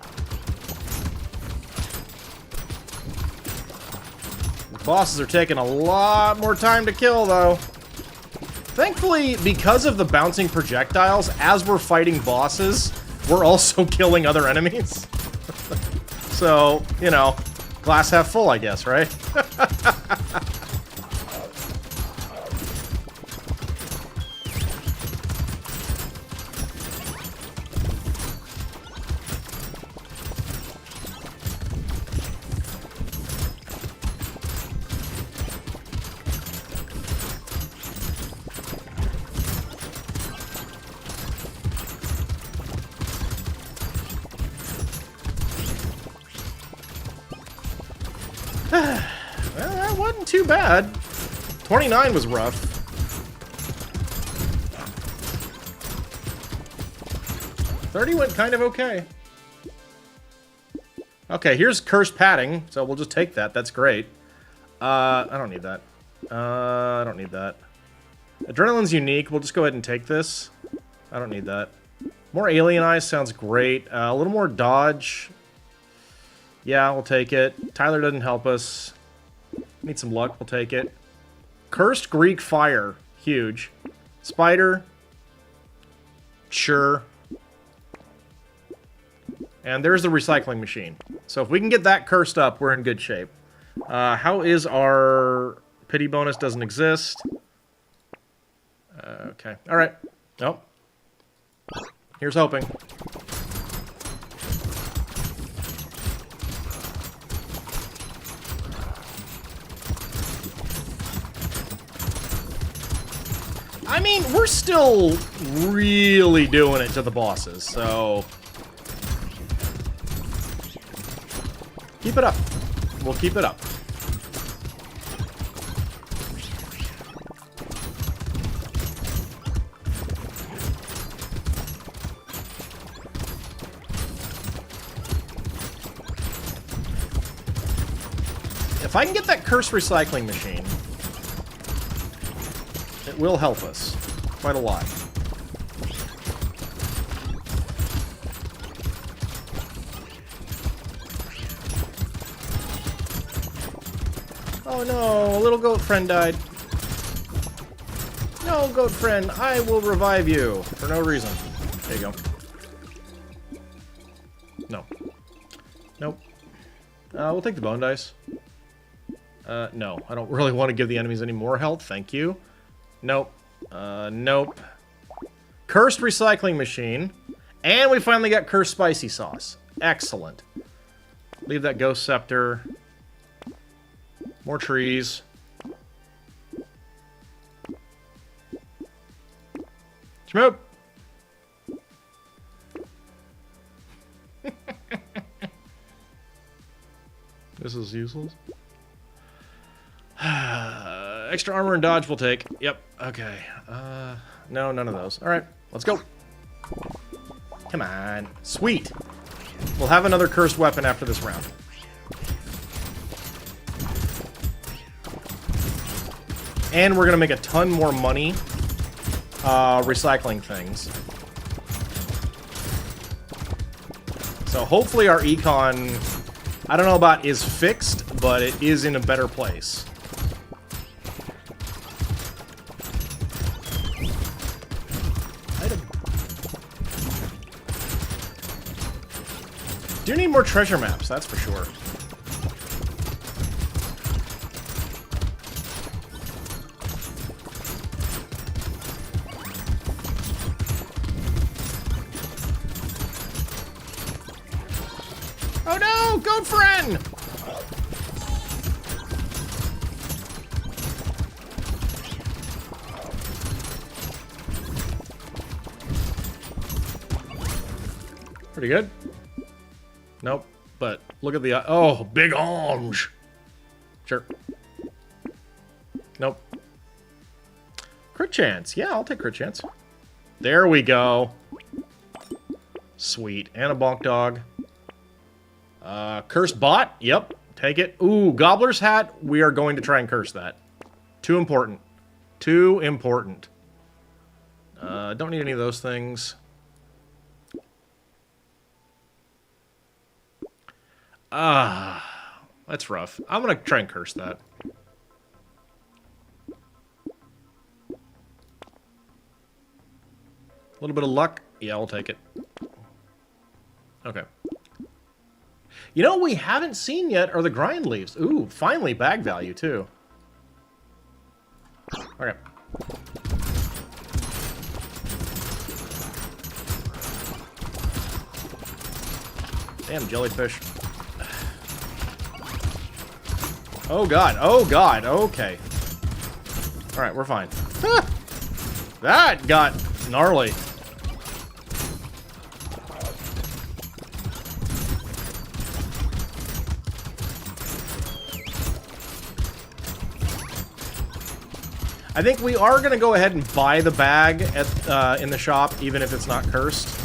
The bosses are taking a lot more time to kill, though. Thankfully, because of the bouncing projectiles, as we're fighting bosses, we're also killing other enemies. So, you know, glass half full, I guess, right? Well, that wasn't too bad. 29 was rough. 30 went kind of okay. Okay, here's cursed padding, so we'll just take that. That's great. I don't need that. I don't need that. Adrenaline's unique. We'll just go ahead and take this. I don't need that. More alien eyes sounds great. A little more dodge. Yeah, we'll take it. Tyler doesn't help us. Need some luck. We'll take it. Cursed Greek fire. Huge. Spider. Sure. And there's the recycling machine. So if we can get that cursed up, we're in good shape. How is our pity bonus? Doesn't exist. Okay. All right. Nope. Here's hoping. I mean, we're still really doing it to the bosses, so... Keep it up. We'll keep it up. If I can get that cursed recycling machine, it will help us quite a lot. Oh no, a little goat friend died. No, goat friend, I will revive you for no reason. There you go. No. Nope. We'll take the bone dice. No, I don't really want to give the enemies any more health, thank you. Nope. Nope. Cursed recycling machine. And we finally got cursed spicy sauce. Excellent. Leave that ghost scepter. More trees. Shmoop! This is useless. Extra armor and dodge we'll take. Yep, okay. No, none of those. Alright, let's go. Come on. Sweet. We'll have another cursed weapon after this round. And we're going to make a ton more money recycling things. So hopefully our econ, I don't know about is fixed, but it is in a better place. Do need more treasure maps, that's for sure. Oh no! Goat friend! Pretty good. Nope. But look at the... Oh, big arms! Sure. Nope. Crit chance. Yeah, I'll take crit chance. There we go. Sweet. And a bonk dog. Curse bot. Yep. Take it. Ooh, Gobbler's Hat. We are going to try and curse that. Too important. Too important. Don't need any of those things. That's rough. I'm going to try and curse that. A little bit of luck. Yeah, I'll take it. Okay. You know what we haven't seen yet are the grind leaves. Ooh, finally bag value, too. Okay. Damn jellyfish. Oh god, oh god, okay. Alright, we're fine. That got gnarly. I think we are going to go ahead and buy the bag at in the shop, even if it's not cursed.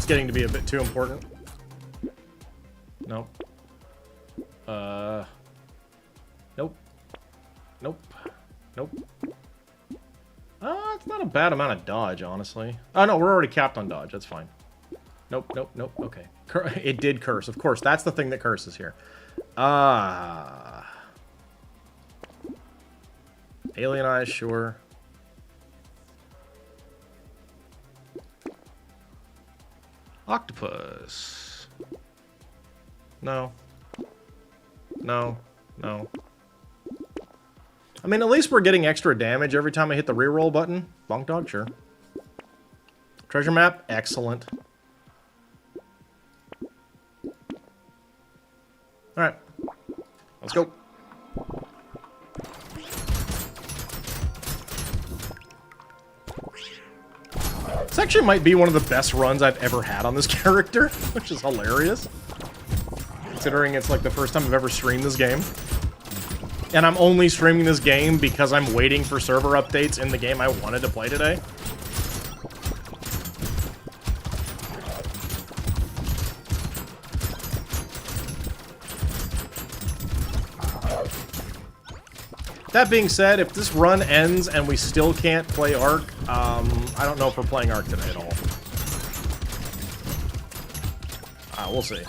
Getting to be a bit too important. Nope. Nope. Nope. Nope. It's not a bad amount of dodge, honestly. Oh, no, we're already capped on dodge. That's fine. Nope, nope, nope. Okay. It did curse. Of course, that's the thing that curses here. Alien Eyes, sure. Octopus. No. No. No. I mean, at least we're getting extra damage every time I hit the reroll button. Bonk dog, sure. Treasure map, excellent. Alright. Let's go. This actually might be one of the best runs I've ever had on this character, which is hilarious. Considering it's like the first time I've ever streamed this game. And I'm only streaming this game because I'm waiting for server updates in the game I wanted to play today. That being said, if this run ends and we still can't play ARK, I don't know if we're playing ARK today at all. We'll see.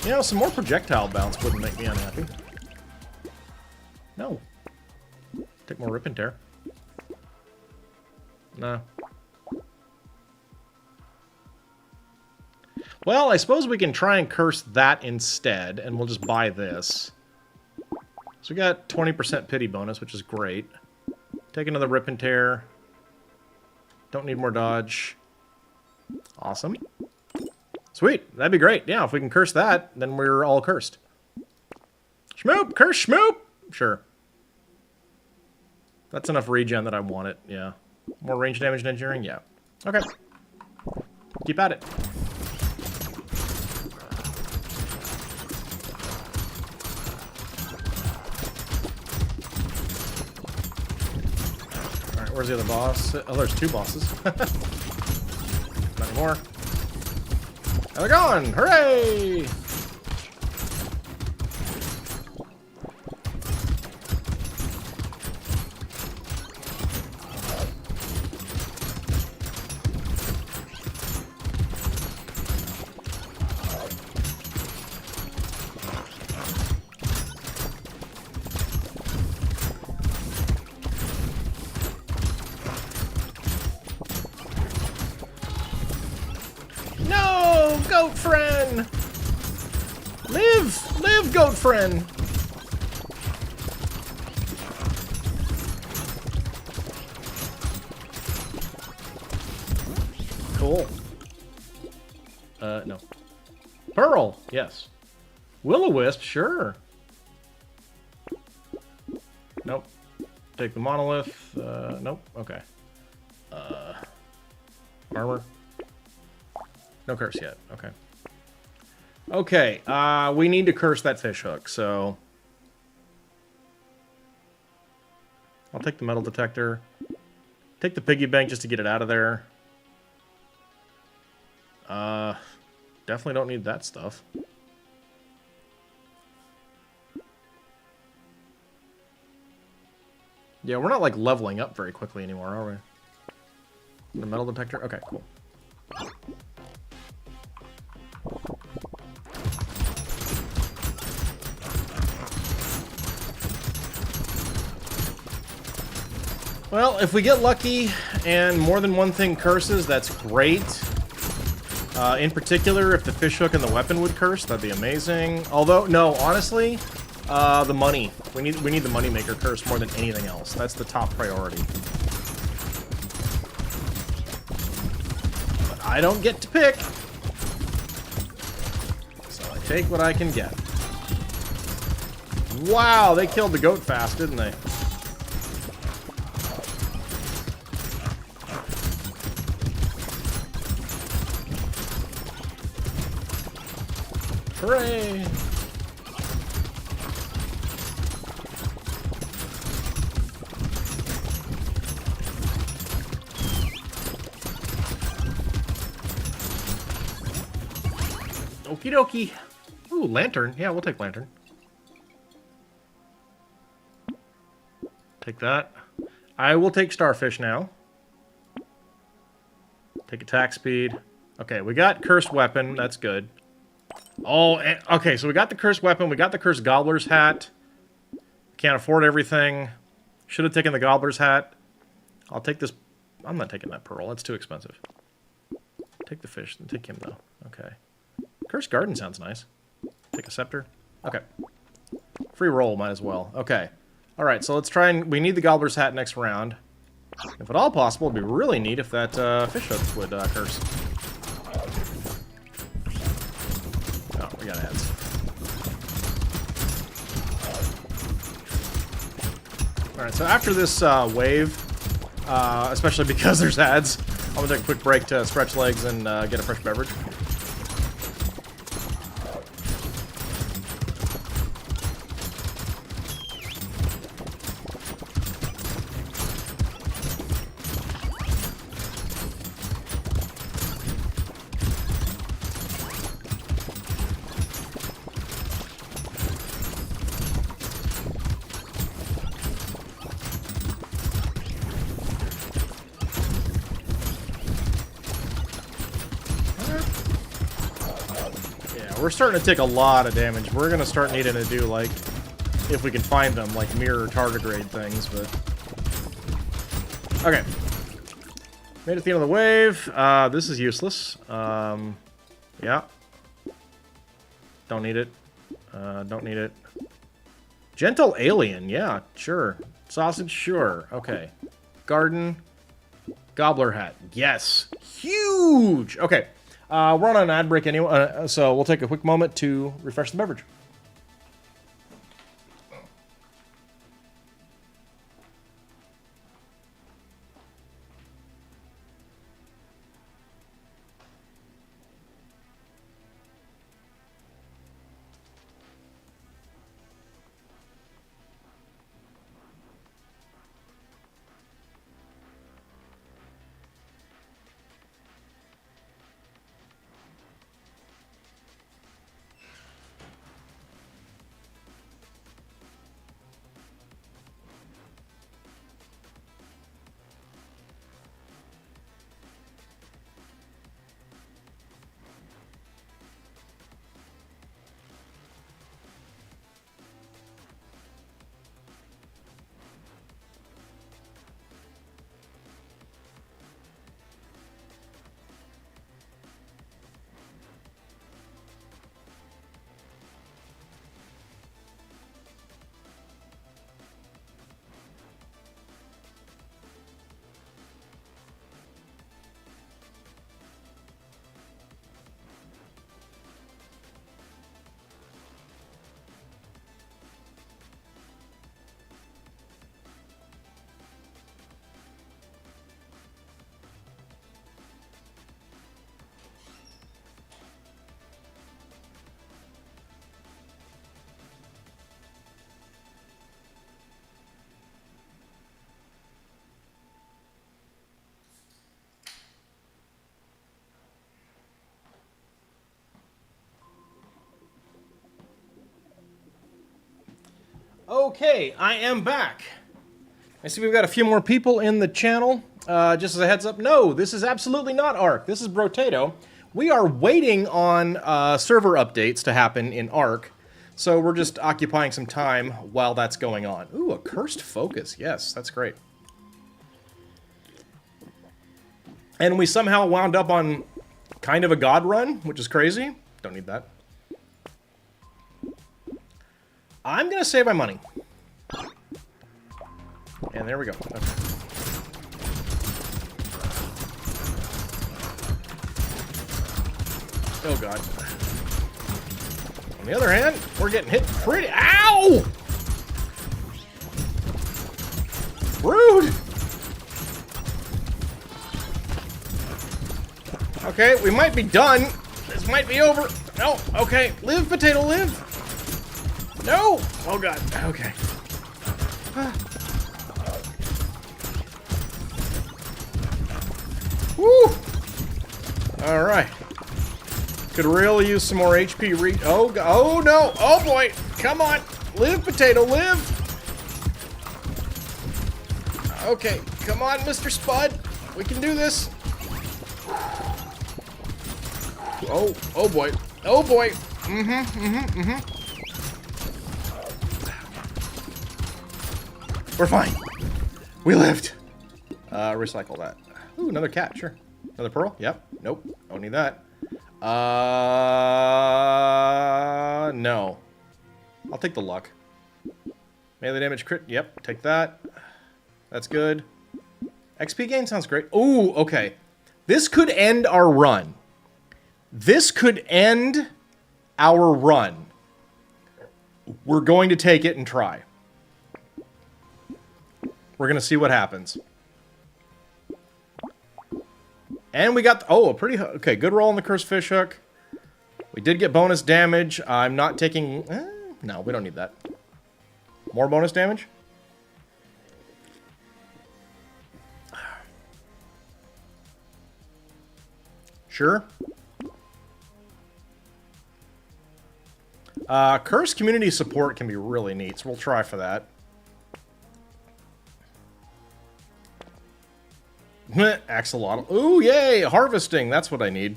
You know, some more projectile bounce wouldn't make me unhappy. No. Take more rip and tear. No. Well, I suppose we can try and curse that instead, and we'll just buy this. So we got 20% pity bonus, which is great. Take another rip and tear. Don't need more dodge. Awesome. Sweet. That'd be great. Yeah, if we can curse that, then we're all cursed. Schmoop! Curse Schmoop! Sure. That's enough regen that I want it, yeah. More range damage and engineering? Yeah. Okay. Keep at it. Alright, where's the other boss? Oh, there's two bosses. Not anymore. They're gone! Hooray! Goat friend! Live! Live, goat friend! Cool. No. Pearl, yes. Will-o-wisp, sure. Nope. Take the monolith. Nope. Okay. Armor. No curse yet. Okay. Okay. We need to curse that fish hook, so I'll take the metal detector. Take the piggy bank just to get it out of there. Definitely don't need that stuff. Yeah, we're not, like, leveling up very quickly anymore, are we? The metal detector? Okay, cool. Well, if we get lucky and more than one thing curses, that's great. In particular, if the fishhook and the weapon would curse, that'd be amazing. Although, no, honestly, the money. We need the moneymaker curse more than anything else. That's the top priority. But I don't get to pick. So I take what I can get. Wow, they killed the goat fast, didn't they? Hooray! Okie dokie. Ooh, lantern. Yeah, we'll take lantern. Take that. I will take starfish now. Take attack speed. Okay, we got cursed weapon. That's good. Oh, okay, so we got the cursed weapon. We got the cursed gobbler's hat. Can't afford everything. Should have taken the gobbler's hat. I'll take this. I'm not taking that pearl. That's too expensive. Take the fish. And take him, though. Okay. Cursed garden sounds nice. Take a scepter. Okay. Free roll, might as well. Okay. Alright, so let's try and... We need the gobbler's hat next round. If at all possible, it'd be really neat if that fish hook would curse. Oh, we got ads. Alright, so after this wave, especially because there's ads, I'm gonna take a quick break to stretch legs and get a fresh beverage. We're starting to take a lot of damage. We're going to start needing to do, like, if we can find them, like, mirror tardigrade things, but... Okay. Made it to the end of the wave. This is useless. Yeah. Don't need it. Don't need it. Gentle alien. Yeah, sure. Sausage, sure. Okay. Garden. Gobbler hat. Yes. Huge! Okay. We're on an ad break anyway, so we'll take a quick moment to refresh the beverage. Okay, I am back. I see we've got a few more people in the channel. Just as a heads up, no, this is absolutely not ARK. This is Brotato. We are waiting on server updates to happen in ARK, so we're just occupying some time while that's going on. Ooh, a cursed focus. Yes, that's great. And we somehow wound up on kind of a god run, which is crazy. Don't need that. I'm going to save my money. And there we go. Okay. Oh, God. On the other hand, we're getting hit pretty... Ow! Rude! Okay, we might be done. This might be over. No, okay. Live, potato, live. No! Oh, God. Okay. Woo! Alright. Could really use some more HP oh, oh, no! Oh, boy! Come on! Live, potato, live! Okay, come on, Mr. Spud. We can do this. Oh boy. Oh boy. We're fine. We lived. Recycle that. Ooh, another cat, sure. Another pearl? Yep. Nope. Don't need that. No. I'll take the luck. Melee damage crit. Yep, take that. That's good. XP gain sounds great. Ooh, okay. This could end our run. This could end our run. We're going to take it and try. We're going to see what happens. And we got... Oh, a pretty... Okay, good roll on the Cursed Fishhook. We did get bonus damage. I'm not taking... no, we don't need that. More bonus damage? Sure. Curse community support can be really neat, so we'll try for that. Axolotl. Ooh, yay! Harvesting. That's what I need.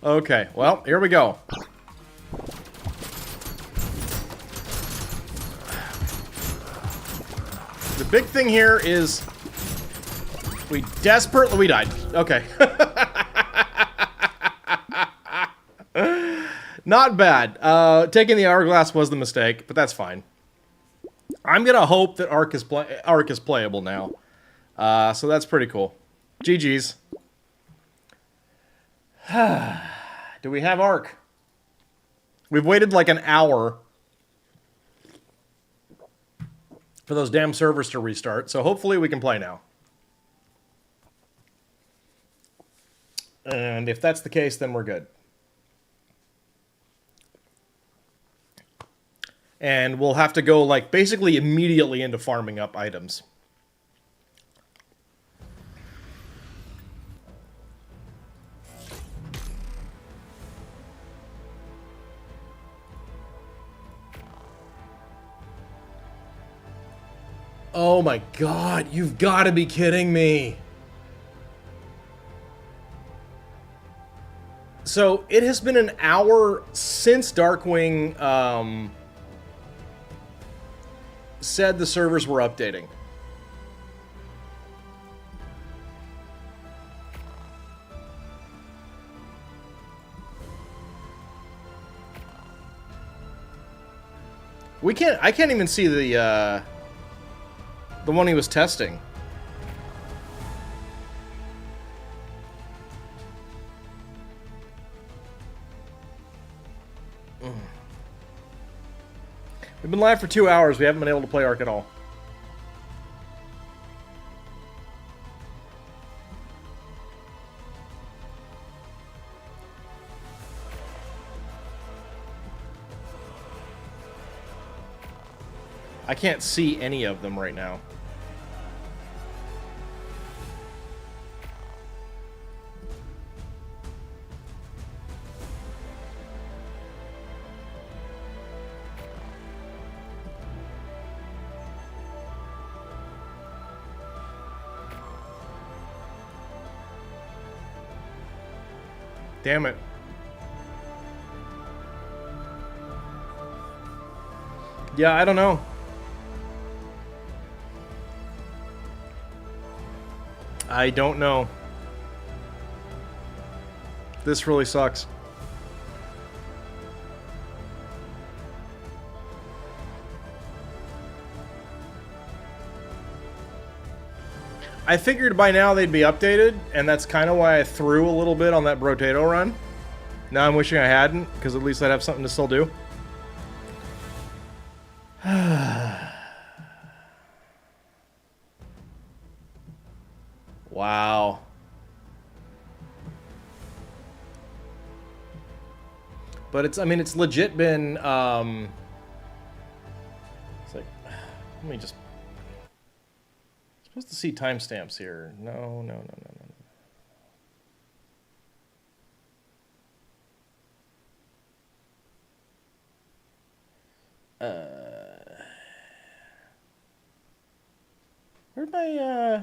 Okay, well, here we go. The big thing here is we desperately... We died. Okay. Not bad. Taking the hourglass was the mistake, but that's fine. I'm gonna hope that ARK is playable now. So that's pretty cool. GG's. Do we have ARK? We've waited like an hour for those damn servers to restart, so hopefully we can play now. And if that's the case, then we're good. And we'll have to go, like, basically immediately into farming up items. Oh my god, you've got to be kidding me. So, it has been an hour since Darkwing, said the servers were updating. I can't even see the one he was testing. We've been live for 2 hours. We haven't been able to play ARK at all. I can't see any of them right now. Damn it. Yeah, I don't know. I don't know. This really sucks. I figured by now they'd be updated, and that's kind of why I threw a little bit on that Brotato run. Now I'm wishing I hadn't, because at least I'd have something to still do. Wow. But it's, I mean, it's legit been, it's like, let me just, I'm supposed to see timestamps here. No. Where'd my,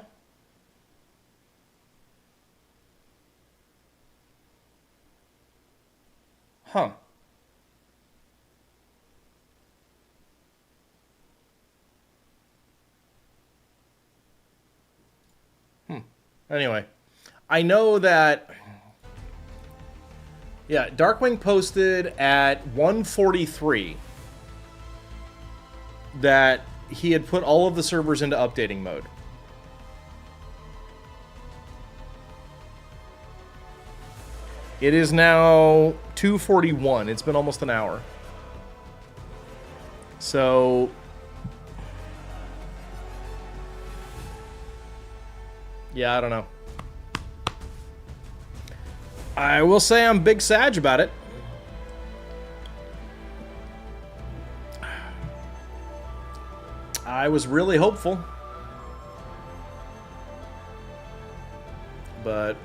huh. Anyway, I know that, yeah, Darkwing posted at 1:43 that he had put all of the servers into updating mode. It is now 2:41. It's been almost an hour. So yeah, I don't know. I will say I'm big Sag about it. I was really hopeful. But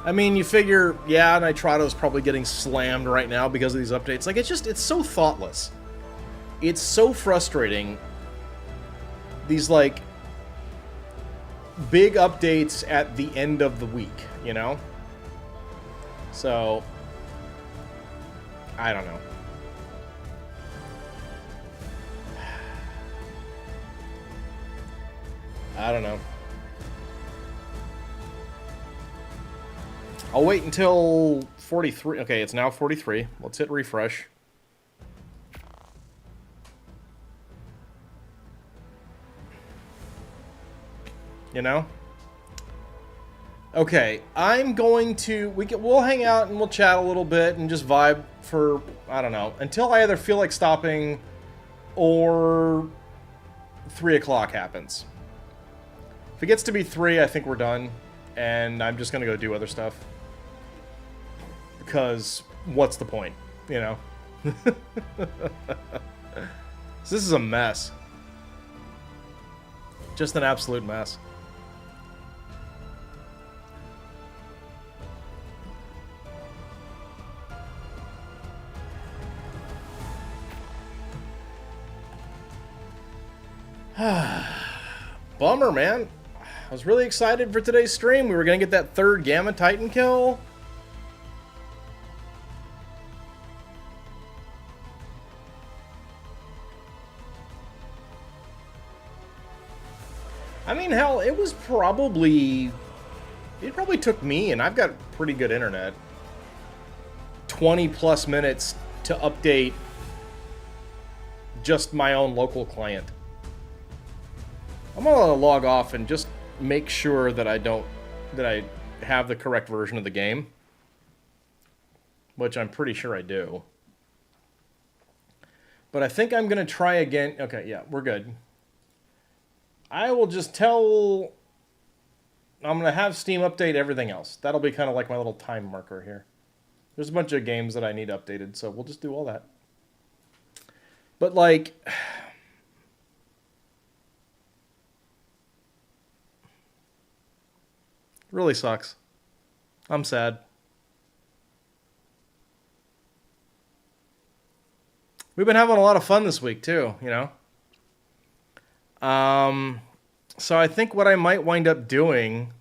I mean, you figure, yeah, Nitrato's probably getting slammed right now because of these updates. Like, it's so thoughtless. It's so frustrating. These, like, big updates at the end of the week, you know? So, I don't know. I don't know. I'll wait until 43. Okay, it's now 43. Let's hit refresh. You know? Okay, I'm going to... We'll hang out and we'll chat a little bit and just vibe for, I don't know, until I either feel like stopping or 3 o'clock happens. If it gets to be 3, I think we're done. And I'm just going to go do other stuff. Because what's the point, you know? So this is a mess. Just an absolute mess. Bummer, man. I was really excited for today's stream. We were going to get that 3rd Gamma Titan kill. I mean, hell, it probably took me, and I've got pretty good internet, 20 plus minutes to update just my own local client. I'm gonna log off and just make sure that I have the correct version of the game, which I'm pretty sure I do. But I think I'm gonna try again. Okay, yeah, we're good. I will just tell... I'm going to have Steam update everything else. That'll be kind of like my little time marker here. There's a bunch of games that I need updated, so we'll just do all that. But, like... really sucks. I'm sad. We've been having a lot of fun this week, too, you know? So I think what I might wind up doing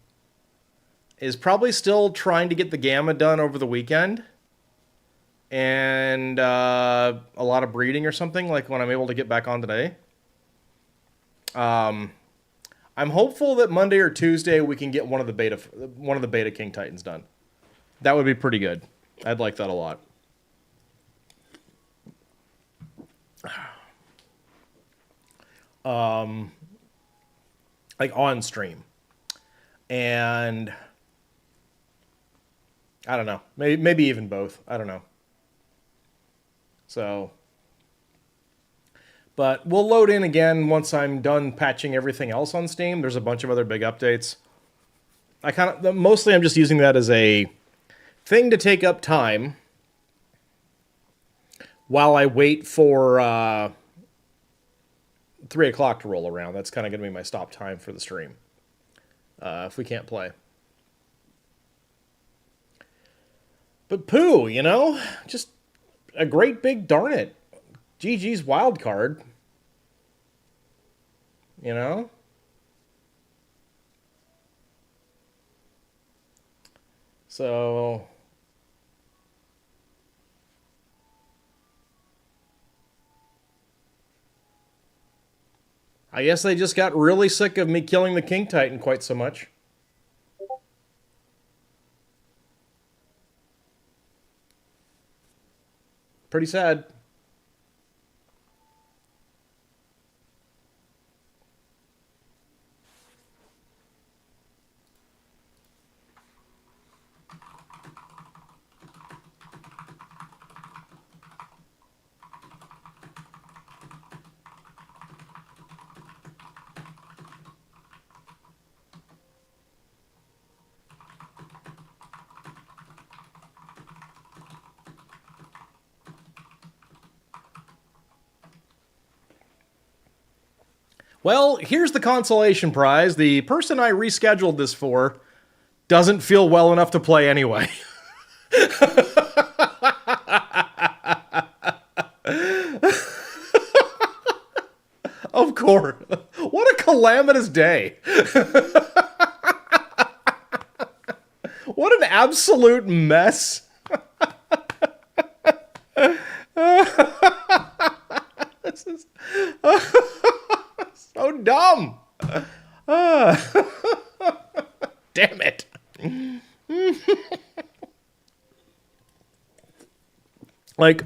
is probably still trying to get the gamma done over the weekend. And a lot of breeding or something, like when I'm able to get back on today. I'm hopeful that Monday or Tuesday we can get one of the beta King Titans done. That would be pretty good. I'd like that a lot. Like on stream. And I don't know. Maybe even both. I don't know. So, but we'll load in again once I'm done patching everything else on Steam. There's a bunch of other big updates. Mostly I'm just using that as a thing to take up time while I wait for 3 o'clock to roll around. That's kind of going to be my stop time for the stream if we can't play. But poo, you know, just a great big darn it. GG's wild card. You know? So I guess they just got really sick of me killing the King Titan quite so much. Pretty sad. Well, here's the consolation prize. The person I rescheduled this for doesn't feel well enough to play anyway. Of course. What a calamitous day. What an absolute mess. This is so dumb. Damn it. Like,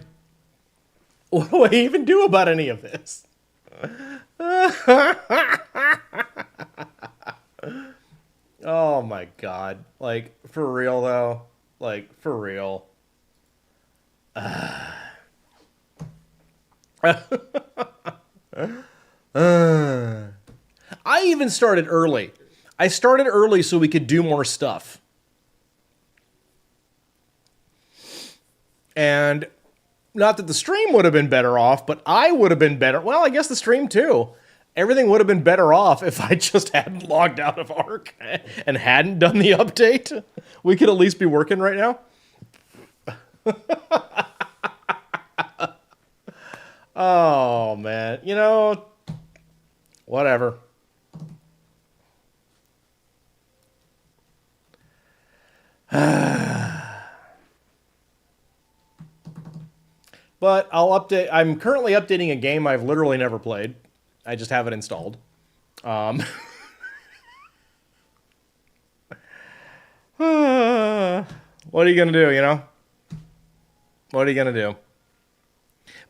what do I even do about any of this? Oh my god. Like, for real though? Like, for real. I even started early. I started early so we could do more stuff. And not that the stream would have been better off, but I would have been better. Well, I guess the stream too. Everything would have been better off if I just hadn't logged out of ARK and hadn't done the update. We could at least be working right now. Oh, man. You know, whatever. But I'll update. I'm currently updating a game I've literally never played. I just have it installed. What are you going to do, you know? What are you going to do?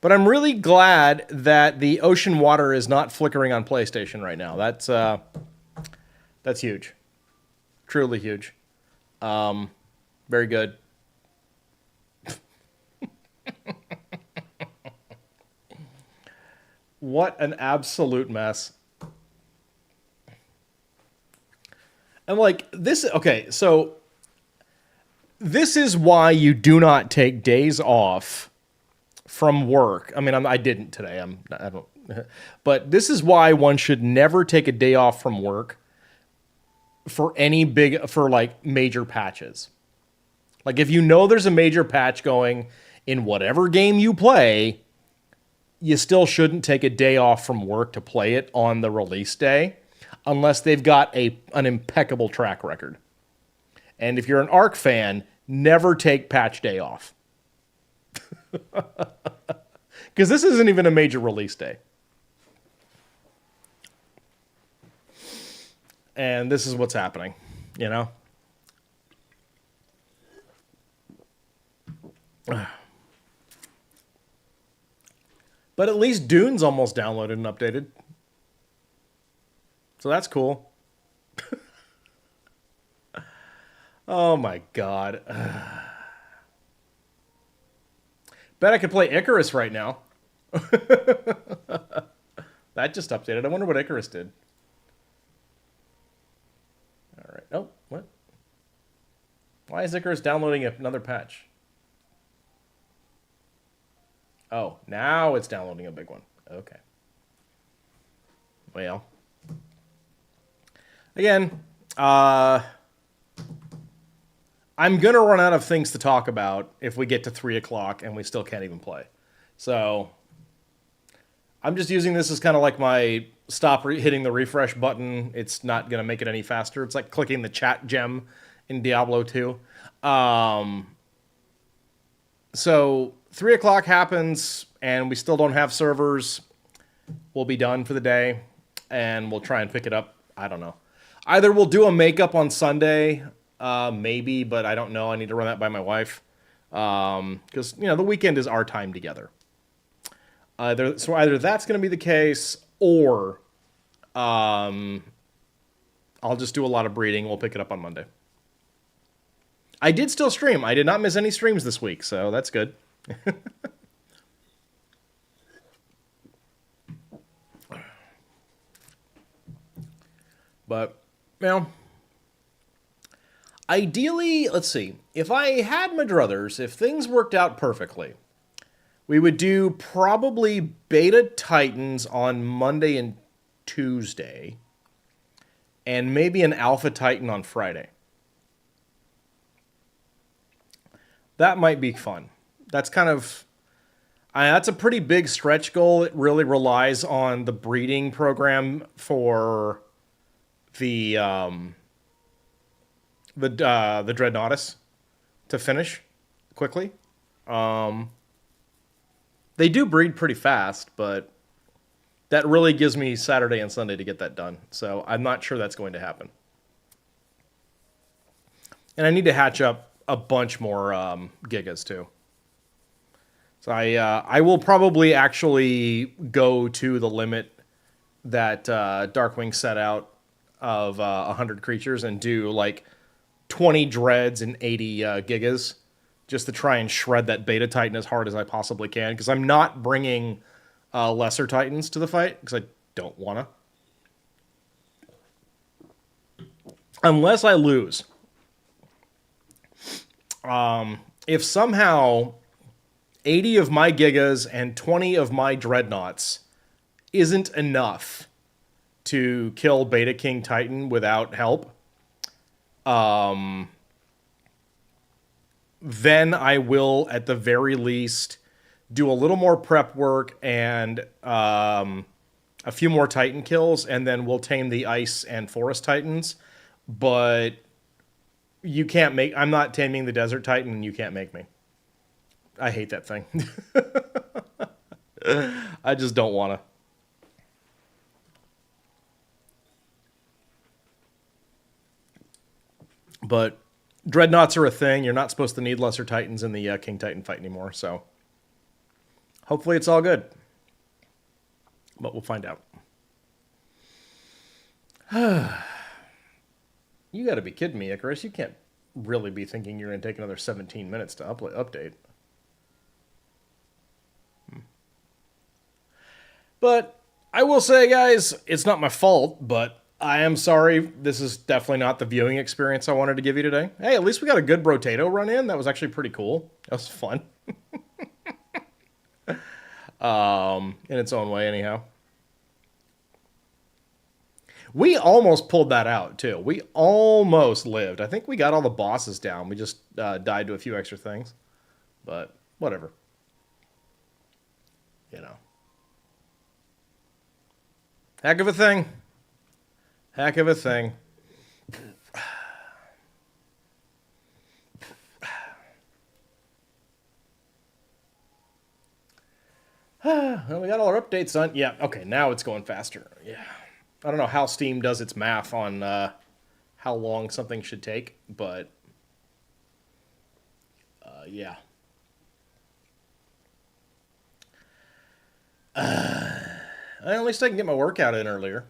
But I'm really glad that the ocean water is not flickering on PlayStation right now. That's huge. Truly huge. Very good. What an absolute mess. And like this, okay, so this is why you do not take days off from work. I mean, I didn't today. I don't. But this is why one should never take a day off from work for like major patches. Like if you know there's a major patch going in whatever game you play, you still shouldn't take a day off from work to play it on the release day. unless they've got an impeccable track record. And if you're an ARK fan, never take patch day off. Because this isn't even a major release day. And this is what's happening, you know? But at least Dune's almost downloaded and updated. So that's cool. Oh my god. Bet I could play Icarus right now. That just updated. I wonder what Icarus did. Alright. Oh, what? Why is Icarus downloading another patch? Oh, now it's downloading a big one. Okay. Well. Again, I'm going to run out of things to talk about if we get to 3 o'clock and we still can't even play. So, I'm just using this as kind of like my stop hitting the refresh button. It's not going to make it any faster. It's like clicking the chat gem in Diablo 2. So, 3 o'clock happens, and we still don't have servers. We'll be done for the day, and we'll try and pick it up. I don't know. Either we'll do a makeup on Sunday, maybe, but I don't know. I need to run that by my wife. Because, you know, the weekend is our time together. So either that's going to be the case, or I'll just do a lot of breeding. We'll pick it up on Monday. I did still stream. I did not miss any streams this week, so that's good. But, you know, ideally, let's see. If I had my druthers, if things worked out perfectly, we would do probably Beta Titans on Monday and Tuesday, and maybe an Alpha Titan on Friday. That might be fun. That's kind of... that's a pretty big stretch goal. It really relies on the breeding program for the Dreadnoughtus to finish quickly. They do breed pretty fast, but that really gives me Saturday and Sunday to get that done. So I'm not sure that's going to happen. And I need to hatch up a bunch more Gigas too. So I will probably actually go to the limit that Darkwing set out of 100 creatures and do like 20 Dreads and 80 Gigas just to try and shred that Beta Titan as hard as I possibly can, because I'm not bringing Lesser Titans to the fight because I don't want to. Unless I lose. If somehow 80 of my Gigas and 20 of my Dreadnoughts isn't enough to kill Beta King Titan without help, then I will, at the very least, do a little more prep work and a few more Titan kills, and then we'll tame the Ice and Forest Titans. But you can't make... I'm not taming the Desert Titan, and you can't make me. I hate that thing. I just don't want to. But Dreadnoughts are a thing. You're not supposed to need Lesser Titans in the King Titan fight anymore, so hopefully it's all good. But we'll find out. You gotta be kidding me, Icarus. You can't really be thinking you're going to take another 17 minutes to update. But I will say, guys, it's not my fault, but I am sorry. This is definitely not the viewing experience I wanted to give you today. Hey, at least we got a good Brotato run in. That was actually pretty cool. That was fun. In its own way, anyhow. We almost pulled that out, too. We almost lived. I think we got all the bosses down. We just died to a few extra things. But whatever. You know. Heck of a thing. Heck of a thing. Well, we got all our updates on. Yeah, okay, now it's going faster. Yeah. I don't know how Steam does its math on how long something should take, but yeah. At least I can get my workout in earlier.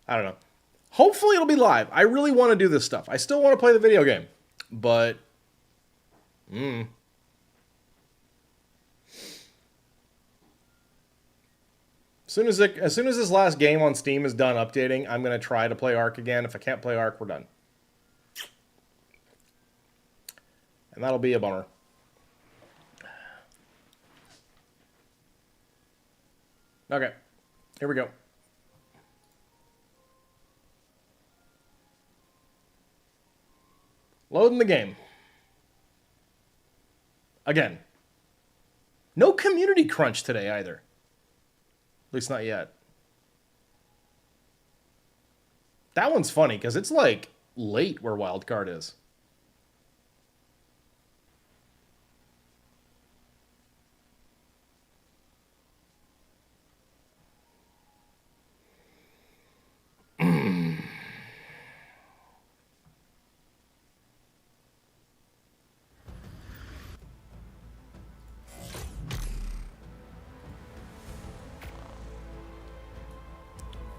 I don't know. Hopefully it'll be live. I really want to do this stuff. I still want to play the video game, but as soon as this last game on Steam is done updating, I'm going to try to play ARK again. If I can't play ARK, we're done. And that'll be a bummer. Okay, here we go. Loading the game. Again. No community crunch today either. At least not yet. That one's funny because it's like late where Wildcard is.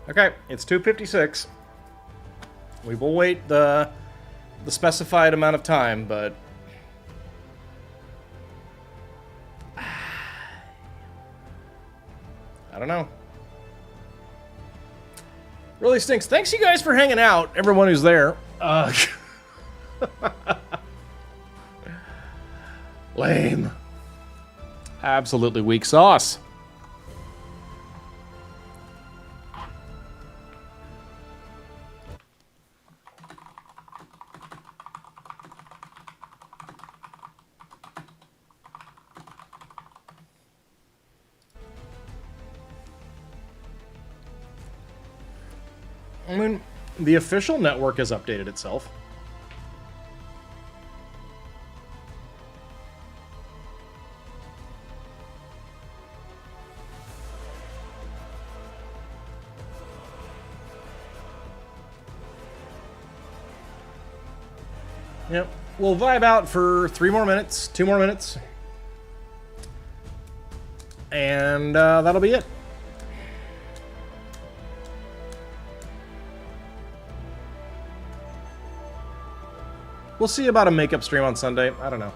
Okay, it's 2:56. We will wait the specified amount of time, but I don't know. Really stinks. Thanks you guys for hanging out, everyone who's there. Lame. Absolutely weak sauce. I mean, the official network has updated itself. Yep. We'll vibe out for 3 more minutes, 2 more minutes. And that'll be it. We'll see about a makeup stream on Sunday. I don't know.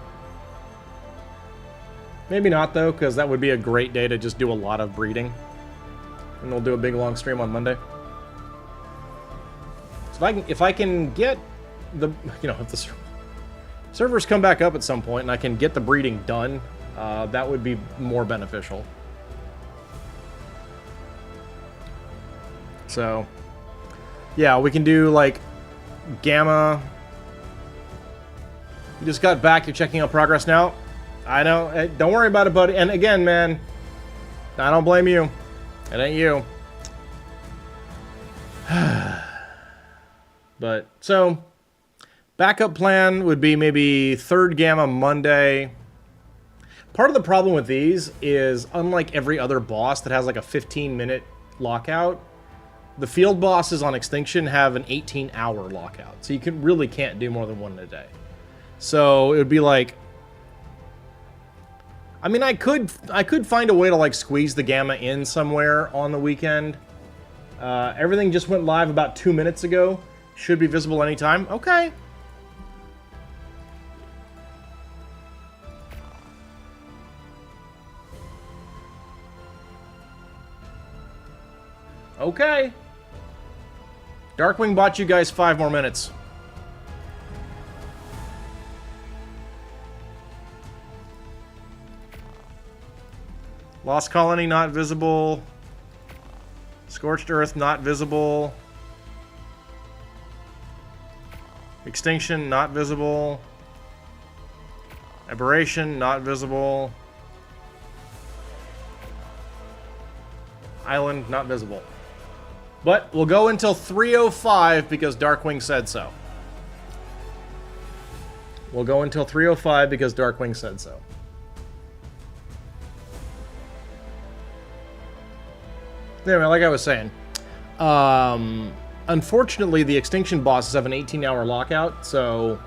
Maybe not, though, because that would be a great day to just do a lot of breeding. And we'll do a big, long stream on Monday. So if I can get the... You know, if the servers come back up at some point and I can get the breeding done, that would be more beneficial. So, yeah, we can do, like, Gamma... You just got back, you're checking out progress now? I know, hey, don't worry about it, buddy. And again, man, I don't blame you. It ain't you. But, so, backup plan would be maybe 3rd Gamma Monday. Part of the problem with these is, unlike every other boss that has like a 15-minute lockout, the field bosses on Extinction have an 18-hour lockout. So you really can't do more than 1 in a day. So it would be like, I mean, I could find a way to like squeeze the Gamma in somewhere on the weekend. Everything just went live about 2 minutes ago. Should be visible anytime. Okay. Okay. Darkwing bought you guys 5 more minutes. Lost Colony not visible. Scorched Earth not visible. Extinction not visible. Aberration not visible. Island not visible. But we'll go until 3:05 because Darkwing said so. We'll go until 3:05 because Darkwing said so. Anyway, like I was saying, unfortunately, the extinction bosses have an 18-hour lockout, so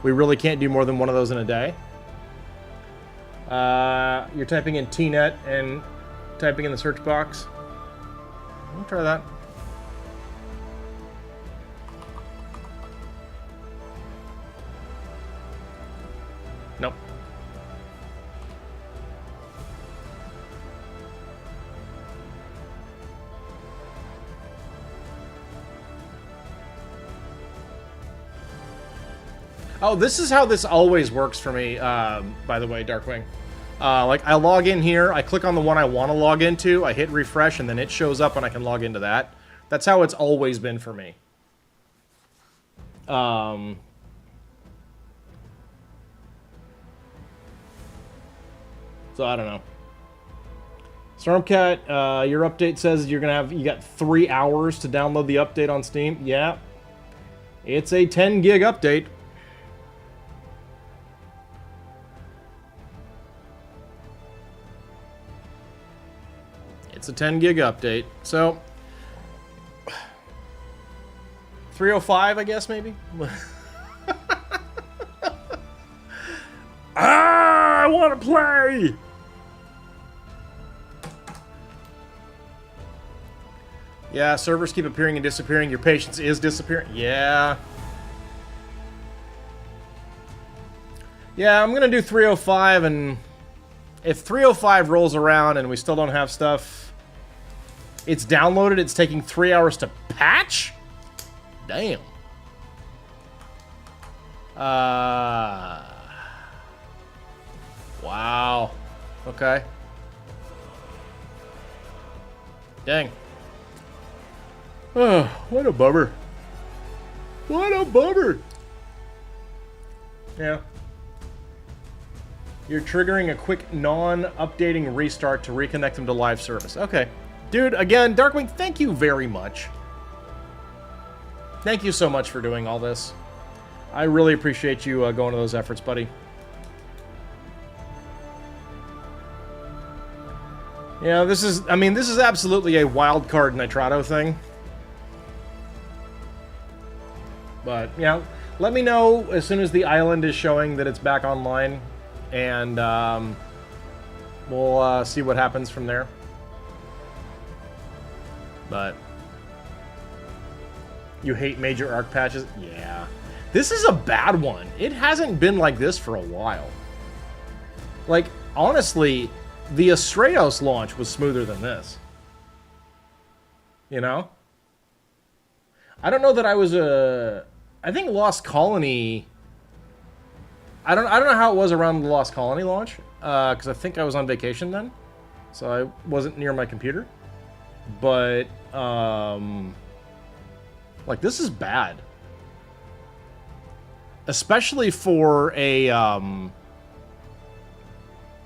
we really can't do more than one of those in a day. You're typing in TNET and typing in the search box. I'll try that. Nope. Oh, this is how this always works for me, by the way, Darkwing. Like, I log in here, I click on the one I want to log into, I hit refresh, and then it shows up and I can log into that. That's how it's always been for me. So, I don't know. Stormcat, your update says you got 3 hours to download the update on Steam. Yeah. It's a 10 gig update. It's a 10 gig update. So 3:05, I guess, maybe. I want to play. Yeah, servers keep appearing and disappearing. Your patience is disappearing. Yeah. Yeah, I'm gonna do 3:05, and if 3:05 rolls around and we still don't have stuff, it's downloaded, it's taking 3 hours to patch? Damn. Wow. Okay. Dang. Oh, what a bummer. What a bummer. Yeah. You're triggering a quick non-updating restart to reconnect them to live service. Okay. Dude, again, Darkwing, thank you very much. Thank you so much for doing all this. I really appreciate you going to those efforts, buddy. Yeah, this is absolutely a wild card Nitrado thing. But, yeah, let me know as soon as the island is showing that it's back online, and we'll see what happens from there. But you hate major ARK patches? Yeah. This is a bad one. It hasn't been like this for a while. Like, honestly, the Astraeos launch was smoother than this. You know? I don't know that I was I think Lost Colony... I don't know how it was around the Lost Colony launch, because I think I was on vacation then, so I wasn't near my computer. But, like, this is bad. Especially for a,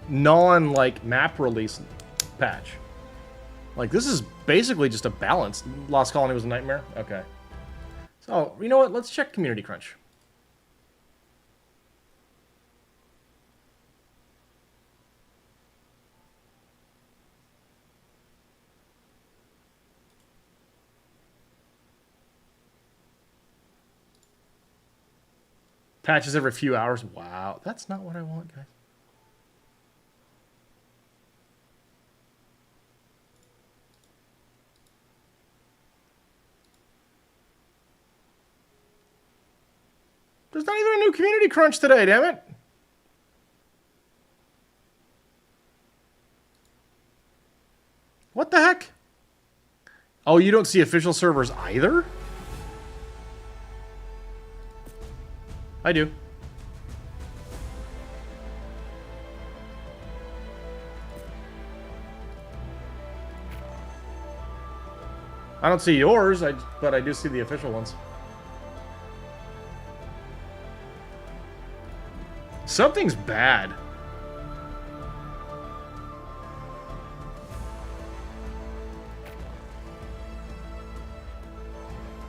non-like, map release patch. Like, this is basically just a balance. Lost Colony was a nightmare? Okay. So, you know what? Let's check Community Crunch. Patches every few hours. Wow. That's not what I want, guys. There's not even a new Community Crunch today, damn it. What the heck? Oh, you don't see official servers either? I do. I don't see yours, but I do see the official ones. Something's bad.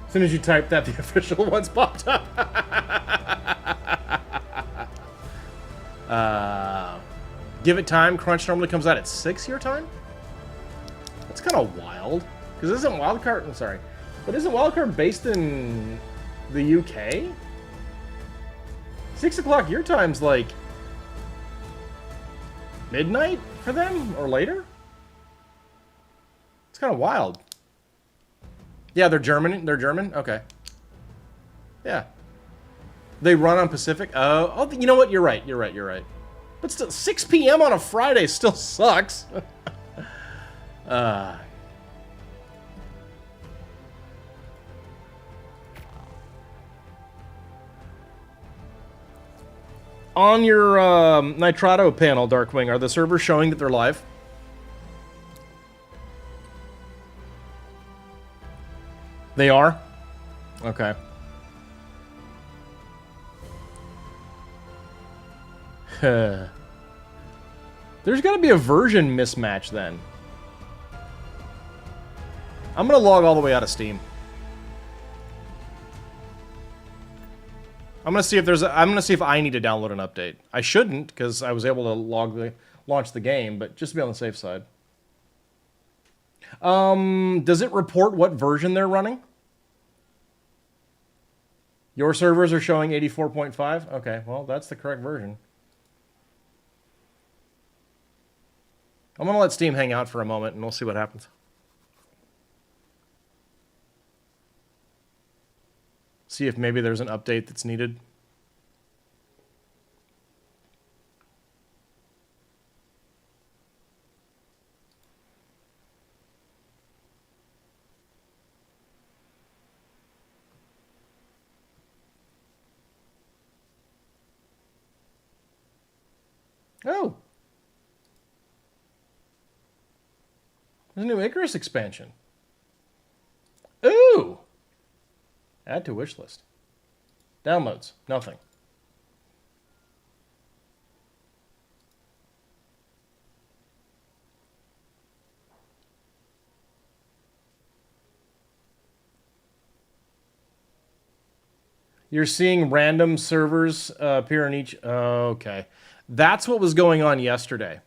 As soon as you type that, the official ones popped up. Give it time. Crunch normally comes out at 6 your time? That's kind of wild. Because isn't Wildcard... I'm sorry. But isn't Wildcard based in the UK? 6 o'clock your time's like... midnight for them? Or later? It's kind of wild. Yeah, they're German. They're German? Okay. Yeah. They run on Pacific? Oh, you know what? You're right. You're right. You're right. But still, 6 p.m. on a Friday still sucks. On your Nitrado panel, Darkwing, are the servers showing that they're live? They are? Okay. There's got to be a version mismatch then. I'm going to log all the way out of Steam. I'm going to see if there's I'm going to see if I need to download an update. I shouldn't because I was able to launch the game, but just to be on the safe side. Does it report what version they're running? Your servers are showing 84.5? Okay, well, that's the correct version. I'm going to let Steam hang out for a moment, and we'll see what happens. See if maybe there's an update that's needed. Oh! There's a new Icarus expansion. Ooh! Add to wish list. Downloads. Nothing. You're seeing random servers appear in each... okay. That's what was going on yesterday.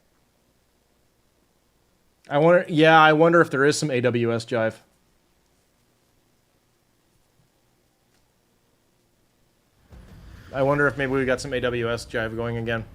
I wonder if there is some AWS jive. I wonder if maybe we got some AWS jive going again.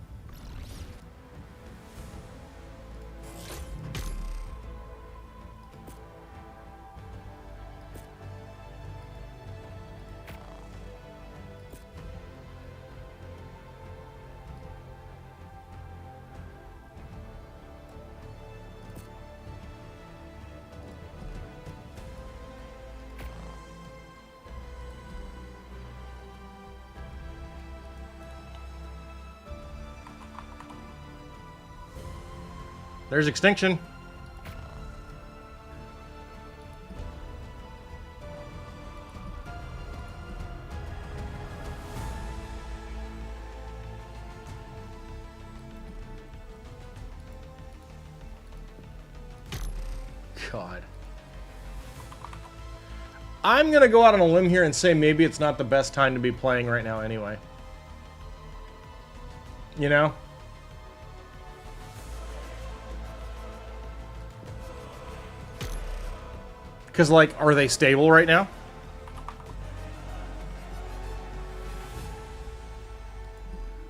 There's Extinction. God. I'm going to go out on a limb here and say maybe it's not the best time to be playing right now anyway. You know? Because, like, are they stable right now?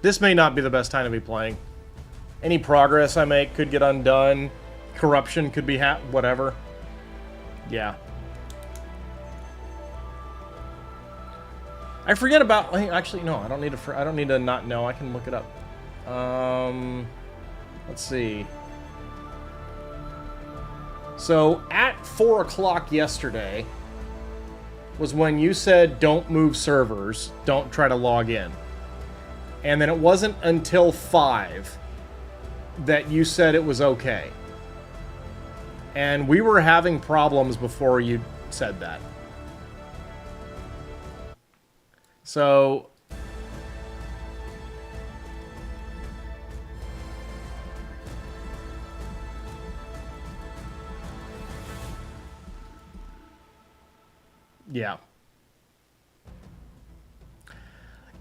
This may not be the best time to be playing. Any progress I make could get undone. Corruption could be whatever. Yeah. I forget about... Actually, no, I don't need to not know. I can look it up. Let's see. So, at 4 o'clock yesterday was when you said don't move servers, don't try to log in. And then it wasn't until 5 that you said it was okay. And we were having problems before you said that. So... yeah.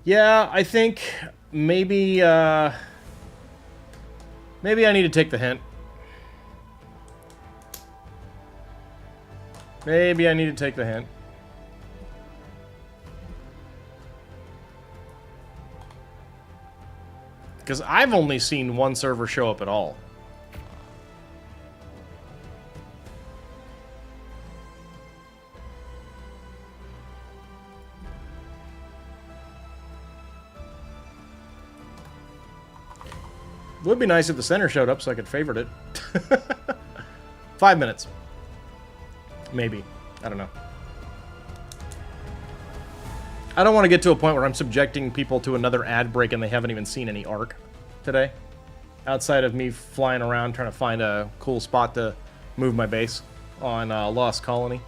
Yeah, I think maybe maybe I need to take the hint. Maybe I need to take the hint. Because I've only seen one server show up at all. It would be nice if the center showed up so I could favorite it. 5 minutes. Maybe. I don't know. I don't want to get to a point where I'm subjecting people to another ad break and they haven't even seen any ARK today. Outside of me flying around trying to find a cool spot to move my base on Lost Colony.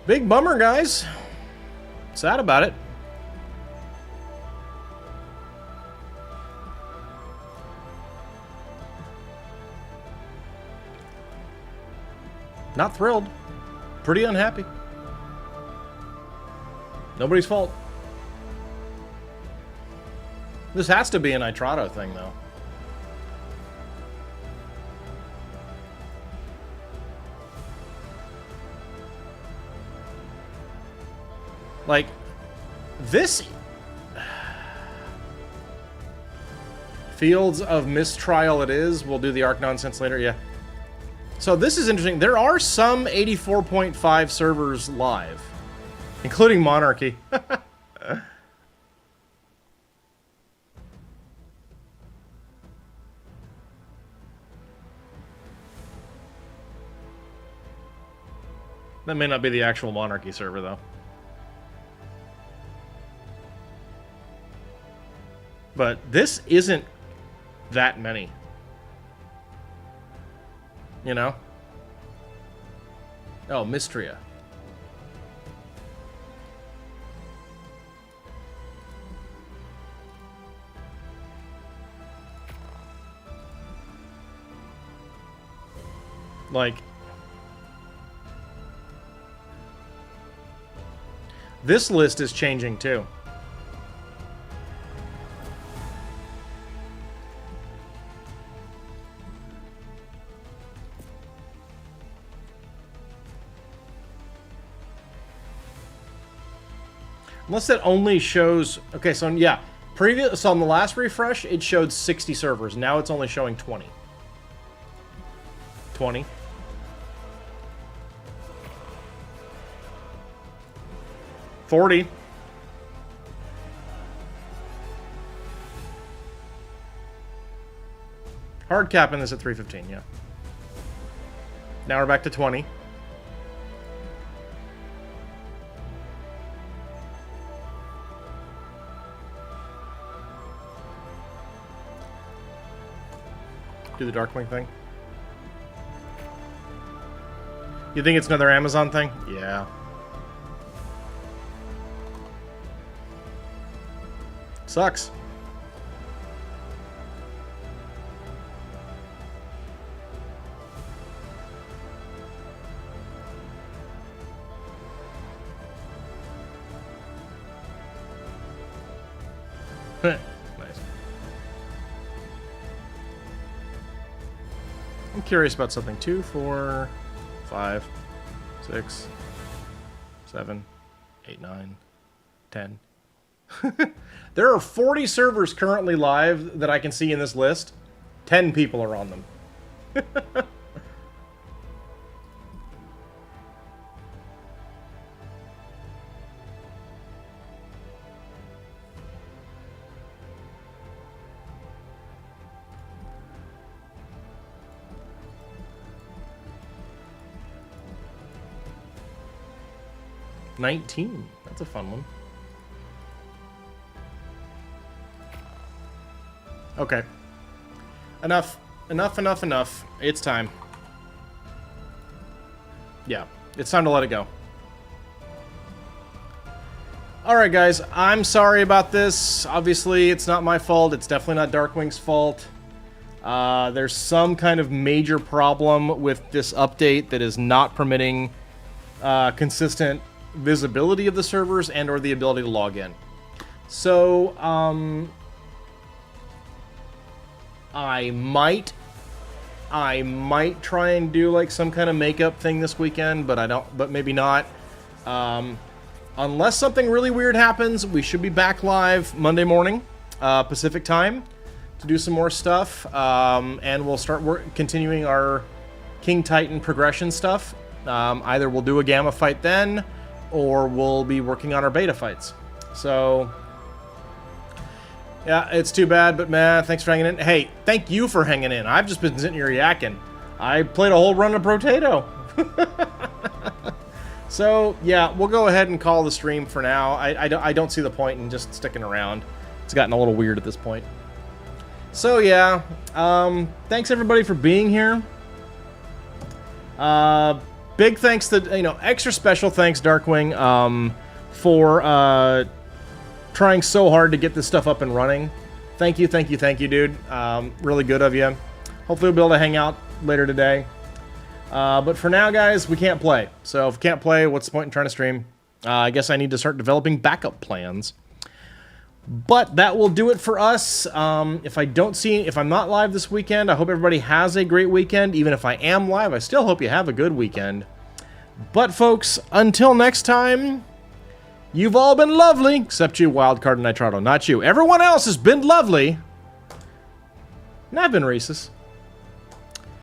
Big bummer, guys. Sad about it. Not thrilled. Pretty unhappy. Nobody's fault. This has to be a Nitrado thing, though. Like, this... Fields of Mistrial it is. We'll do the ARK nonsense later, yeah. So this is interesting. There are some 84.5 servers live, including Monarchy. That may not be the actual Monarchy server, though. But this isn't that many. You know? Oh, Mystria. Like... This list is changing, too. Unless it only shows... Okay, so yeah. So on the last refresh, it showed 60 servers. Now it's only showing 20. 20. $40. Hard capping this at 315, yeah. Now we're back to 20. Do the Darkwing thing. You think it's another Amazon thing? Yeah. Sucks. Nice. I'm curious about something. 2, 4, 5, 6, 7, 8, 9, 10. There are 40 servers currently live that I can see in this list. 10 people are on them. $19. That's a fun one. Okay. Enough. Enough, enough, enough. It's time. Yeah, it's time to let it go. Alright guys, I'm sorry about this. Obviously, it's not my fault. It's definitely not Darkwing's fault. There's some kind of major problem with this update that is not permitting consistent visibility of the servers and or the ability to log in. So, I might try and do like some kind of makeup thing this weekend, but maybe not. Unless something really weird happens, we should be back live Monday morning, Pacific time, to do some more stuff. And we'll start continuing our King Titan progression stuff. Either we'll do a Gamma fight then, or we'll be working on our beta fights. So, yeah, it's too bad, but man, thanks for hanging in. Hey, thank you for hanging in. I've just been sitting here yakking. I played a whole run of Potato. So, yeah, we'll go ahead and call the stream for now. I don't see the point in just sticking around. It's gotten a little weird at this point. So, yeah, thanks everybody for being here. Big thanks to, extra special thanks, Darkwing, for trying so hard to get this stuff up and running. Thank you, dude. Really good of you. Hopefully we'll be able to hang out later today. But for now, guys, we can't play. So if we can't play, what's the point in trying to stream? I guess I need to start developing backup plans. But that will do it for us. If I'm not live this weekend, I hope everybody has a great weekend. Even if I am live, I still hope you have a good weekend. But folks, until next time, you've all been lovely, except you, Wildcard and Nitrado, not you. Everyone else has been lovely. And I've been racist.